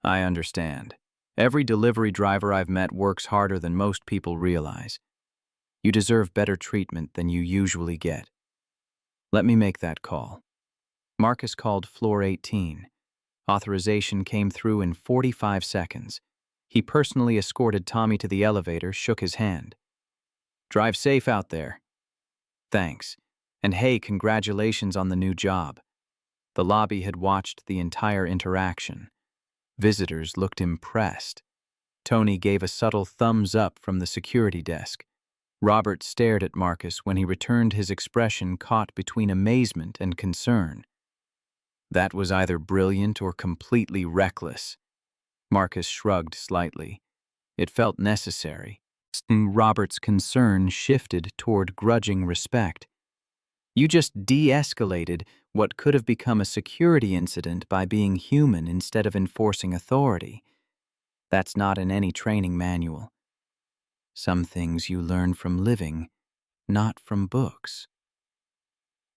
I understand. Every delivery driver I've met works harder than most people realize. You deserve better treatment than you usually get. Let me make that call. Marcus called floor 18. Authorization came through in 45 seconds. He personally escorted Tommy to the elevator, shook his hand. Drive safe out there. Thanks. And hey, congratulations on the new job. The lobby had watched the entire interaction. Visitors looked impressed. Tony gave a subtle thumbs up from the security desk. Robert stared at Marcus when he returned his expression caught between amazement and concern. That was either brilliant or completely reckless. Marcus shrugged slightly. It felt necessary. Robert's concern shifted toward grudging respect. You just de-escalated what could have become a security incident by being human instead of enforcing authority. That's not in any training manual. Some things you learn from living, not from books.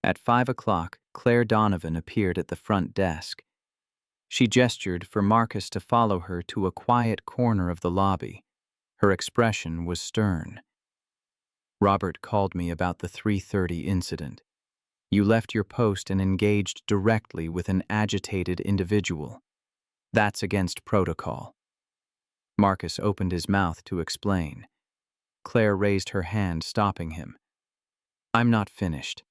At 5 o'clock, Claire Donovan appeared at the front desk. She gestured for Marcus to follow her to a quiet corner of the lobby. Her expression was stern. Robert called me about the 3:30 incident. You left your post and engaged directly with an agitated individual. That's against protocol. Marcus opened his mouth to explain. Claire raised her hand, stopping him. I'm not finished.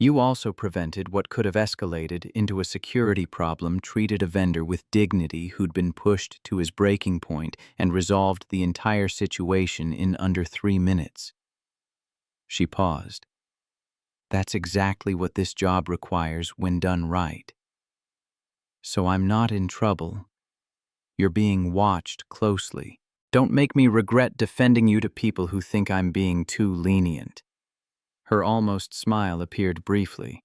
You also prevented what could have escalated into a security problem, treated a vendor with dignity who'd been pushed to his breaking point, and resolved the entire situation in under 3 minutes. She paused. That's exactly what this job requires when done right. So I'm not in trouble. You're being watched closely. Don't make me regret defending you to people who think I'm being too lenient." Her almost smile appeared briefly.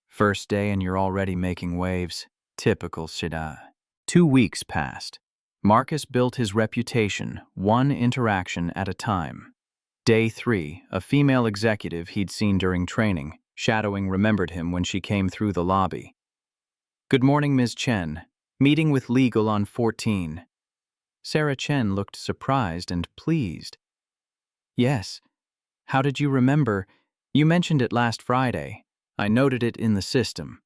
"First day and you're already making waves. Typical Shida." 2 weeks passed. Marcus built his reputation, one interaction at a time. Day 3, a female executive he'd seen during training, shadowing, remembered him when she came through the lobby. "Good morning, Ms. Chen. Meeting with legal on 14. Sarah Chen looked surprised and pleased. "Yes. How did you remember? You mentioned it last Friday. I noted it in the system."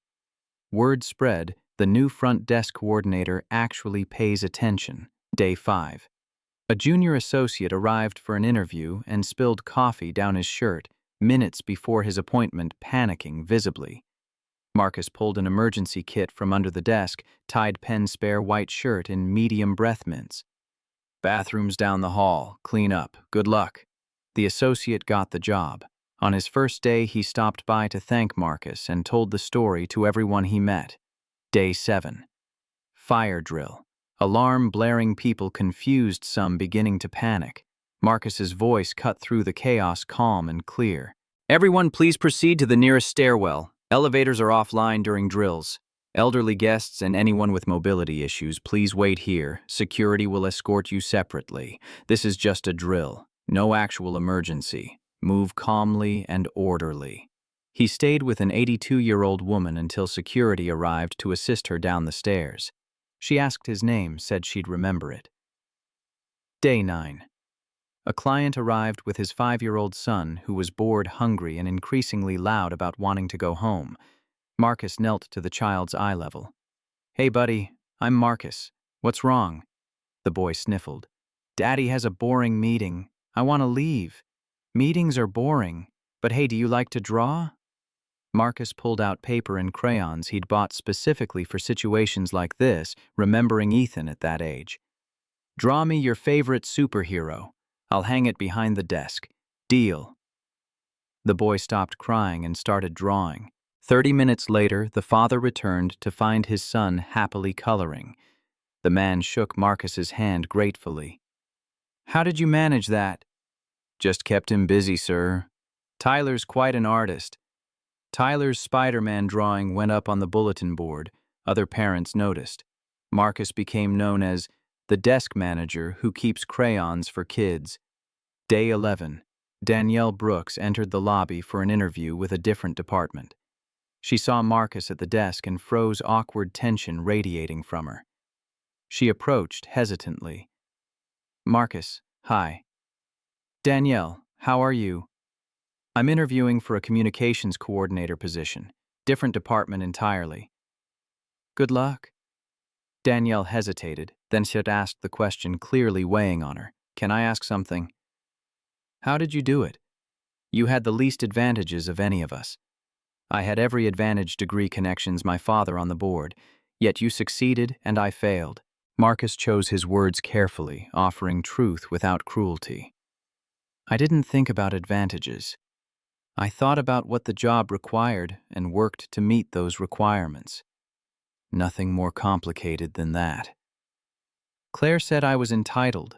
Word spread, the new front desk coordinator actually pays attention. Day 5. A junior associate arrived for an interview and spilled coffee down his shirt minutes before his appointment, panicking visibly. Marcus pulled an emergency kit from under the desk, tied Penn's spare white shirt in medium breath mints. "Bathrooms down the hall. Clean up. Good luck." The associate got the job. On his first day, he stopped by to thank Marcus and told the story to everyone he met. Day 7. Fire drill. Alarm blaring, people confused, some beginning to panic. Marcus's voice cut through the chaos, calm and clear. "Everyone, please proceed to the nearest stairwell. Elevators are offline during drills. Elderly guests and anyone with mobility issues, please wait here. Security will escort you separately. This is just a drill. No actual emergency. Move calmly and orderly." He stayed with an 82-year-old woman until security arrived to assist her down the stairs. She asked his name, said she'd remember it. Day 9. A client arrived with his 5-year-old son, who was bored, hungry, and increasingly loud about wanting to go home. Marcus knelt to the child's eye level. "Hey, buddy, I'm Marcus. What's wrong?" The boy sniffled. "Daddy has a boring meeting. I want to leave. Meetings are boring. But hey, do you like to draw?" Marcus pulled out paper and crayons he'd bought specifically for situations like this, remembering Ethan at that age. "Draw me your favorite superhero. I'll hang it behind the desk. Deal." The boy stopped crying and started drawing. 30 minutes later, the father returned to find his son happily coloring. The man shook Marcus's hand gratefully. "How did you manage that?" "Just kept him busy, sir. Tyler's quite an artist." Tyler's Spider-Man drawing went up on the bulletin board. Other parents noticed. Marcus became known as the desk manager who keeps crayons for kids. Day 11. Danielle Brooks entered the lobby for an interview with a different department. She saw Marcus at the desk and froze, awkward tension radiating from her. She approached hesitantly. "Marcus, hi." "Danielle, how are you?" "I'm interviewing for a communications coordinator position. Different department entirely." "Good luck." Danielle hesitated, then she had asked the question, clearly weighing on her. "Can I ask something?" "How did you do it?" "You had the least advantages of any of us." "I had every advantage, degree, connections, my father on the board. Yet you succeeded and I failed." Marcus chose his words carefully, offering truth without cruelty. "I didn't think about advantages. I thought about what the job required and worked to meet those requirements. Nothing more complicated than that." Claire said I was entitled,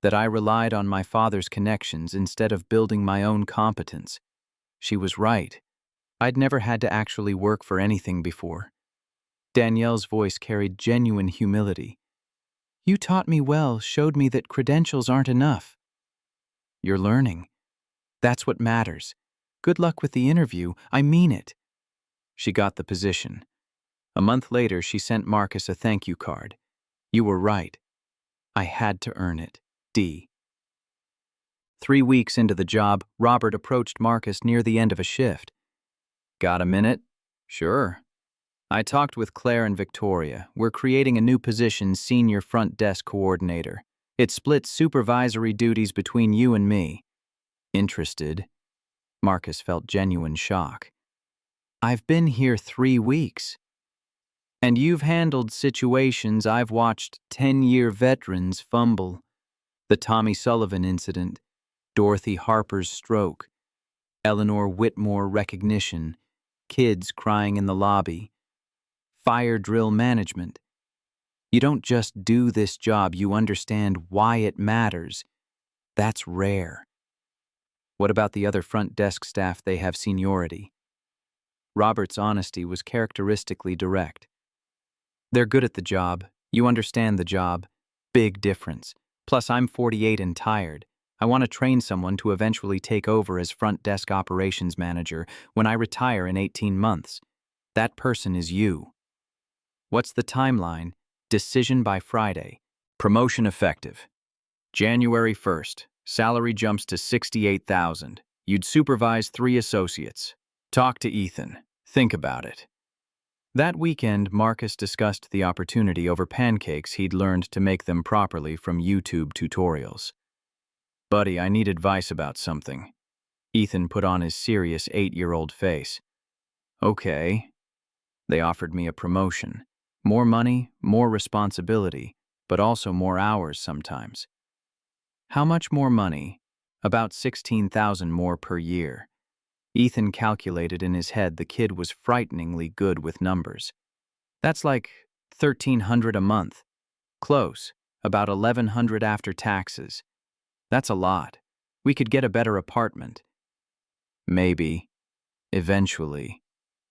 that I relied on my father's connections instead of building my own competence. She was right. I'd never had to actually work for anything before. Danielle's voice carried genuine humility. "You taught me well, showed me that credentials aren't enough." "You're learning. That's what matters. Good luck with the interview. I mean it." She got the position. A month later, she sent Marcus a thank you card. "You were right. I had to earn it. D." 3 weeks into the job, Robert approached Marcus near the end of a shift. "Got a minute?" "Sure." "I talked with Claire and Victoria. We're creating a new position, senior front desk coordinator. It splits supervisory duties between you and me." "Interested?" Marcus felt genuine shock. "I've been here 3 weeks. And you've handled situations I've watched 10-year veterans fumble. The Tommy Sullivan incident, Dorothy Harper's stroke, Eleanor Whitmore recognition, kids crying in the lobby. Fire drill management. You don't just do this job, you understand why it matters. That's rare. What about the other front desk staff? They have seniority. Robert's honesty was characteristically direct. They're good at the job. You understand the job. Big difference. Plus, I'm 48 and tired. I want to train someone to eventually take over as front desk operations manager when I retire in 18 months. That person is you. What's the timeline? Decision by Friday. Promotion effective. January 1st. Salary jumps to $68,000. You'd supervise 3 associates. Talk to Ethan. Think about it. That weekend, Marcus discussed the opportunity over pancakes he'd learned to make them properly from YouTube tutorials. Buddy, I need advice about something. Ethan put on his serious 8-year-old face. Okay. They offered me a promotion. More money, more responsibility, but also more hours sometimes. How much more money? About $16,000 more per year. Ethan calculated in his head the kid was frighteningly good with numbers. That's like $1,300 a month. Close, about $1,100 after taxes. That's a lot. We could get a better apartment. Maybe. Eventually.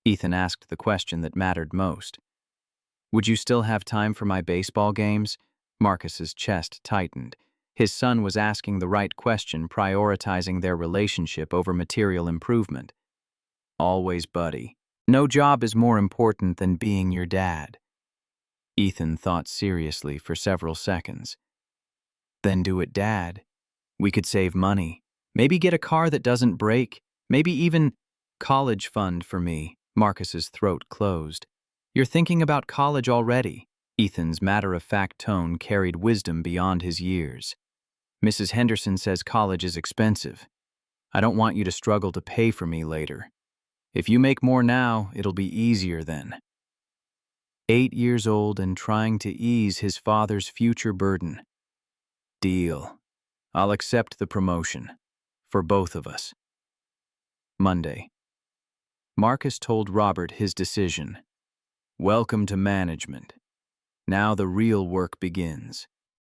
Ethan asked the question that mattered most. Would you still have time for my baseball games? Marcus's chest tightened. His son was asking the right question, prioritizing their relationship over material improvement. Always, buddy. No job is more important than being your dad. Ethan thought seriously for several seconds. Then do it, Dad. We could save money. Maybe get a car that doesn't break. Maybe even college fund for me. Marcus's throat closed. You're thinking about college already. Ethan's matter-of-fact tone carried wisdom beyond his years. Mrs. Henderson says college is expensive. I don't want you to struggle to pay for me later. If you make more now, it'll be easier then. 8 years old and trying to ease his father's future burden. Deal. I'll accept the promotion. For both of us. Monday. Marcus told Robert his decision. Welcome to management. Now the real work begins.